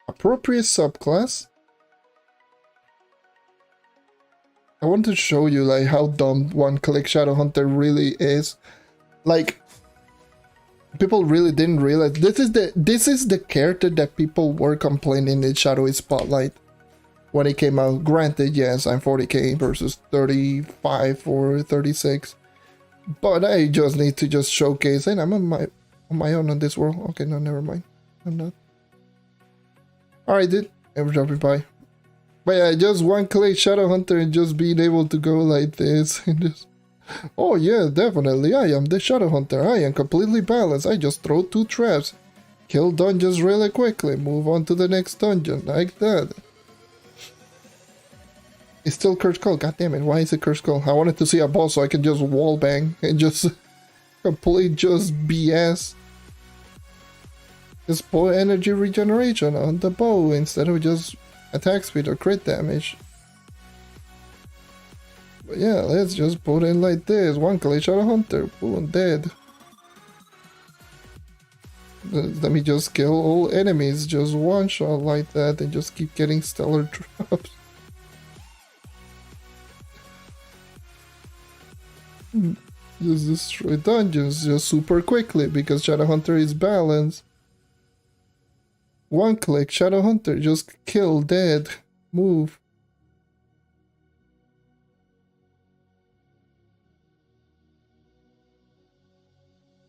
appropriate subclass. I want to show you like how dumb one-click Shadow Hunter really is. Like people really didn't realize this is the character that people were complaining in Shadowy Spotlight when it came out. Granted, yes, I'm 40k versus 35 or 36, but I just need to just showcase it. I'm on my own on this world. Okay, no, never mind. I'm not. Alright, dude. Ever dropping by. But yeah, just one-click Shadow Hunter and just being able to go like this and just... Oh yeah, definitely, I am the Shadow Hunter. I am completely balanced. I just throw 2 traps. Kill dungeons really quickly. Move on to the next dungeon. Like that. It's still Cursed Skull. God damn it, why is it Cursed Skull? I wanted to see a boss so I can just wallbang and just... complete just BS. Just put energy regeneration on the bow instead of just attack speed or crit damage. But yeah, let's just put in like this. One-click Shadow Hunter. Boom, dead. Let me just kill all enemies, just one shot like that, and just keep getting stellar drops. Just destroy dungeons just super quickly because Shadowhunter is balanced. One click, Shadowhunter, just kill, dead, move.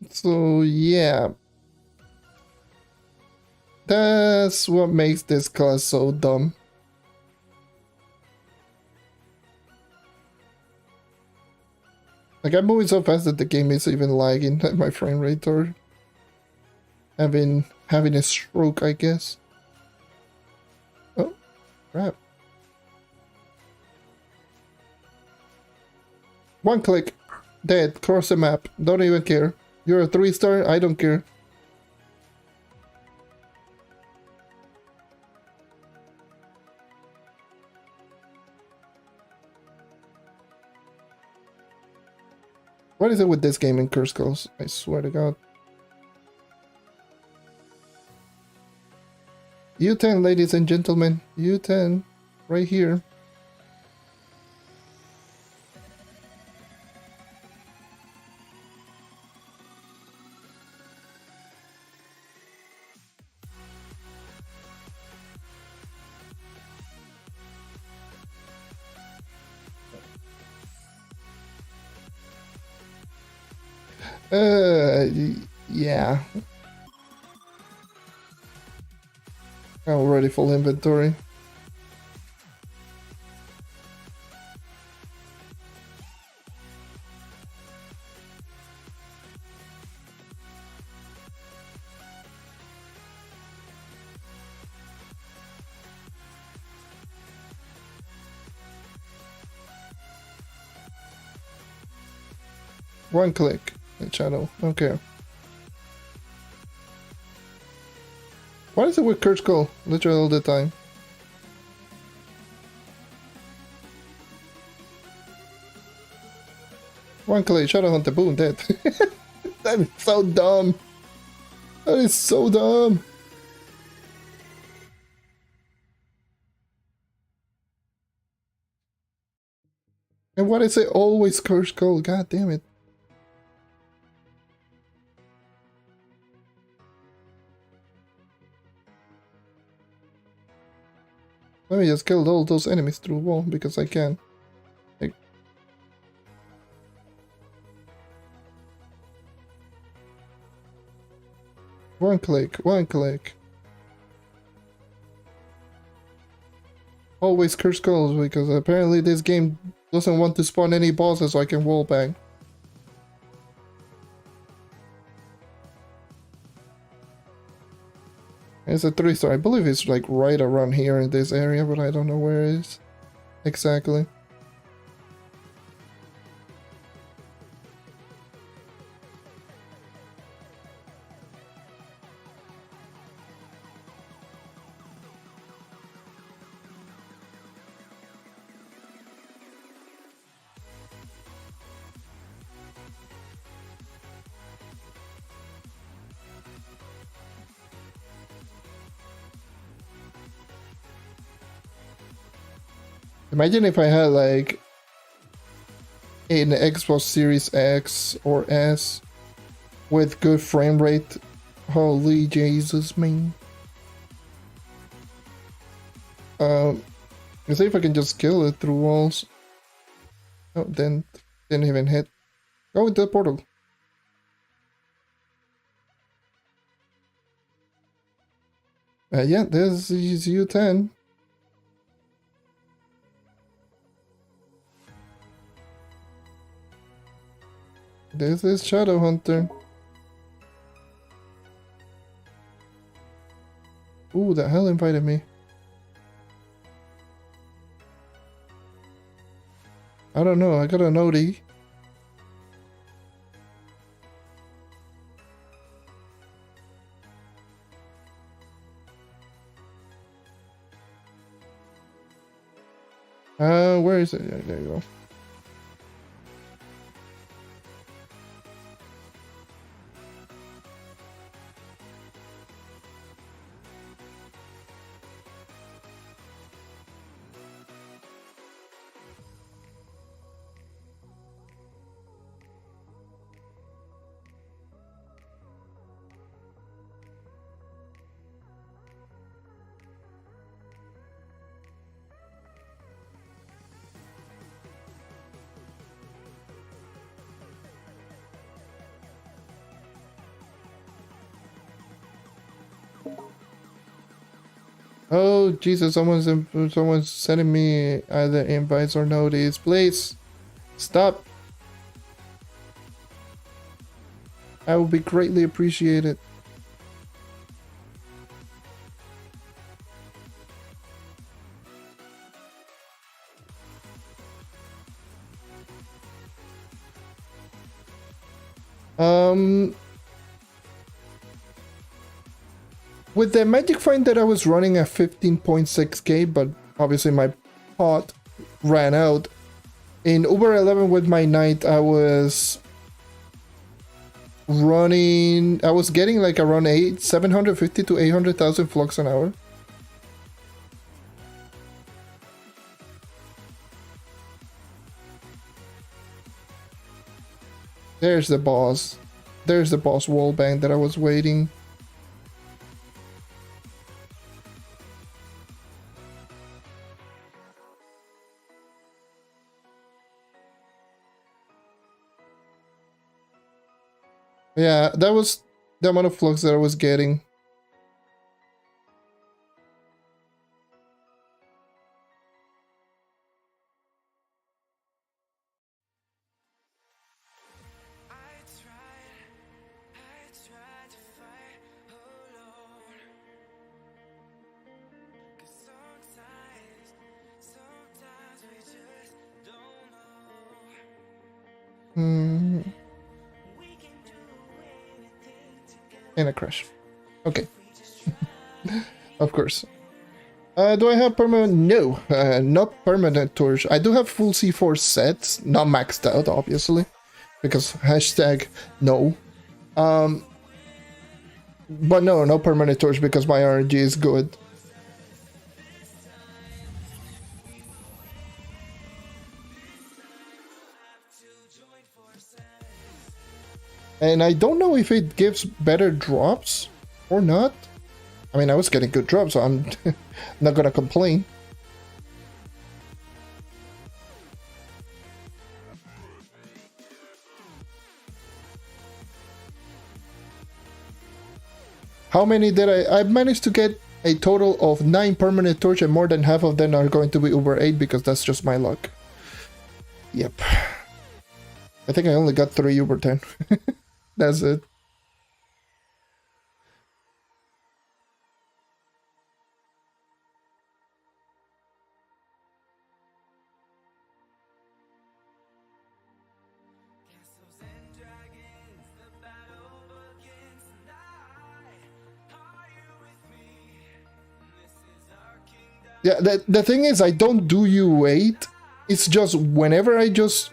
So yeah, that's what makes this class so dumb. Like, I'm moving so fast that the game is even lagging at my frame rate or having a stroke, I guess. Oh, crap. One click, dead, cross the map, don't even care. You're a 3-star, I don't care. What is it with this game and curse calls? I swear to God. U10, ladies and gentlemen. U10. Right here. Yeah. Already full inventory. One click. The channel. Okay. What is it with Curse Call? Literally all the time. One click, Shadowhunter, boom, dead. That is so dumb. That is so dumb. And why is it always Curse Call? God damn it. Let me just kill all those enemies through a wall because I can. Like, one click, one click. Always curse calls because apparently this game doesn't want to spawn any bosses so I can wall bang. It's a 3-star. I believe it's like right around here in this area, but I don't know where it is exactly. Imagine if I had like an Xbox Series X or S with good frame rate. Holy Jesus, man. Let's see if I can just kill it through walls. Oh, didn't even hit. Go into the portal. Yeah, this is U10. This is Shadowhunter. Ooh, the hell invited me. I don't know, I got a noti. Where is it? Yeah, there you go. Oh Jesus! Someone's sending me either invites or notice. Please stop. I would be greatly appreciated. With the magic find that I was running at 15.6k, but obviously my pot ran out. In Uber 11 with my knight, I was getting like around 750 to 800,000 flux an hour. There's the boss. There's the boss wallbang that I was waiting. Yeah, that was the amount of flux that I was getting. And a crash. Okay. Of course. Do I have permanent? No, not permanent torch. I do have full C4 sets, not maxed out, obviously, because hashtag no. But no permanent torch because my RNG is good. And I don't know if it gives better drops or not. I mean, I was getting good drops, so I'm not gonna complain. How many did I managed to get a total of 9 permanent torch, and more than half of them are going to be Uber 8 because that's just my luck. Yep. I think I only got 3 Uber 10. That's it. Yeah, the thing is, I don't do U8. It's just whenever I just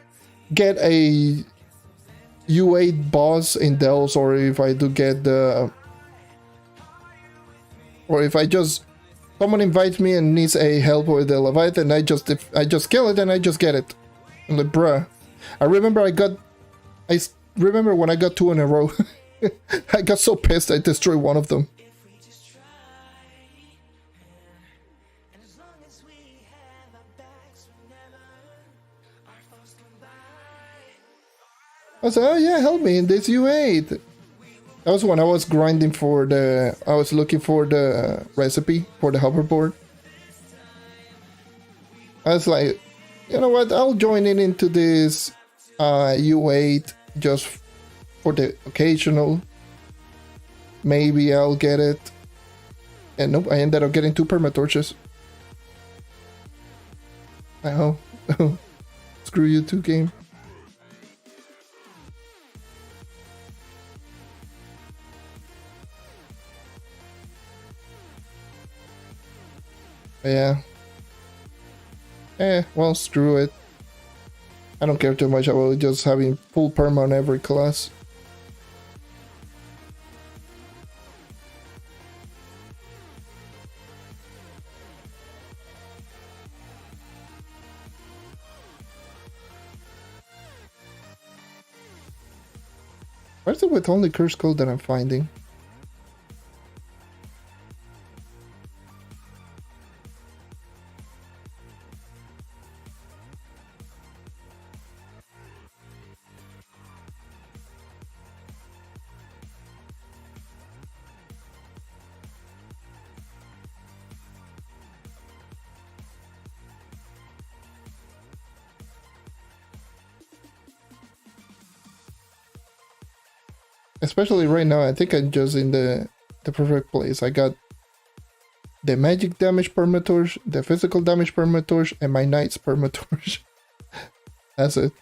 get a U8 boss in Dells, or if I do get the... Or if I just... Someone invites me and needs a help with the Leviathan, I just kill it and I just get it. I'm like, bruh. I remember when I got 2 in a row. I got so pissed I destroyed one of them. I said, oh yeah, help me in this U8. That was when I was grinding for the... I was looking for the recipe for the hoverboard. I was like, you know what, I'll join in into this U8 just for the occasional. Maybe I'll get it. And nope, I ended up getting 2 permatorches. Oh, screw you 2 game. Yeah. Well, screw it. I don't care too much about just having full perma on every class. Where's the with only curse code that I'm finding? Especially right now, I think I'm just in the perfect place. I got the magic damage permatorch, the physical damage permatorch, and my knight's permatorch. That's it.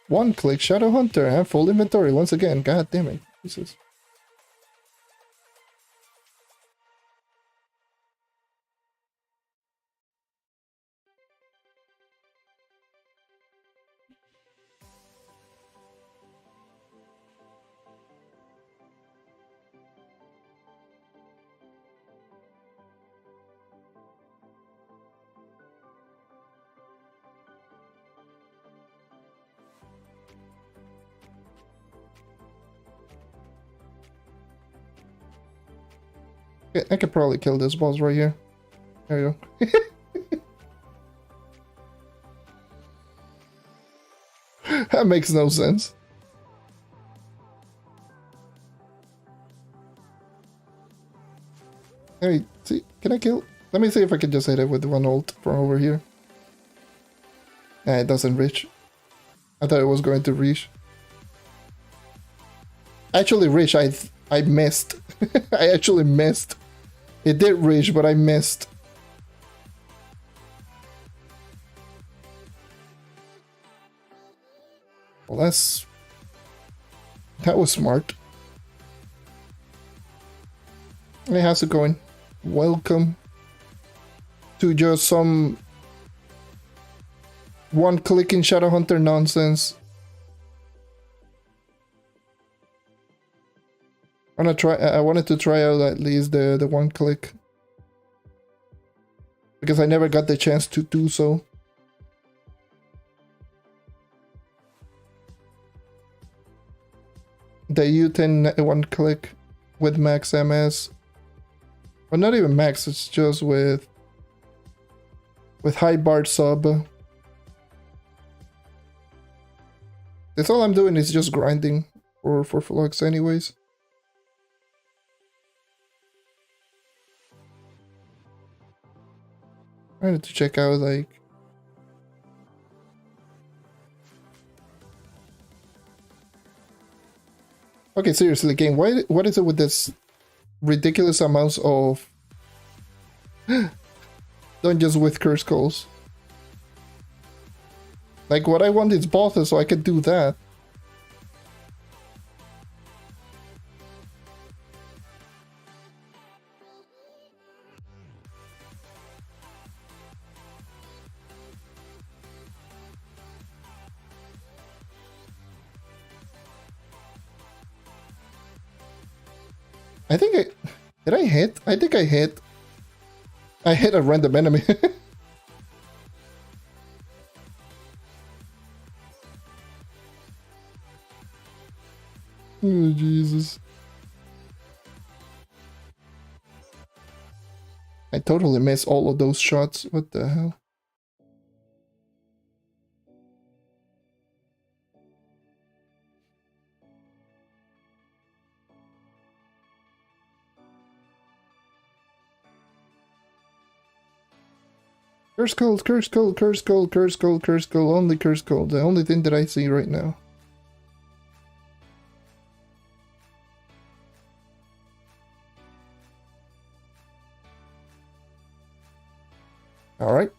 One click Shadow Hunter, I have full inventory once again. God damn it. Jesus. I could probably kill this boss right here. There you go. That makes no sense. Hey, see, can I kill? Let me see if I can just hit it with one ult from over here. Nah, it doesn't reach. I thought it was going to reach. Actually reach, I missed. I actually missed. It did reach, but I missed. Well, that was smart. Hey, how's it going? Welcome to just some one-clicking Shadow Hunter nonsense. I wanted to try out at least the one click, because I never got the chance to do so. The U10 one click with max MS. Well, not even max, it's just with high bar sub. That's all I'm doing, is just grinding for flux anyways. I need to check out, like... Okay, seriously, game, what is it with this ridiculous amounts of dungeons with curse calls? Like, what I want is bosses, so I could do that. I think did I hit? I think I hit. I hit a random enemy. Oh, Jesus. I totally missed all of those shots. What the hell? Curse cold, curse cold, curse cold, curse cold, curse cold, only curse cold. The only thing that I see right now. Alright.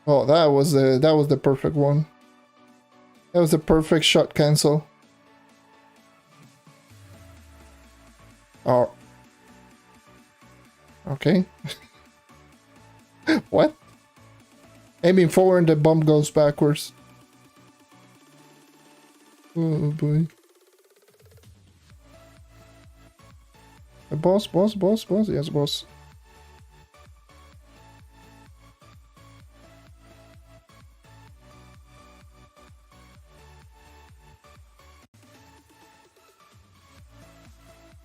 Oh, that was the perfect one. That was the perfect shot cancel. Oh. Okay. What? Aiming forward, the bomb goes backwards. Oh boy. Boss. Yes, boss.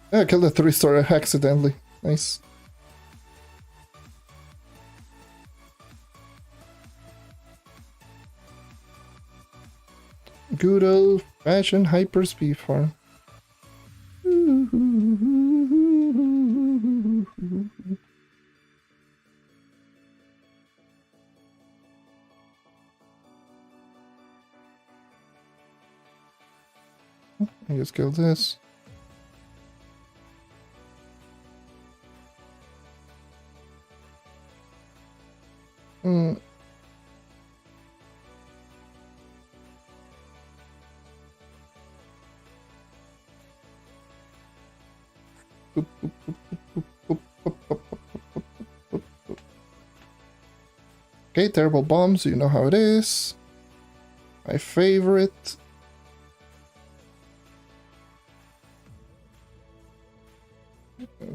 I killed a 3-star accidentally. Nice. Good old fashioned hyperspeed farm. I just kill this. Okay, terrible bombs, you know how it is. My favorite.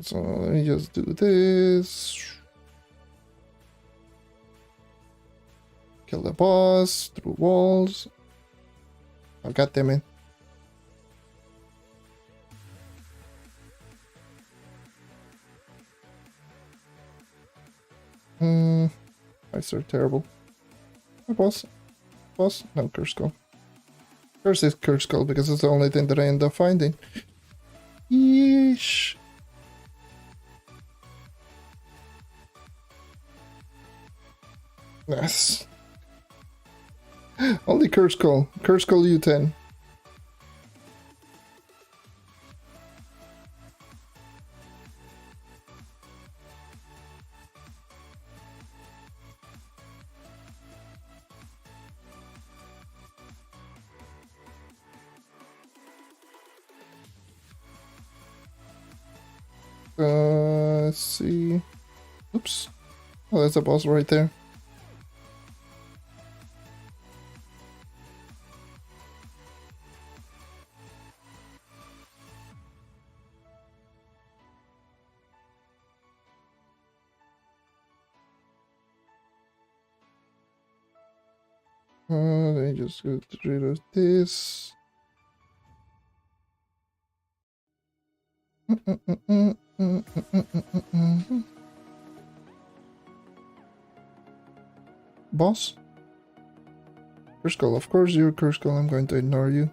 So let me just do this. Kill the boss through walls. Oh, God damn it. Fights are terrible. My boss. Boss? No, Curse Skull. Curse is Curse Skull because it's the only thing that I end up finding. Yeesh. Yes. Only Curse Skull. Curse Skull U10. Let's see. Oops. Oh, that's a boss right there. Let me just get rid of this. Boss? Curse Skull, of course you're Curse Skull, I'm going to ignore you.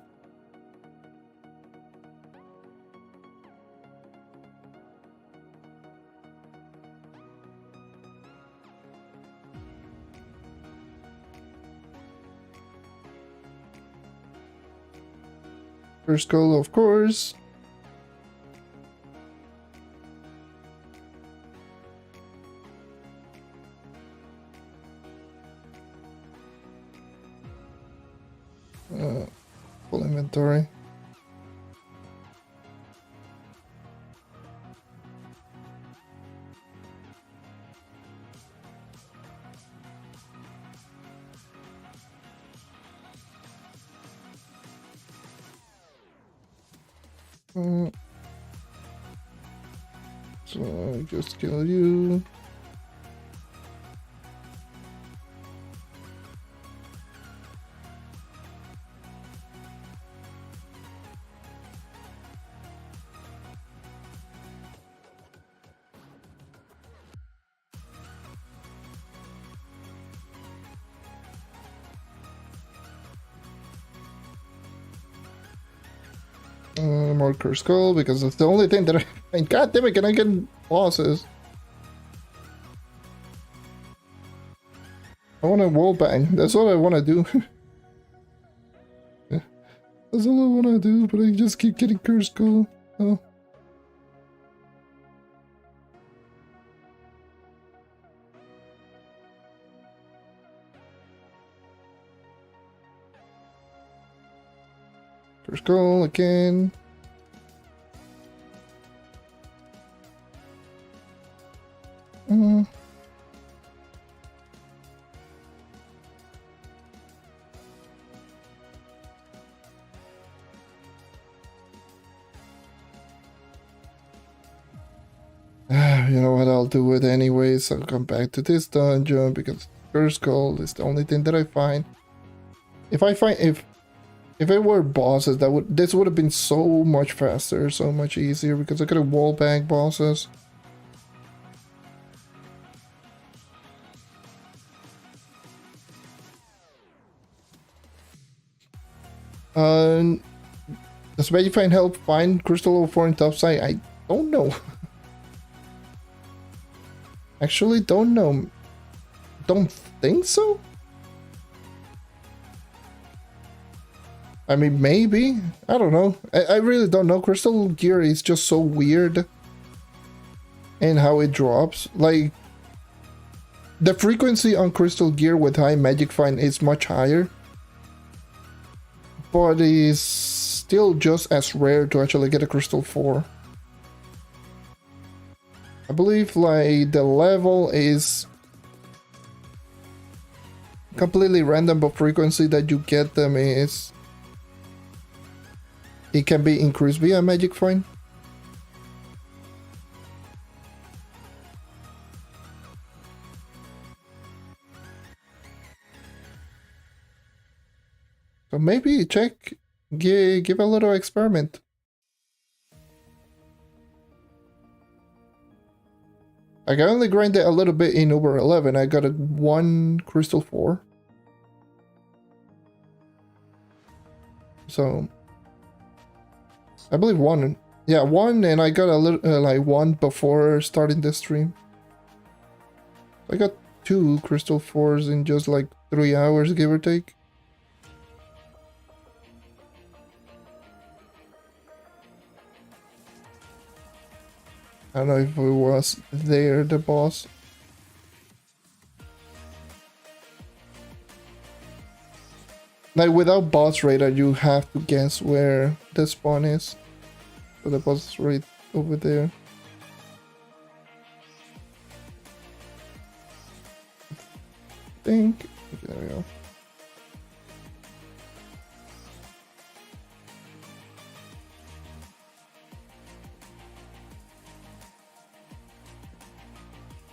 Curse Skull, of course. Full inventory. So I just kill you. More Curse Skull because it's the only thing that I God damn it, can I get bosses? I want a wall bang. That's what I want to do. That's all I want to do, but I just keep getting Curse Skull. Oh. Curse Skull again. You know what, I'll do it anyways. I'll come back to this dungeon because Curse Skull is the only thing that I find. If it were bosses, this would have been so much faster, so much easier because I could have wall bang bosses. Does Magifine help find crystal level 4 in topside? I don't know. Actually, don't know. Don't think so? I mean, maybe. I don't know. I really don't know. Crystal gear is just so weird. And how it drops. Like, the frequency on crystal gear with high magic find is much higher. But it's still just as rare to actually get a crystal 4. I believe like the level is completely random, but frequency that you get them is it can be increased via magic find. So maybe check, give a little experiment. I can only grind it a little bit in Uber 11. I got a 1 crystal 4. So I believe 1. Yeah, 1, and I got a little like 1 before starting the stream. I got 2 crystal 4s in just like 3 hours, give or take. I don't know if it was there, the boss. Like, without boss radar, you have to guess where the spawn is. So the boss is right over there. I think. There we go.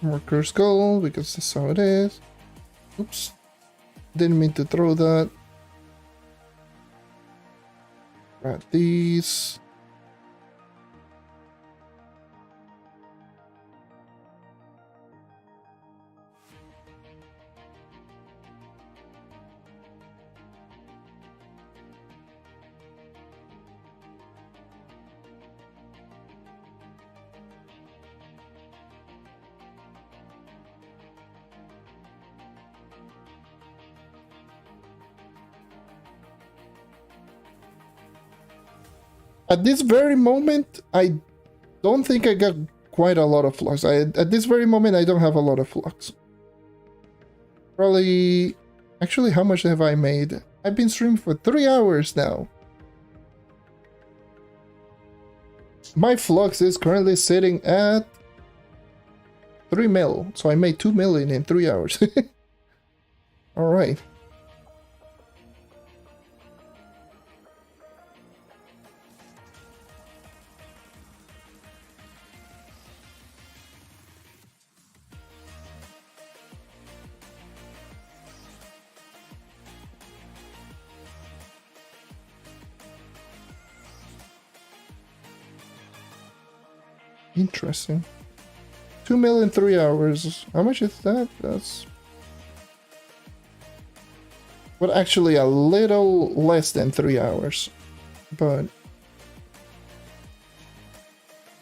Marker skull, because that's how it is. Oops. Didn't mean to throw that. Grab these. At this very moment, I don't think I got quite a lot of flux. At this very moment, I don't have a lot of flux. Probably... Actually, how much have I made? I've been streaming for 3 hours now. My flux is currently sitting at 3 mil. So I made 2 million in 3 hours. Alright. Interesting. 2 million 3 hours. How much is that? That's... Well, actually a little less than 3 hours. But...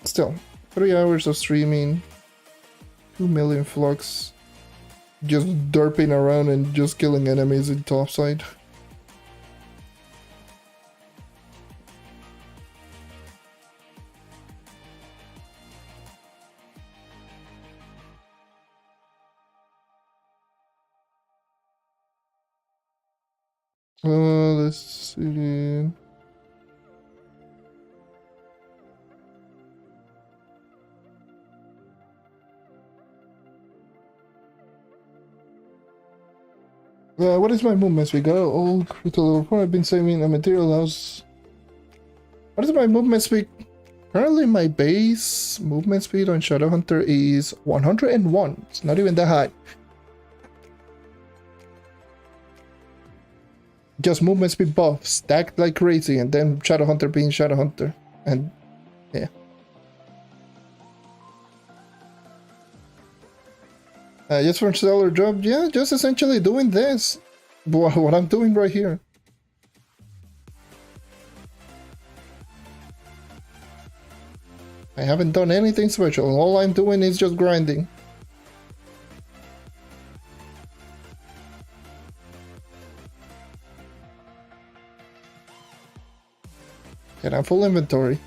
Still, 3 hours of streaming. 2 million flux. Just derping around and just killing enemies in topside. Let's see. What is my movement speed? Got old critical level 4. I've been saving a material house. What is my movement speed? Currently my base movement speed on Shadowhunter is 101. It's not even that high. Just movement speed buff, stacked like crazy, and then Shadowhunter being Shadowhunter. And yeah. Just for stellar job, yeah, just essentially doing this. What I'm doing right here. I haven't done anything special. All I'm doing is just grinding. And I'm full inventory.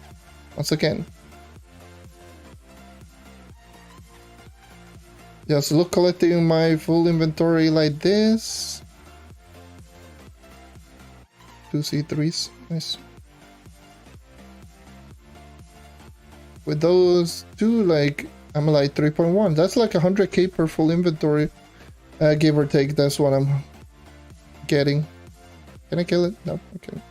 Once again. Just look collecting my full inventory like this. 2 C3s. Nice. With those two, like, I'm like 3.1. That's like 100k per full inventory. Give or take, that's what I'm getting. Can I kill it? No, okay.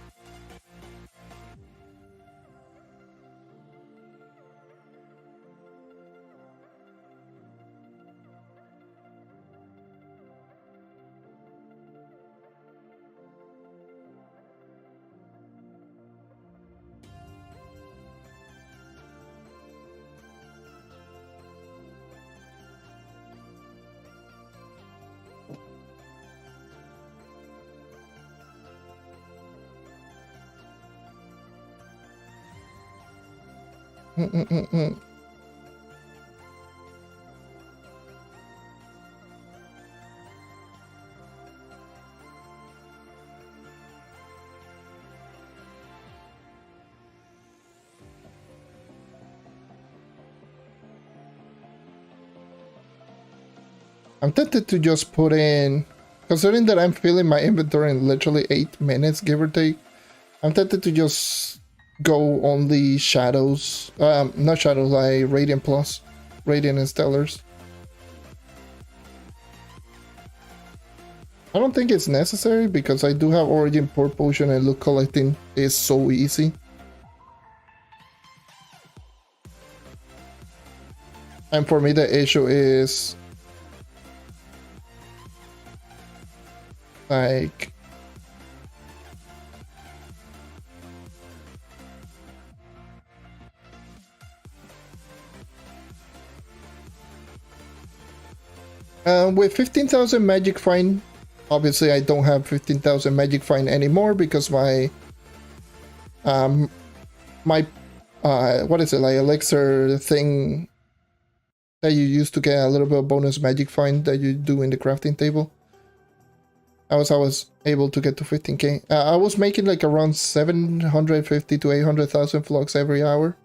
I'm tempted to just put in, considering that I'm filling my inventory in literally 8 minutes, give or take, I'm tempted to just go only shadows, not shadows, like Radiant Plus, Radiant and Stellars. I don't think it's necessary because I do have Origin Port Potion and loot collecting is so easy. And for me the issue is like with 15,000 magic find, obviously I don't have 15,000 magic find anymore because my what is it, like elixir thing that you use to get a little bit of bonus magic find that you do in the crafting table. I was able to get to 15k. I was making like around 750 to 800,000 flux every hour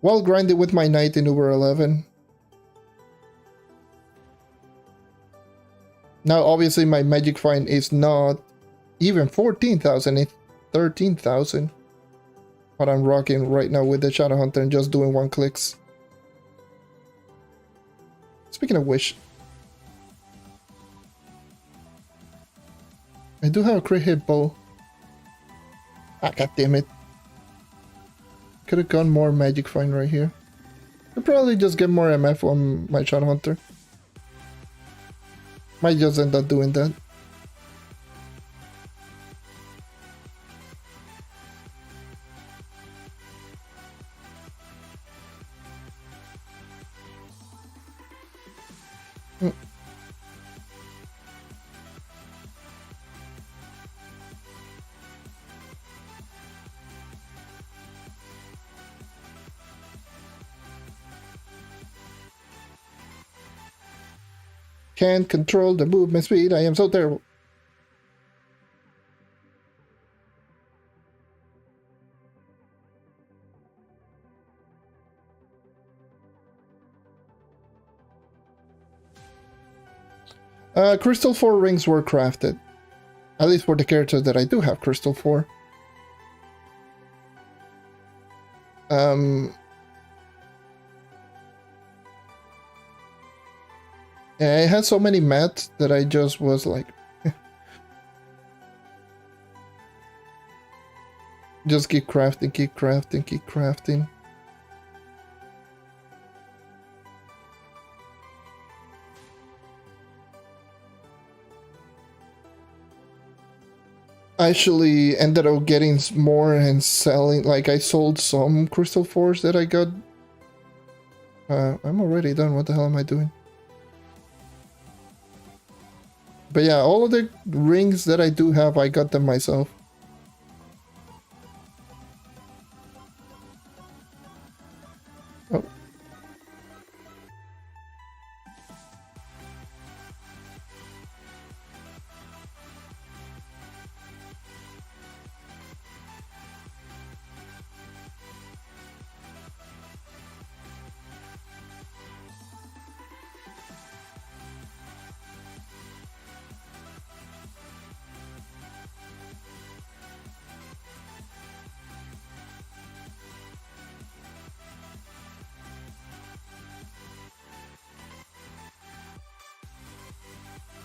while grinding with my knight in Uber 11. Now obviously my magic find is not even 14,000, it's 13,000. What I'm rocking right now with the Shadow Hunter and just doing 1 clicks. Speaking of which, I do have a crit hit bow. Ah, god damn it. Could have gone more magic find right here. Could probably just get more MF on my Shadow Hunter. Might just end up doing that. Can't control the movement speed. I am so terrible. Crystal 4 rings were crafted. At least for the characters that I do have Crystal 4. Yeah, it had so many mats that I just was like... just keep crafting, keep crafting, keep crafting. I actually ended up getting more and selling, like I sold some Crystal 4s that I got. I'm already done, what the hell am I doing? But yeah, all of the rings that I do have, I got them myself.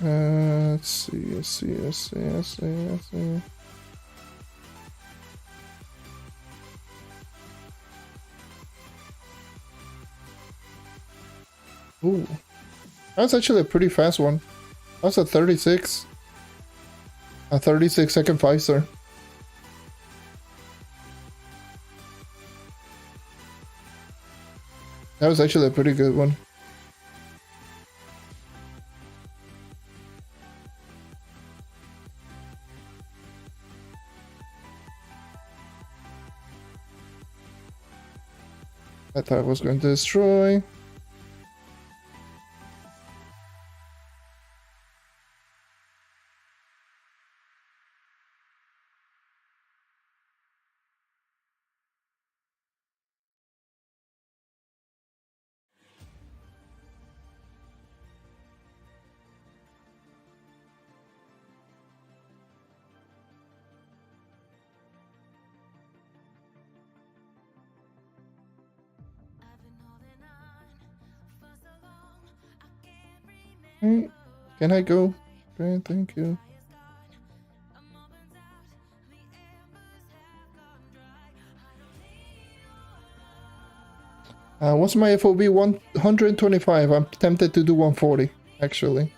Let's see. Ooh, that's actually a pretty fast one. That's a 36. A 36-second 5-star. That was actually a pretty good one. I thought I was going to destroy. Can I go? Okay, thank you. What's my FOB? 125. I'm tempted to do 140, actually.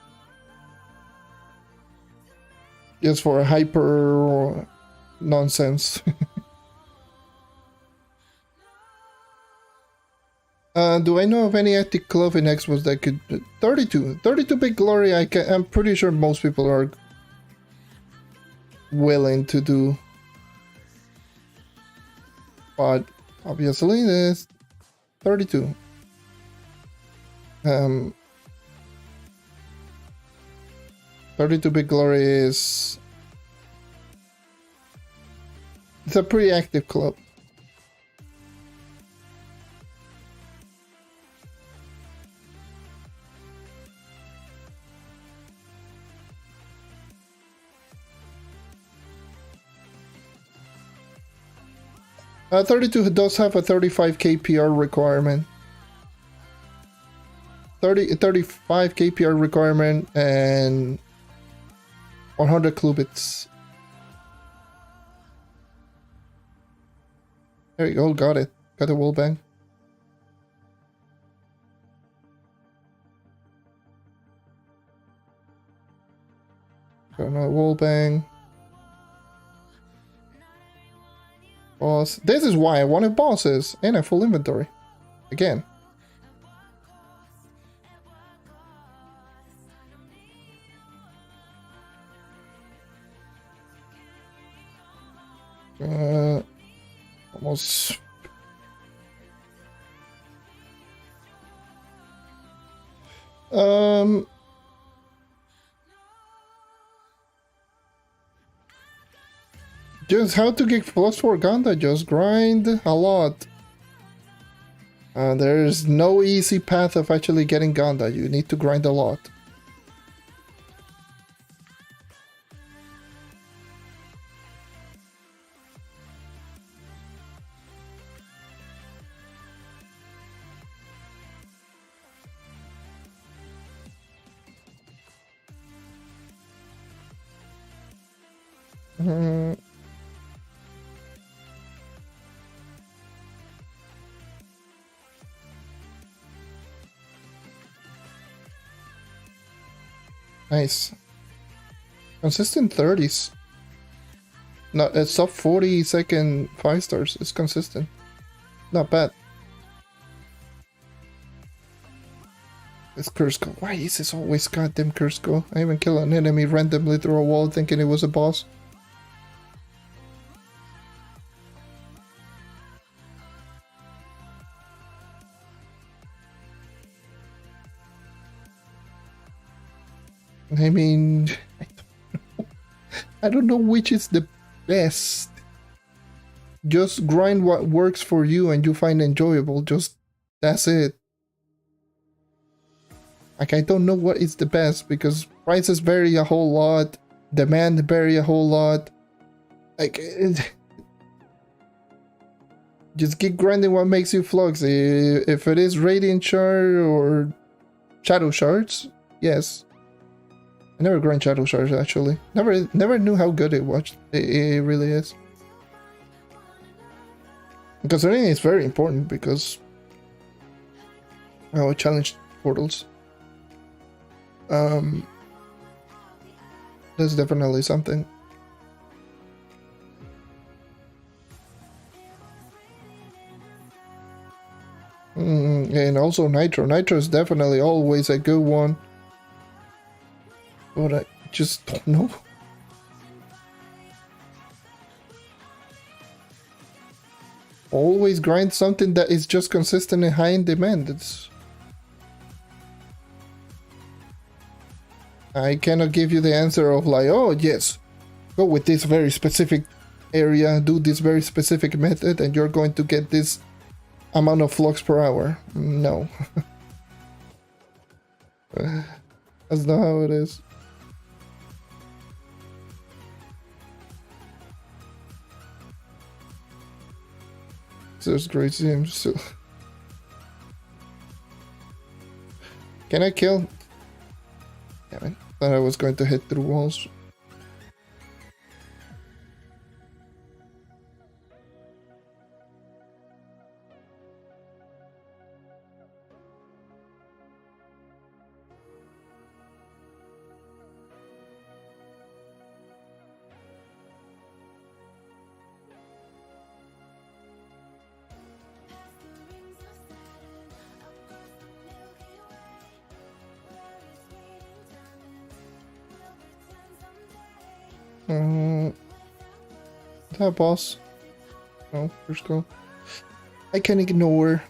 Just for a hyper nonsense. Do I know of any active club in Xbox that could... 32 big glory. I'm pretty sure most people are willing to do. But obviously there's 32. 32 big glory is... It's a pretty active club. Uh, 32 does have a 35 KPR requirement. 35 KPR requirement and 100 qubits. There you go, got it. Got a wall bang. Got another wall bang. Boss. This is why I wanted bosses and a full inventory. Again. Almost. Just how to get +4 Ganda, just grind a lot. There's no easy path of actually getting Ganda, you need to grind a lot. Nice. Consistent 30s. No, it's sub 40-second 5 stars. It's consistent. Not bad. It's Kursko. Why is this always goddamn Kursko? I even kill an enemy randomly through a wall thinking it was a boss. I mean, I don't know which is the best. Just grind what works for you and you find enjoyable. Just, that's it. Like, I don't know what is the best because prices vary a whole lot. Demand vary a whole lot. Like, just keep grinding what makes you flux. If it is Radiant Shard or Shadow Shards, yes. I never grind Shadow Charge actually. Never knew how good it was. It really is. Considering it's very important because I challenge portals. That's definitely something. And also Nitro. Nitro is definitely always a good one. But I just don't know. Always grind something that is just consistent and high in demand. I cannot give you the answer of like, oh yes, go with this very specific area, do this very specific method, and you're going to get this amount of flux per hour. No. That's not how it is. There's great teams. So can I kill? Damn it. Thought I was going to hit through walls. That boss. No, first go. I can ignore.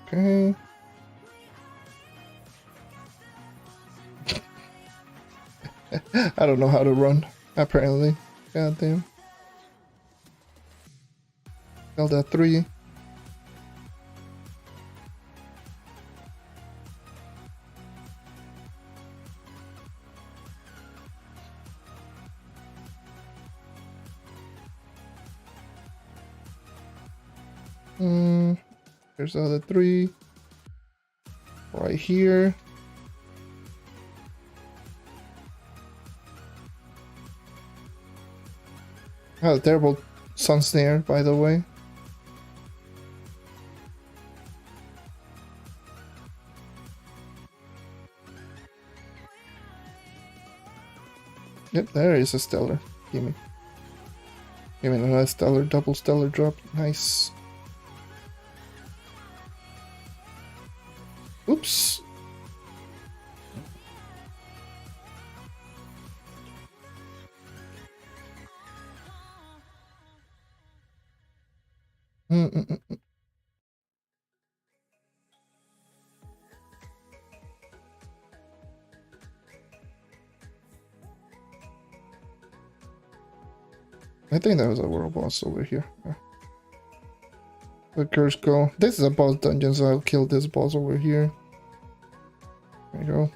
Okay. I don't know how to run, apparently. God damn. Zelda 3. There's Zelda 3. Right here. Oh, terrible sun snare, by the way. Yep, there is a stellar. Give me another stellar, double stellar drop. Nice. Oops. I think that was a world boss over here. The curse go. This is a boss dungeon, so I'll kill this boss over here. There you go.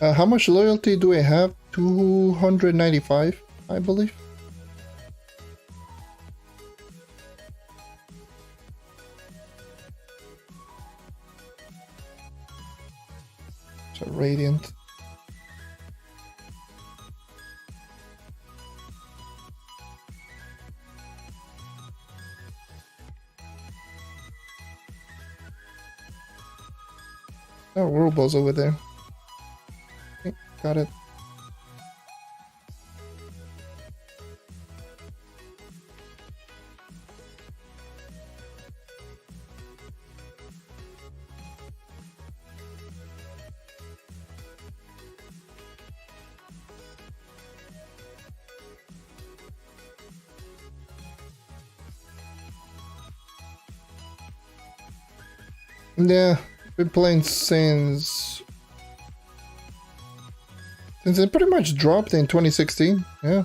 How much loyalty do I have? 295, I believe. So radiant. Oh, world boss over there. Okay, got it. Yeah, been playing since it pretty much dropped in 2016. Yeah.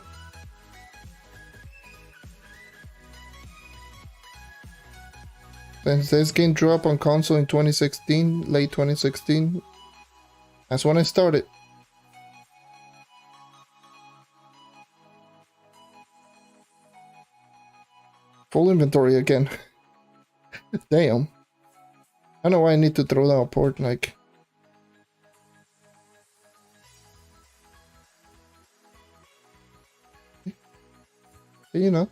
Since this game dropped on console in 2016, late 2016, that's when I started. Full inventory again. Damn. I know why I need to throw down a port, like... You know.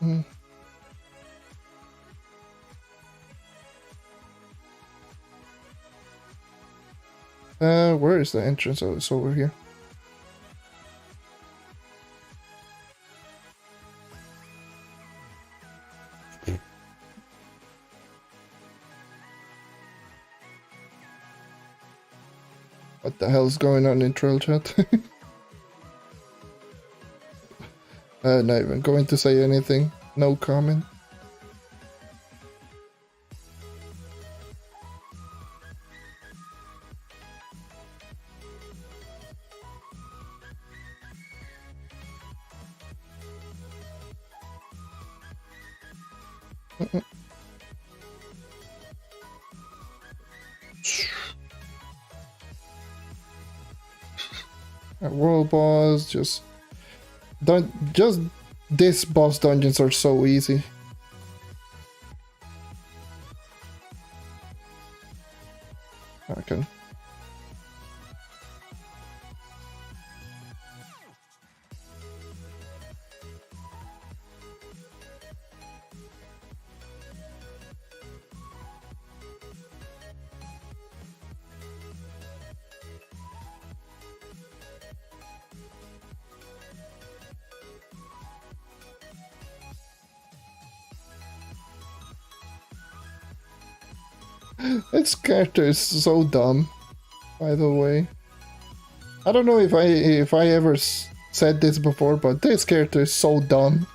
Mm. Where is the entrance? Oh, it's over here. What the hell is going on in Trail Chat? Not even going to say anything. No comment. World boss, just this boss dungeons are so easy. Okay. This character is so dumb, by the way. I don't know if I ever said this before, but this character is so dumb.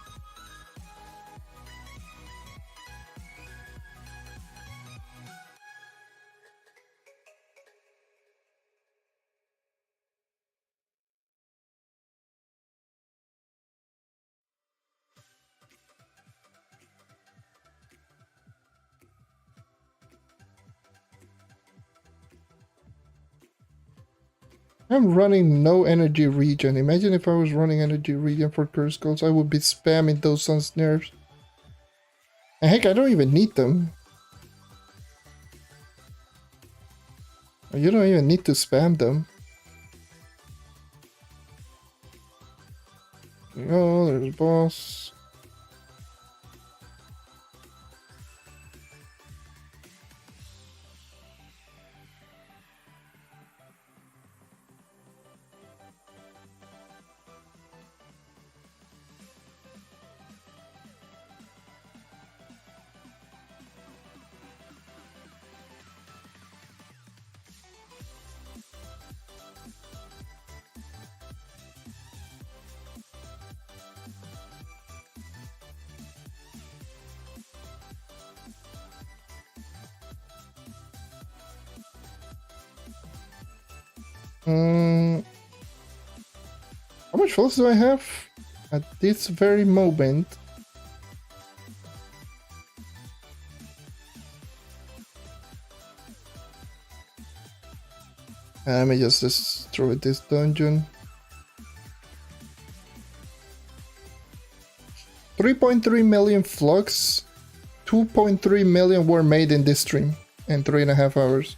I'm running no energy regen. Imagine if I was running energy regen for curse goals, I would be spamming those sun snares. And heck, I don't even need them. You don't even need to spam them. Oh, there's boss. How much health do I have at this very moment? Let me just destroy this dungeon. 3.3 million flux. 2.3 million were made in this stream in 3.5 hours.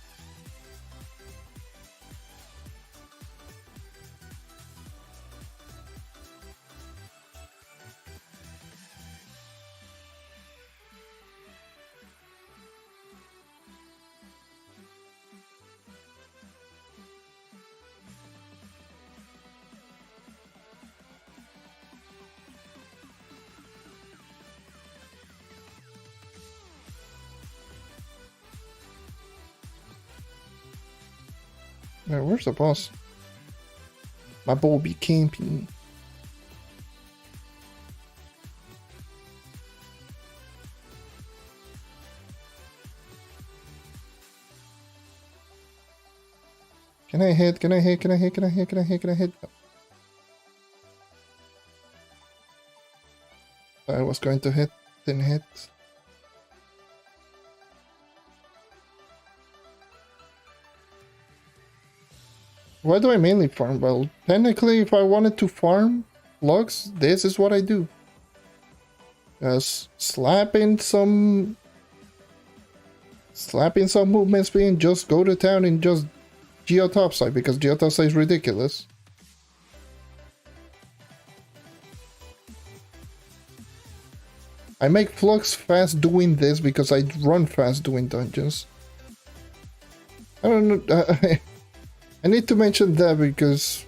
Man, where's the boss? My boy be camping. Can I hit? Can I hit? Can I hit? Can I hit? Can I hit? Can I hit? I was going to hit, didn't hit. Why do I mainly farm? Well, technically, if I wanted to farm logs, this is what I do. Just slapping some movement speed, just go to town and just geo topside, because geo topside is ridiculous. I make flux fast doing this because I run fast doing dungeons. I don't know. I need to mention that because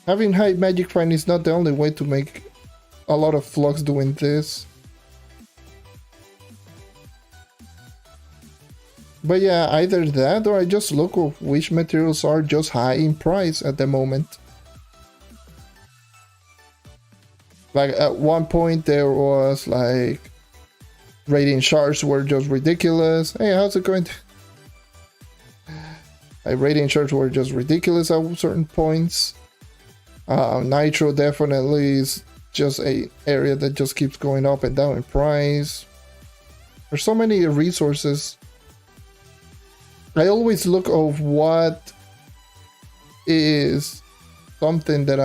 having high magic find is not the only way to make a lot of flux doing this. But yeah, either that or I just look at which materials are just high in price at the moment. Like at one point there was like radiant shards were just ridiculous. Hey, how's it going? Like radiant shards were just ridiculous at certain points. Nitro definitely is just a area that just keeps going up and down in price. There's so many resources. I always look of what is something that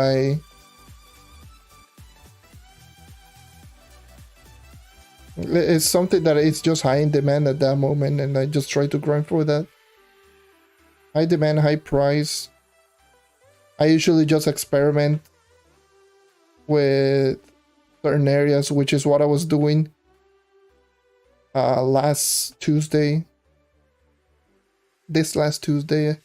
it's something that is just high in demand at that moment, and I just try to grind for that. High demand, high price. I usually just experiment with certain areas, which is what I was doing last Tuesday. This last Tuesday,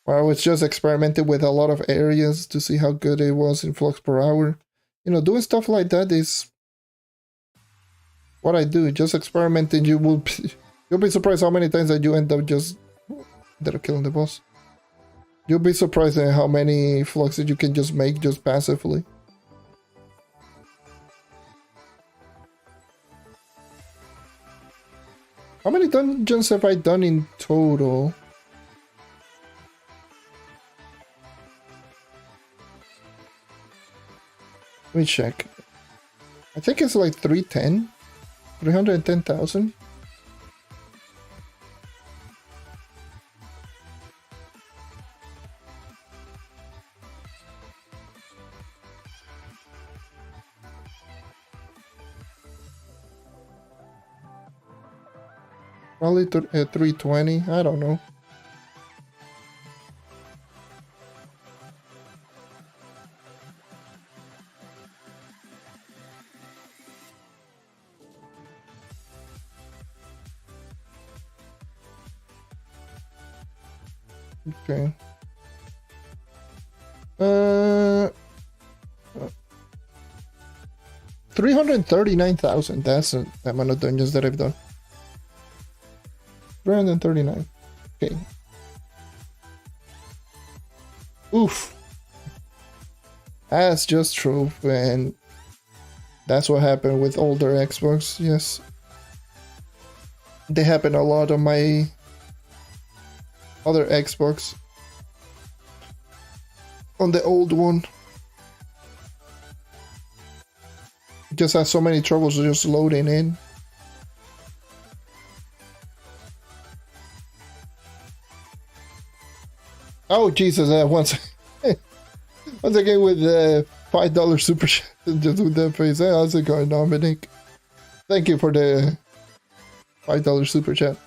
where I was just experimenting with a lot of areas to see how good it was in flux per hour. You know, doing stuff like that is what I do. Just experimenting. You'll be surprised how many times that you end up just instead of killing the boss. You'll be surprised at how many fluxes you can just make just passively. How many dungeons have I done in total? Let me check. I think it's like 310. 310,000. Probably 320, I don't know. Okay. 339,000, that's the amount of dungeons that I've done. 339. Okay. Oof. That's just Trove, and that's what happened with older Xbox, yes. They happen a lot on my other Xbox. On the old one. Just had so many troubles just loading in. Oh Jesus! Once again with the $5 super chat, just with that face. Hey, how's it going, Dominic? Thank you for the $5 super chat.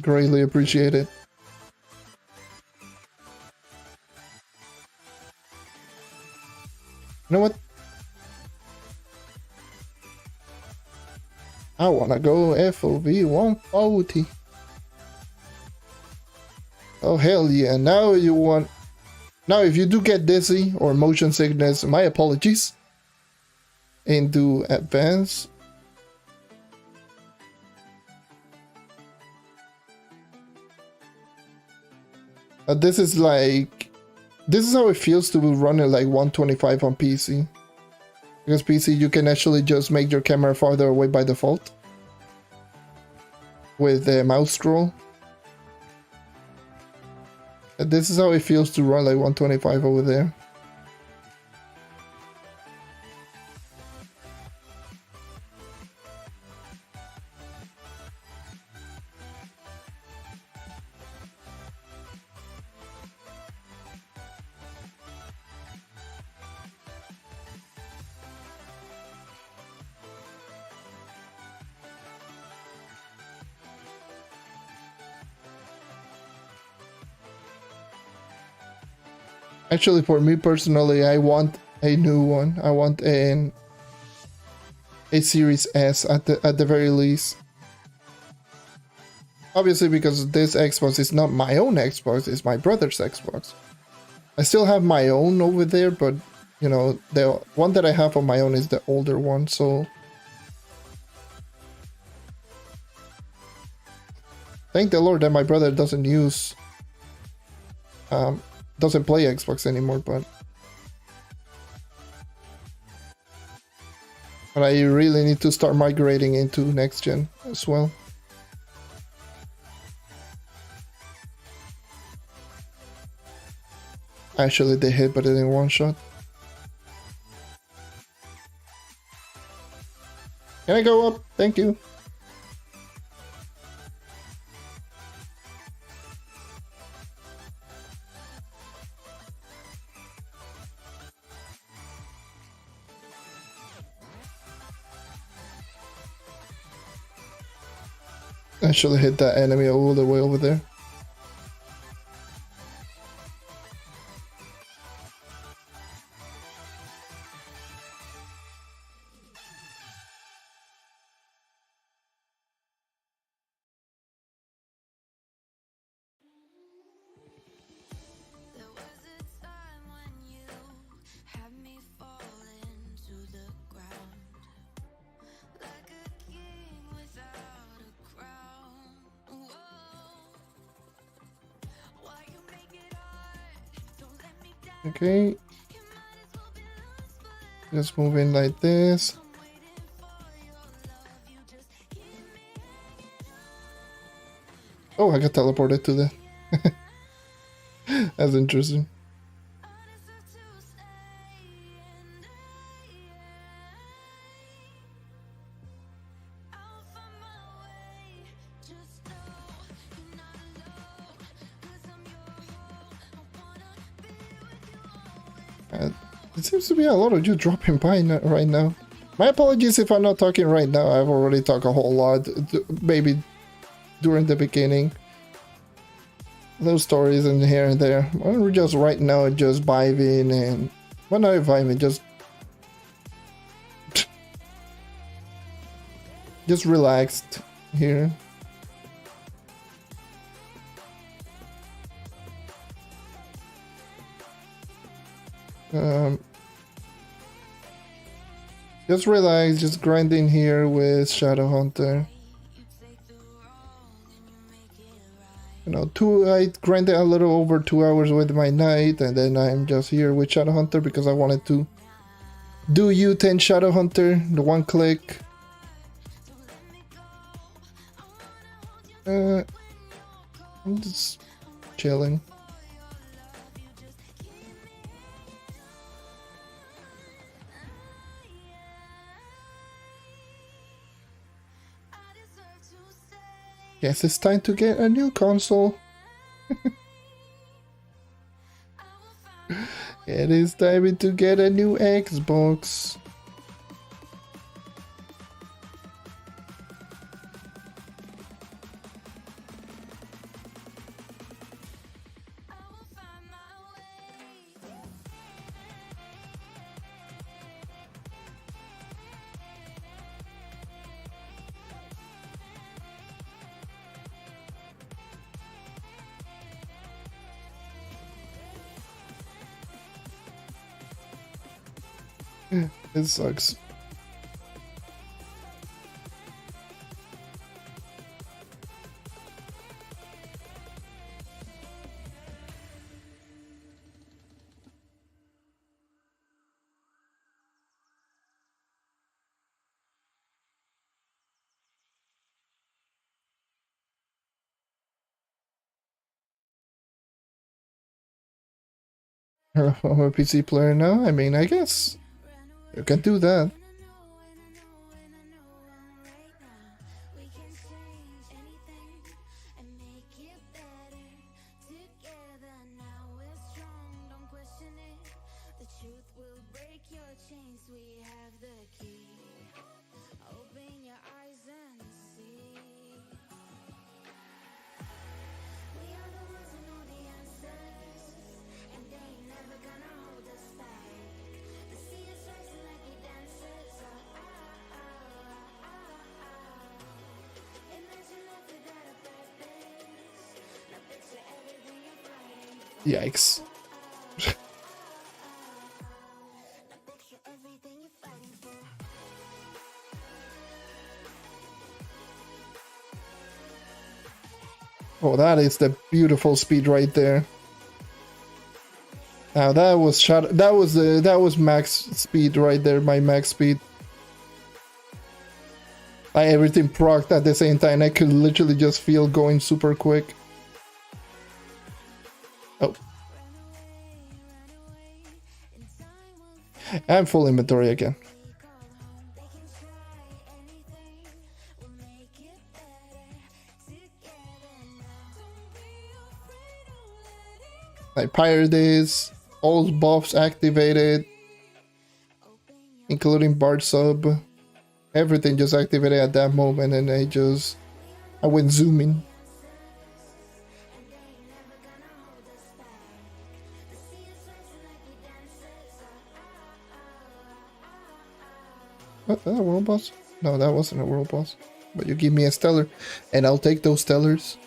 Greatly appreciate it. You know what? I wanna go FOV 140. Oh hell yeah, now you want... Now if you do get dizzy or motion sickness, my apologies. And do advance. This is like, this is how it feels to run it like 125 on PC. Because PC, you can actually just make your camera farther away by default with the mouse scroll. This is how it feels to run like 125 over there. Actually, for me personally, I want a new one. I want a Series S at the very least. Obviously, because this Xbox is not my own Xbox, it's my brother's Xbox. I still have my own over there, but you know, the one that I have on my own is the older one, so thank the Lord that my brother doesn't play Xbox anymore, but I really need to start migrating into next gen as well. Actually, they hit, but it didn't one shot. Can I go up? Thank you. Actually hit that enemy all the way over there. Okay, just move in like this. Oh, I got teleported to the... That's interesting. It seems to be a lot of you dropping by right now. My apologies if I'm not talking right now. I've already talked a whole lot, maybe during the beginning. Those stories in here and there. We're just right now just vibing and... Well, not vibing, just... just relaxed here. Just relax, just grinding here with Shadowhunter. You know, I grinded a little over 2 hours with my knight, and then I'm just here with Shadowhunter because I wanted to do U10 Shadowhunter, the one click. I'm just chilling. Guess it's time to get a new console. It is time to get a new Xbox. It sucks. I'm a PC player now. I mean, I guess you can do that. Yikes. Oh, that is the beautiful speed right there. Now that was that was max speed right there, my max speed. Everything procced at the same time. I could literally just feel going super quick. Oh. I'm full inventory again. I pirate this. All buffs activated. Including Bard sub. Everything just activated at that moment, and I went zooming. What, that a world boss? No, that wasn't a world boss. But you give me a stellar, and I'll take those stellars.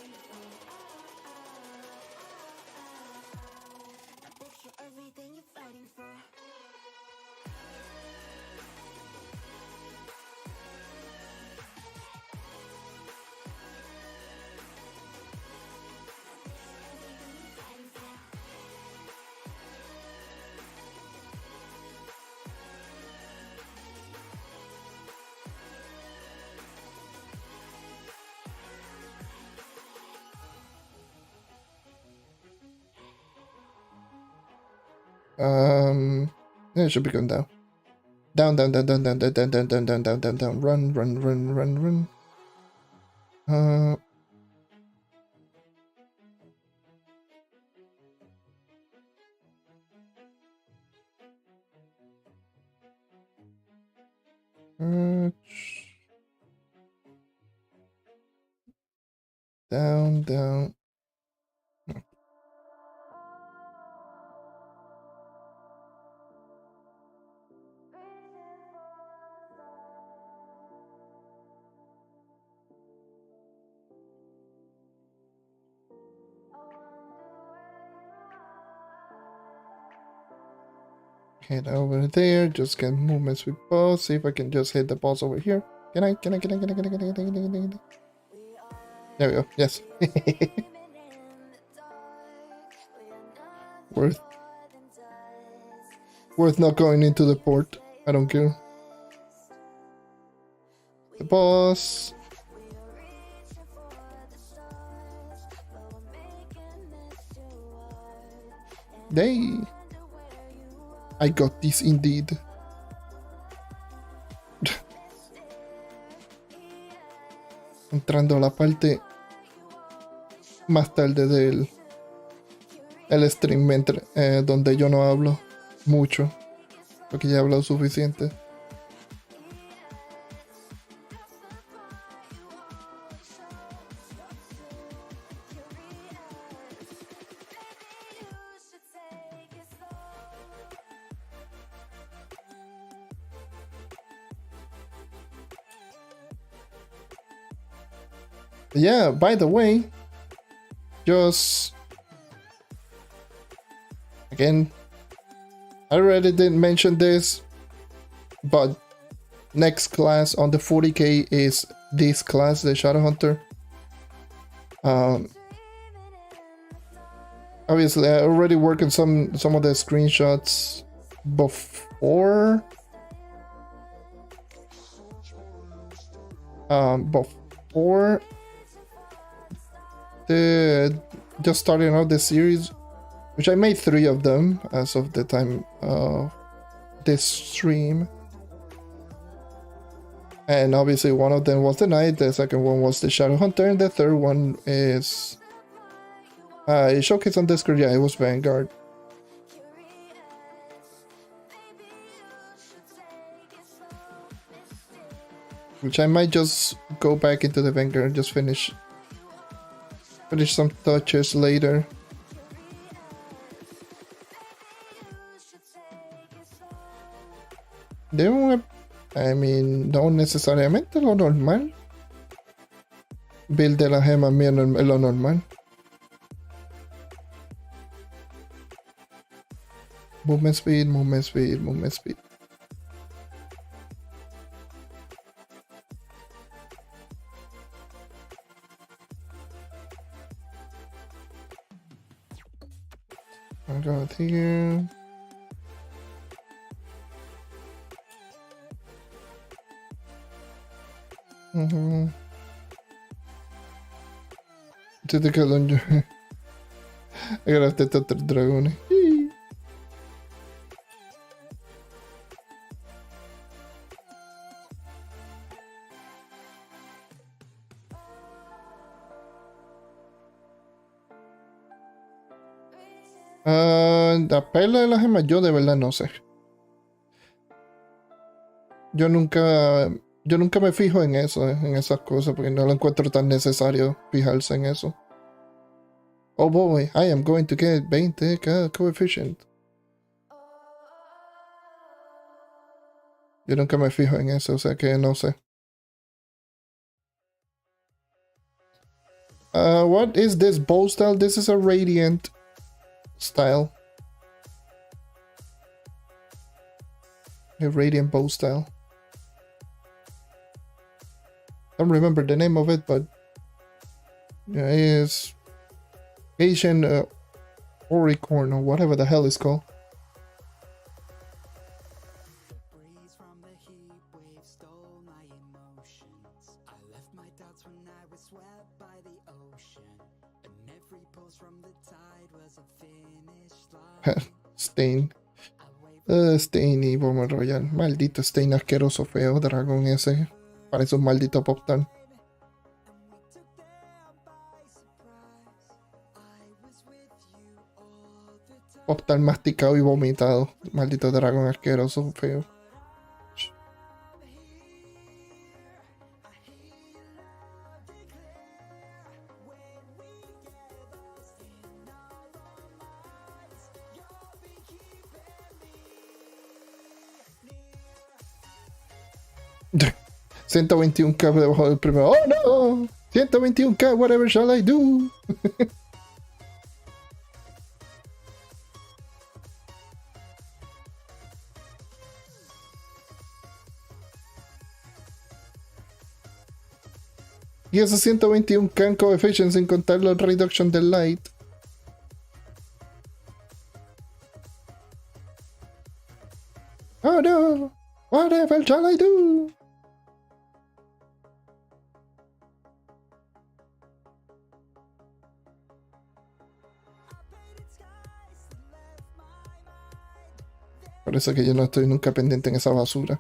Yeah, it should be going down. Down. Run. Down. Head over there, just get movements with boss. See if I can just hit the boss over here. Can I? There we go. Yes. Worth not going into the port. I don't care. The boss. They. I got this indeed. Entrando a la parte más tarde del el stream donde yo no hablo mucho porque ya he hablado suficiente. Yeah, by the way, just again, I already did mention this, but next class on the 40k is this class, the Shadowhunter. Obviously, I already worked on some of the screenshots before. Before the just starting out the series, Which I made 3 of them as of the time of this stream. And obviously one of them was the Knight, the second one was the Shadow Hunter, and the third one is... it showcased on Discord, yeah, it was Vanguard. Which I might just go back into the Vanguard and just finish some touches later. I mean, no necesariamente lo normal. Build de la gema mía es lo normal. Movement speed, movement speed, movement speed. I got here. Te quedó un... Agarraste estos 3 dragones. La perla de las gemas, yo de verdad no sé. Yo nunca me fijo en eso, en esas cosas, porque no lo encuentro tan necesario fijarse en eso. Oh boy, I am going to get 20 coefficient. Yo nunca me fijo en eso, o sea que no sé. What is this bow style? This is a radiant style. A radiant bow style. Don't remember the name of it, but yeah, it is Asian Oricorn or whatever the hell it's called. Stain. Stain y Bomber Royal. Maldito Stain asqueroso, feo, dragón ese. Parece un maldito Poptan. Poptan masticado y vomitado. Maldito dragón asqueroso, feo. $121K debajo del primero. ¡Oh no! $121K, whatever shall I do? Y esos 121K en coefficient sin contar los reduction del light. Oh no! Whatever shall I do? Por eso que yo no estoy nunca pendiente en esa basura.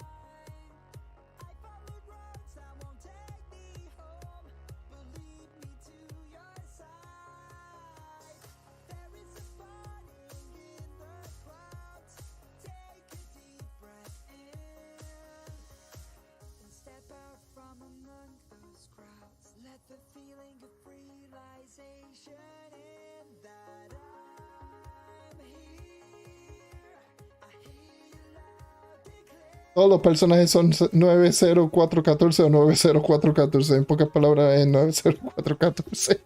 Todos los personajes son 90414 o 90414. En pocas palabras, es 90414.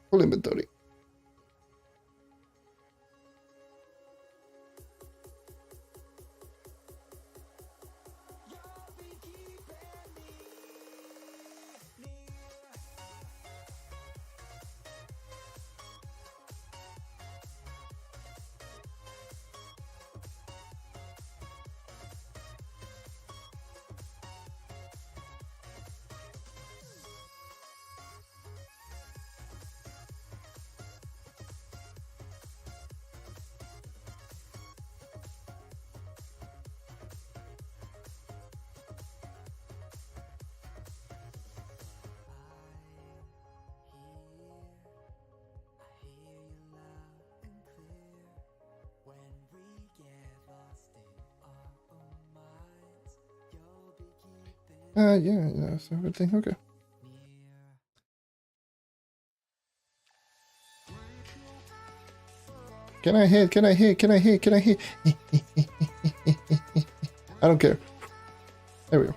Full inventory. Yeah, that's everything. Okay. Can I hit? Can I hit? Can I hit? Can I hit? I don't care. There we go.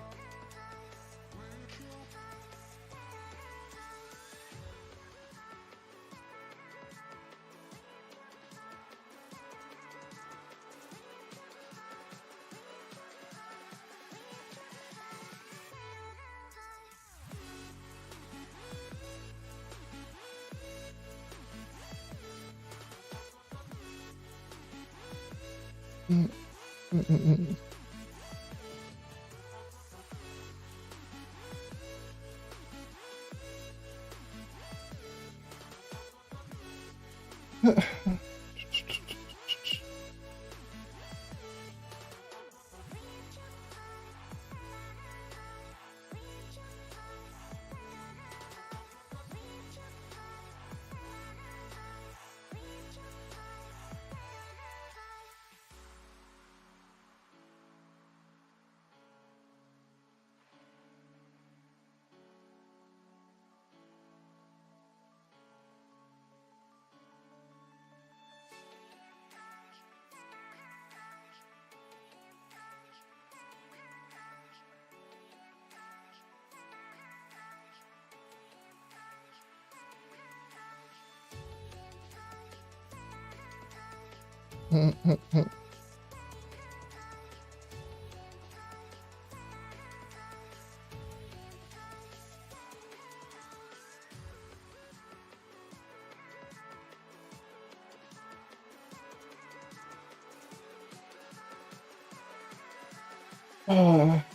Ah.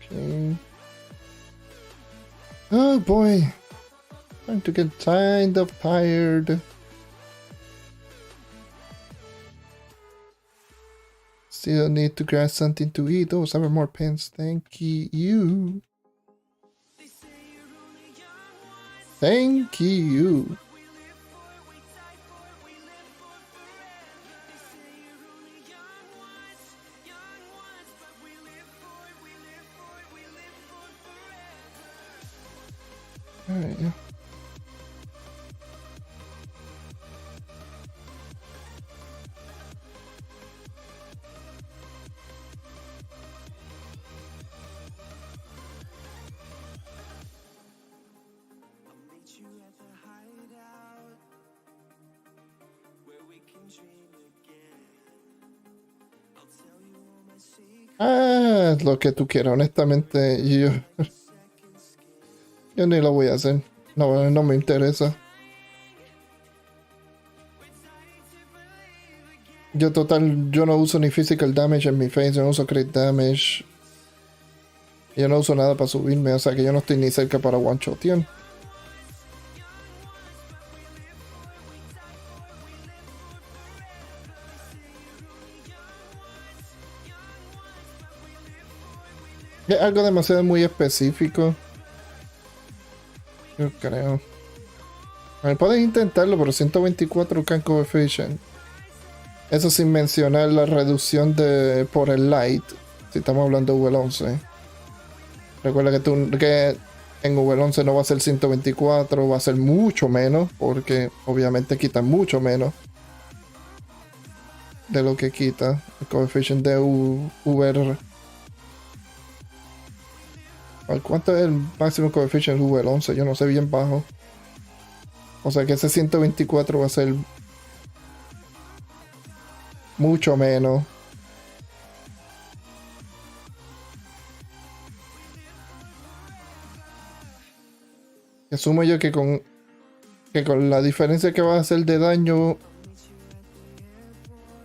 Okay. Oh boy. Time to get kind of tired. Still need to grab something to eat. Oh, 7 more pins. Thank you. Thank you. Alright, yeah. Ah, lo que tú quieras, honestamente, yo ni lo voy a hacer. No, no me interesa. Yo total, yo no uso ni physical damage en mi face, yo no uso crit damage. Yo no uso nada para subirme, o sea que yo no estoy ni cerca para one shot, tío. Es algo demasiado muy específico. Yo creo. A ver, puedes intentarlo, pero 124 can coefficient. Eso sin mencionar la reducción de por el light. Si estamos hablando de V11. Recuerda que en V11 no va a ser 124, va a ser mucho menos. Porque obviamente quita mucho menos de lo que quita el coefficient de VR. ¿Cuánto es el máximo coefficient de V11? Yo no sé, bien bajo. O sea que ese 124 va a ser mucho menos. Asumo yo que con la diferencia que va a hacer de daño,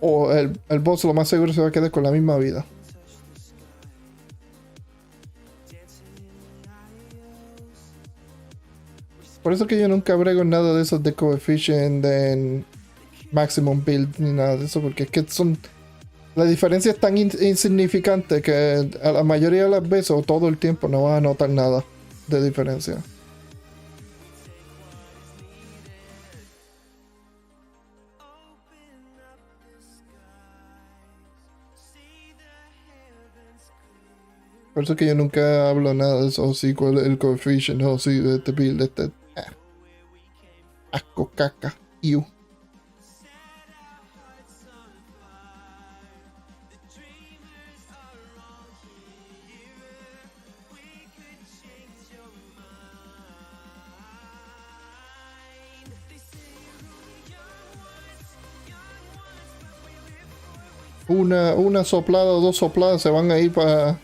o el boss lo más seguro se va a quedar con la misma vida. Por eso que yo nunca brego nada de esos de coefficient en maximum build ni nada de eso, porque es que son... La diferencia es tan insignificante que a la mayoría de las veces o todo el tiempo no vas a notar nada de diferencia. Por eso que yo nunca hablo nada de eso, o sí, cuál es el coefficient, o sí, de este build, de este... asco, caca, iu. Una soplada o dos sopladas se van a ir para...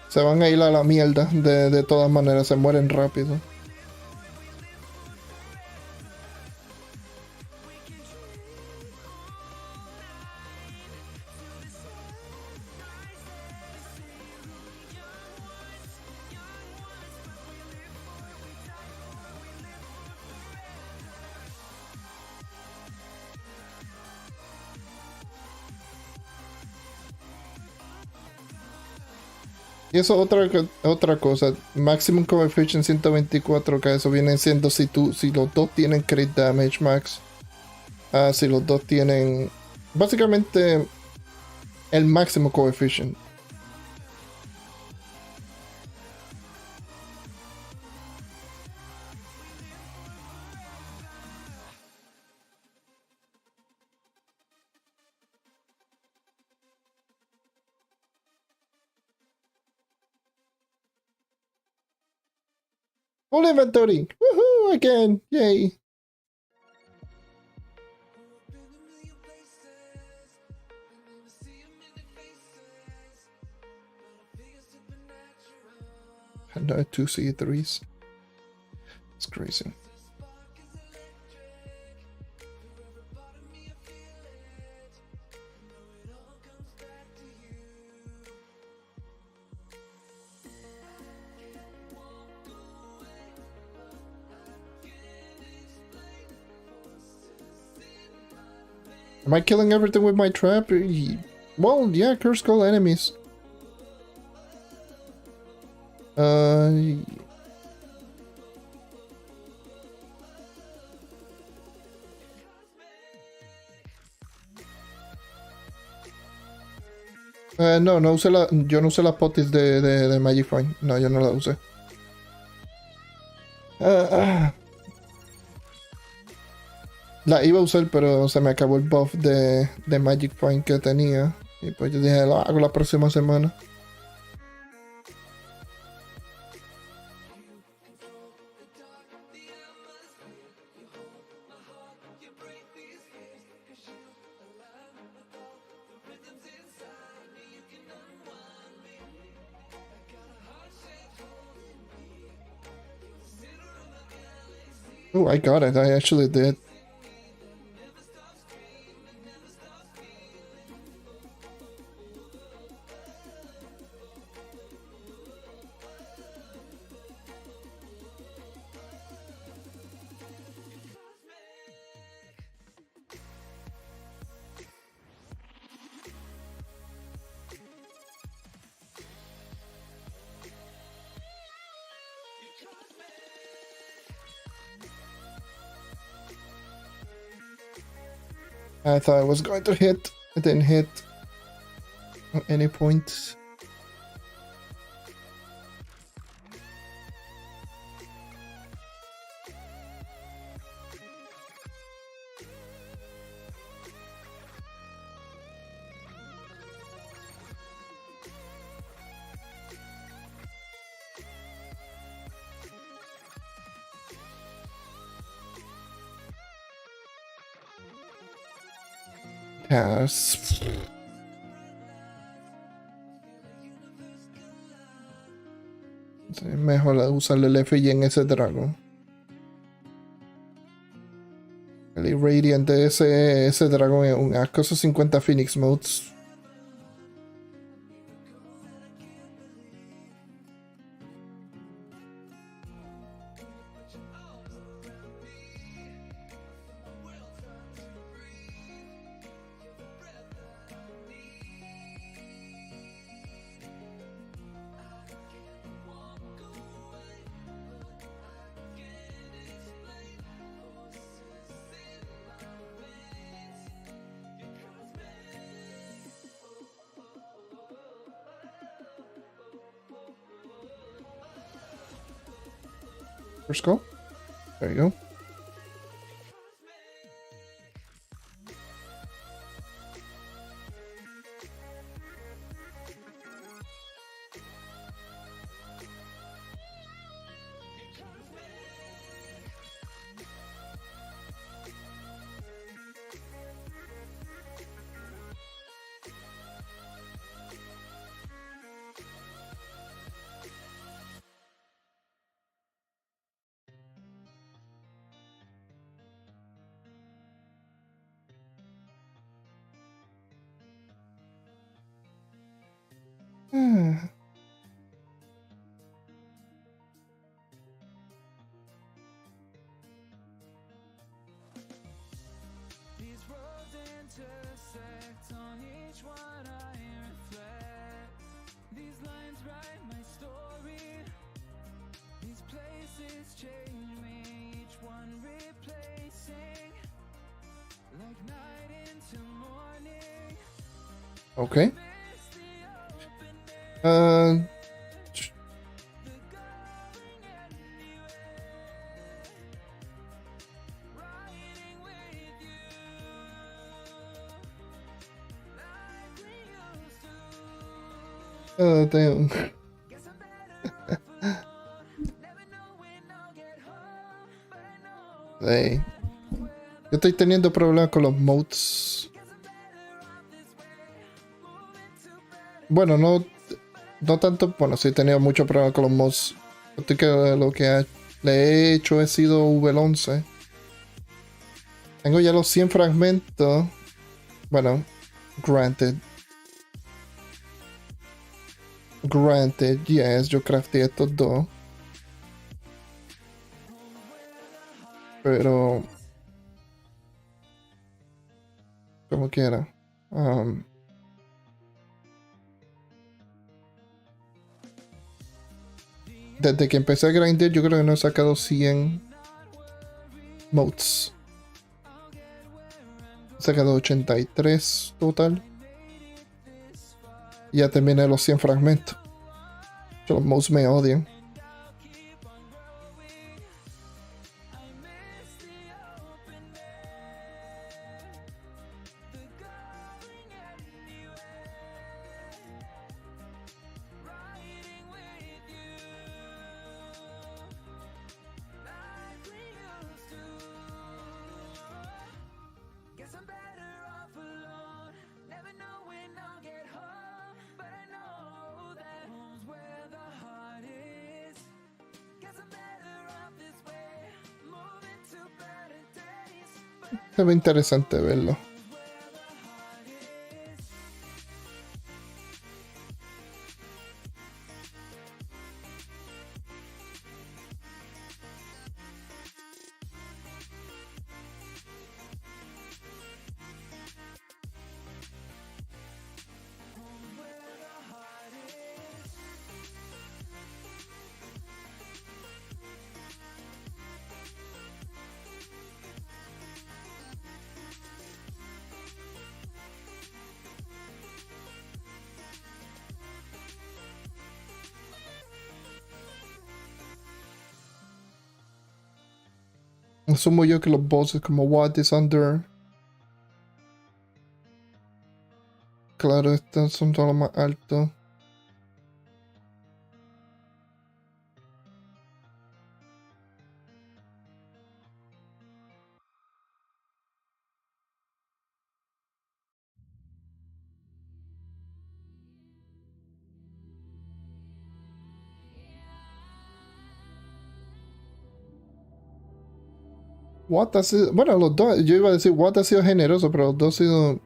Se van a ir a la mierda, de todas maneras, se mueren rápido. Y eso es otra cosa. Maximum Coefficient 124, que eso viene siendo si los dos tienen crit damage max. Si los dos tienen básicamente el máximo coefficient. Full inventory. Woohoo again. Yay. No, 2 C3s. It's crazy. Am I killing everything with my trap? Well, yeah, curse call enemies. No, yo no usé las potis de Magic Fine. No, yo no la usé. La iba a usar, pero se me acabó el buff de Magic Fine que tenía. Y pues yo dije, lo hago la próxima semana. Oh, I got it. I actually did. I thought I was going to hit. It didn't hit at any point. Yes. Sí, mejor usarle el FI en ese dragón. El Irradiant de ese dragón es un asco. Esos 50 Phoenix Modes. First go. There you go. Okay. Damn. Hey. Yo estoy teniendo problemas con los modes. Bueno, no tanto. Bueno, sí he tenido muchos problemas con los mods. Estoy que lo que le he hecho he sido V11. Tengo ya los 100 fragmentos. Bueno, granted. Granted, yes, yo crafté estos dos. Pero como quiera. Desde que empecé a grindar, yo creo que no he sacado 100 modes. He sacado 83 total. Y ya terminé los 100 fragmentos. Los modes me odian. Se ve interesante verlo. Asumo yo que los bosses como What is Under. Claro, estos son todos los más altos. Watt ha sido, bueno, los dos, yo iba a decir Watt ha sido generoso, pero los dos han sido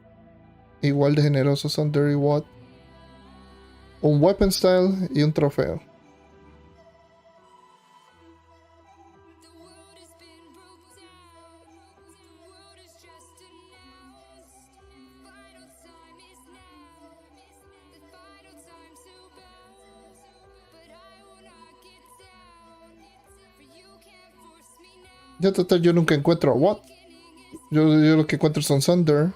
igual de generosos. Son Dirty Watt. Un weapon style y un trofeo. Ya total, yo nunca encuentro a Watt. Yo lo que encuentro son Thunder.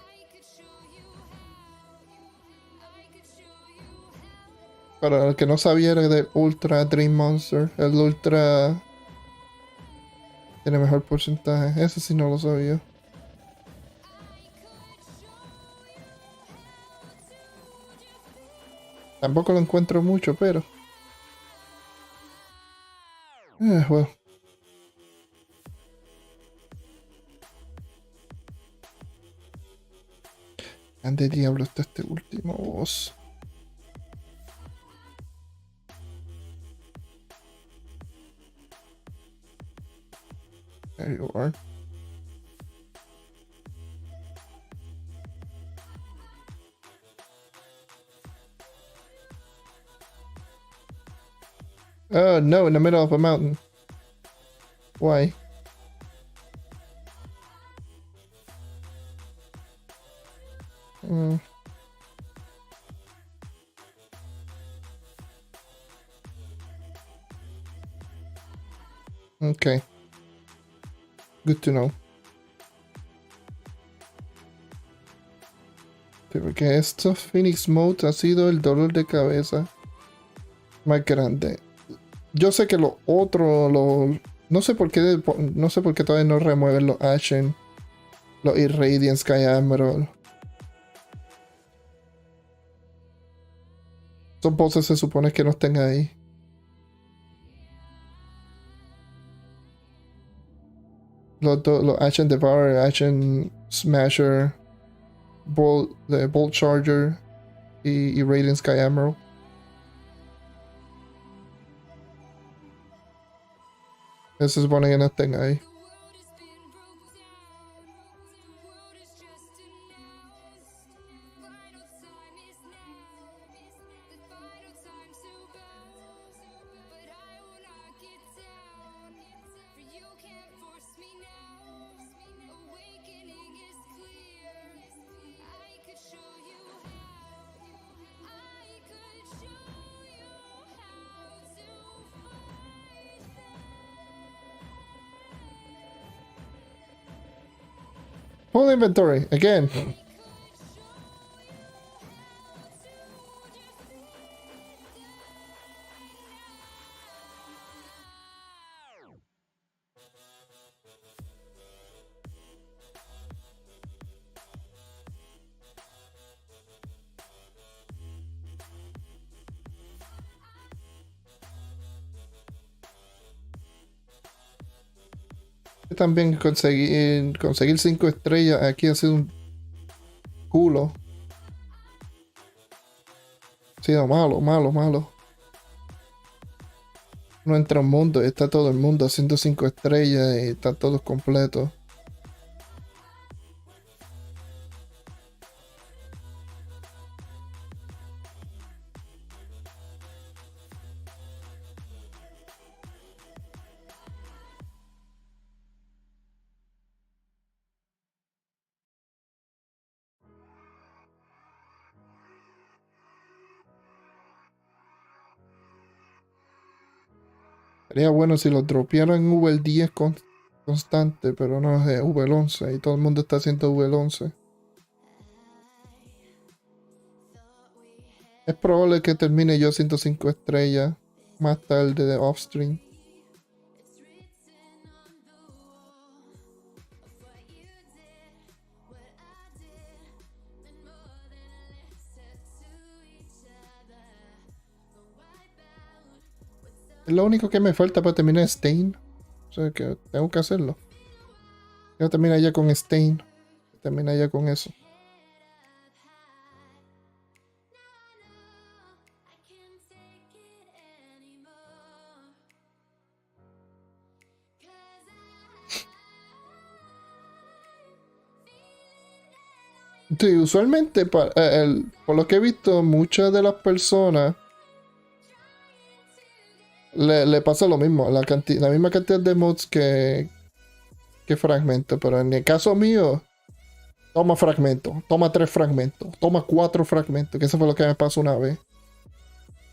Para el que no sabía era del Ultra Dream Monster. El Ultra tiene mejor porcentaje. Eso sí no lo sabía. Tampoco lo encuentro mucho, pero... bueno. ¿Dónde diablo está este último boss? There you are. Oh no, in the middle of a mountain. Why? Okay. Good to know. Sí, porque esto Phoenix Mode ha sido el dolor de cabeza más grande. Yo sé que lo otro, no sé por qué, no sé por qué todavía no remueven los Ashen, los Irradiant Sky Emerald. Esos bosses se supone que no estén ahí. Los Ashen Devourer, Ashen Smasher, Bolt Charger y Radiant Sky Emerald. Se supone que no estén ahí. Full inventory, again. También conseguir 5 estrellas aquí ha sido un culo. Ha sido malo. No entra un mundo y está todo el mundo haciendo 5 estrellas y están todos completos. Sería bueno si lo dropearan en V10 constante, pero no es de V11 y todo el mundo está haciendo V11. Es probable que termine yo 105 estrellas más tarde de offstream. Es lo único que me falta para terminar Stain. O sea que tengo que hacerlo. Ya termina ya con Stain. Termina ya con eso. Sí, usualmente, por lo que he visto, muchas de las personas le pasa lo mismo, la misma cantidad de mods que fragmentos, pero en el caso mío, toma fragmentos, toma 3 fragmentos, toma 4 fragmentos, que eso fue lo que me pasó una vez.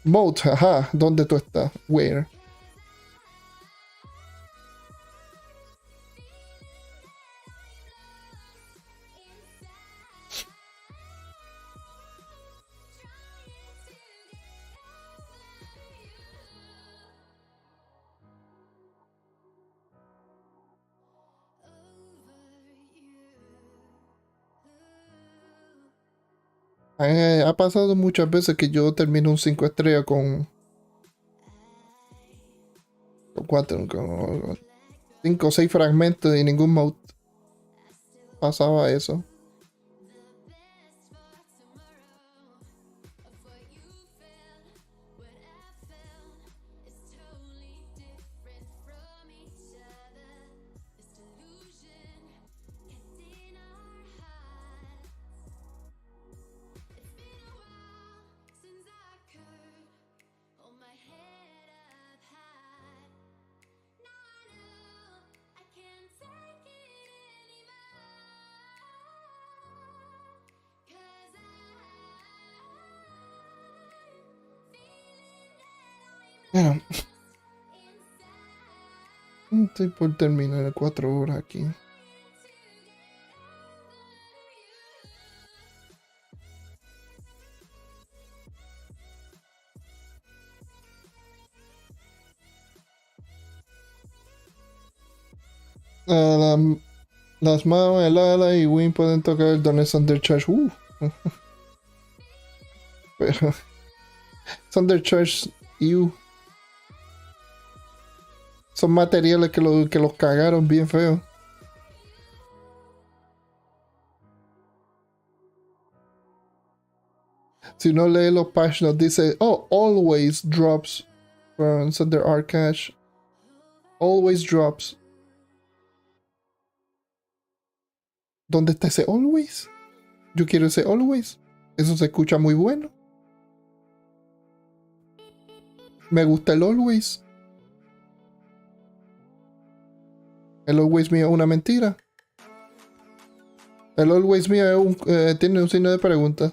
Mods, ajá, ¿dónde tú estás? Where? Ha pasado muchas veces que yo termino un 5 estrellas con 4, con 5 o 6 fragmentos y ningún mod. Pasaba eso. Bueno, estoy por terminar 4 horas aquí. Las manos, el ala y Win pueden tocar el Donut Undercharge. Pero Undercharge son materiales que los cagaron bien feo. Si no lee los patch notes, dice, oh, always drops from Thunder Arcash. Always drops. ¿Dónde está ese always? Yo quiero ese always. Eso se escucha muy bueno. Me gusta el always. El always mío es una mentira. El always mío es tiene un signo de pregunta.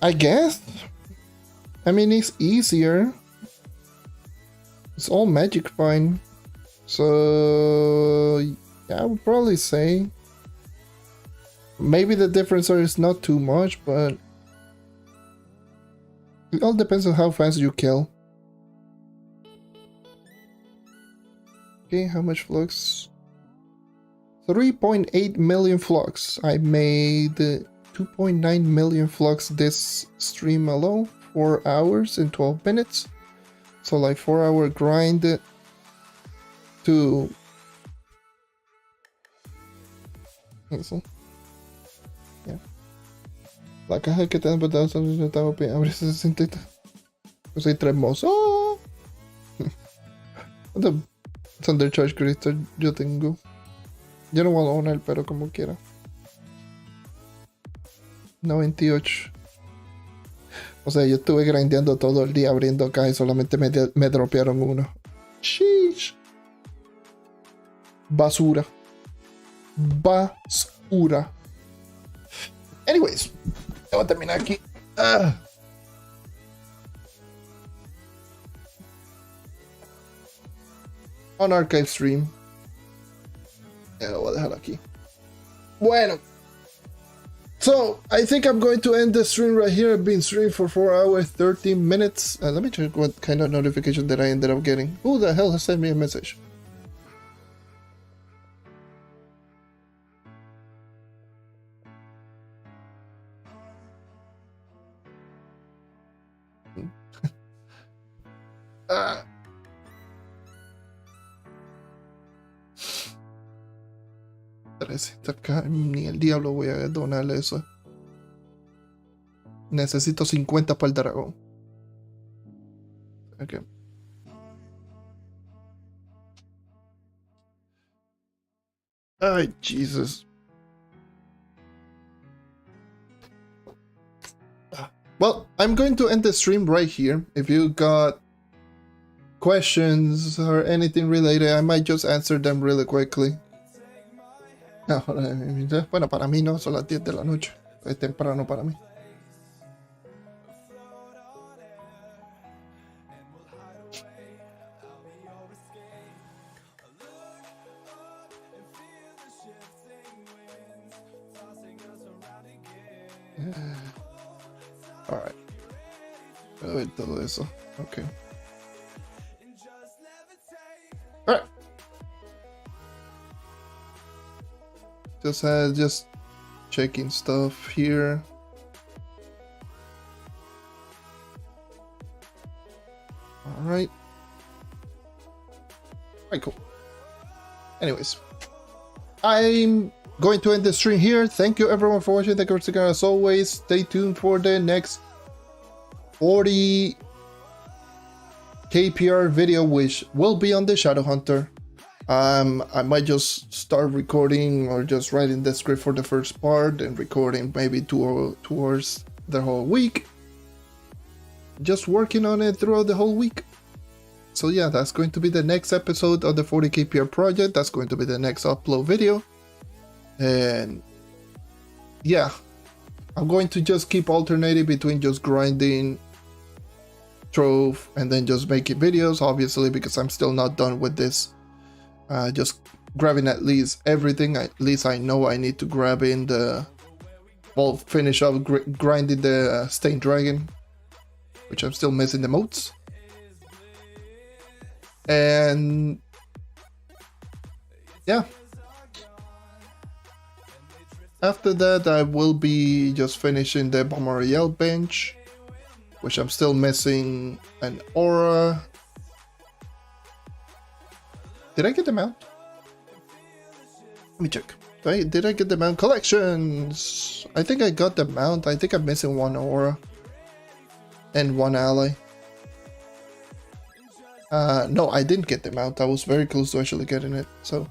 I guess. I mean, it's easier. It's all magic fine. So, yeah, I would probably say. Maybe the difference is not too much, but it all depends on how fast you kill. Okay, how much flux? 3.8 million flux. I made 2.9 million flux this stream alone. 4 hours and 12 minutes. So like 4-hour grind to... Eso. Yeah. La caja que te han botado son los centavos. Abre 60. Yo soy tremoso. ¿Cuánto Undercharge Crystal yo tengo? Yo no voy a donar, pero como quiera. 98. O sea, yo estuve grindeando todo el día abriendo cajas y solamente me dropearon uno. Sheesh. Basura. Basura. Anyways, voy a terminar aquí. Unarchived stream. Ya lo voy a dejar aquí. Bueno. So, I think I'm going to end the stream right here. I've been streaming for 4 hours, 13 minutes. Let me check what kind of notification that I ended up getting. Who the hell has sent me a message? Ni el diablo voy a donarle eso. Necesito 50 para el dragón. Okay. Ay, Jesus. Well, I'm going to end the stream right here. If you got questions or anything related, I might just answer them really quickly. Bueno, para mí no, son las 10 de la noche. Es temprano para mí. Alright. Voy a ver todo eso. Okay. Alright. Just checking stuff here. Alright. Alright, cool. Anyways. I'm going to end the stream here. Thank you everyone for watching. Thank you for sticking around as always. Stay tuned for the next 40 KPR video, which will be on the Shadow Hunter. I might just start recording or just writing the script for the first part and recording maybe towards the whole week. Just working on it throughout the whole week. So yeah, that's going to be the next episode of the 40 KPR project. That's going to be the next upload video. And yeah, I'm going to just keep alternating between just grinding Trove and then just making videos, obviously, because I'm still not done with this. Just grabbing at least everything. At least I know I need to grab in the, well, finish up grinding the Stained Dragon, which I'm still missing the motes. And yeah, after that I will be just finishing the Bomber Royale bench, which I'm still missing an aura. Did I get the mount? Let me check. Did I get the mount? Collections! I think I got the mount. I think I'm missing one aura and one ally. No, I didn't get the mount. I was very close to actually getting it. So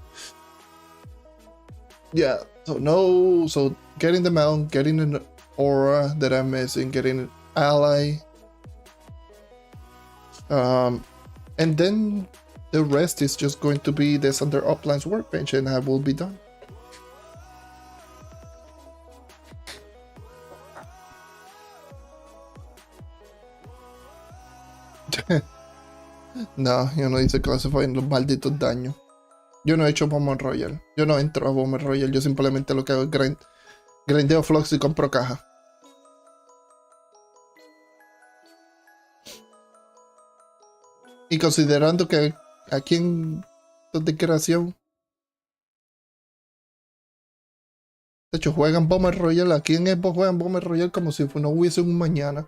yeah, so getting the mount, getting an aura that I'm missing, getting an ally, and then the rest is just going to be the Thunder Uplands workbench, and I will be done. No, yo no hice classify en los malditos daños. Yo no he hecho Bomber Royal. Yo no entro a Bomber Royal. Yo simplemente lo que hago es grindeo Flux y compro caja. Y considerando que aquí en de creación, de hecho juegan Bomber Royal, aquí en Xbox juegan Bomber Royal como si no hubiese un mañana.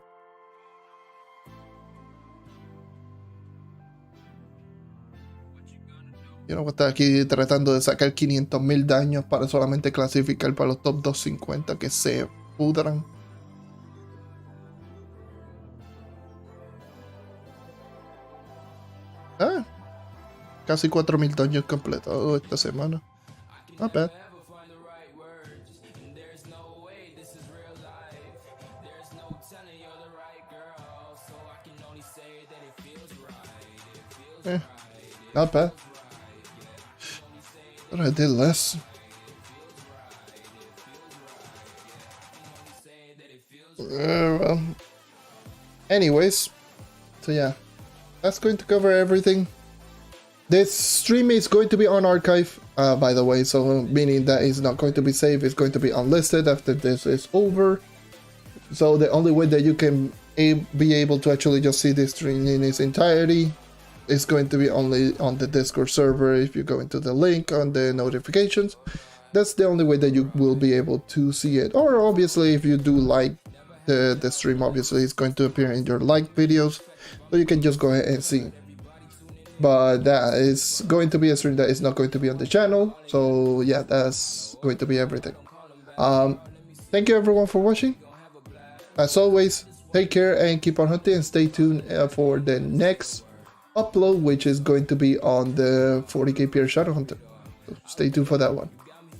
Yo no voy a estar aquí tratando de sacar 500,000 daños para solamente clasificar para los top 250 que se pudran. Casi 4,000 daños completados esta semana. Not bad. Not bad. But I did less. Well. Anyways. So yeah. That's going to cover everything. This stream is going to be on archive, by the way, so meaning that it's not going to be saved, it's going to be unlisted after this is over. So the only way that you can be able to actually just see this stream in its entirety is going to be only on the Discord server. If you go into the link on the notifications, that's the only way that you will be able to see it. Or obviously, if you do like the stream, obviously it's going to appear in your like videos, so you can just go ahead and see. But that is going to be a stream that is not going to be on the channel. So yeah, that's going to be everything. Thank you everyone for watching. As always, take care and keep on hunting, and stay tuned for the next upload, which is going to be on the 40k Pierre Shadowhunter. So stay tuned for that one.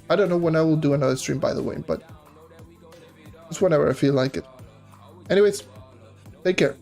I don't know when I will do another stream, by the way, but it's whenever I feel like it. Anyways, take care.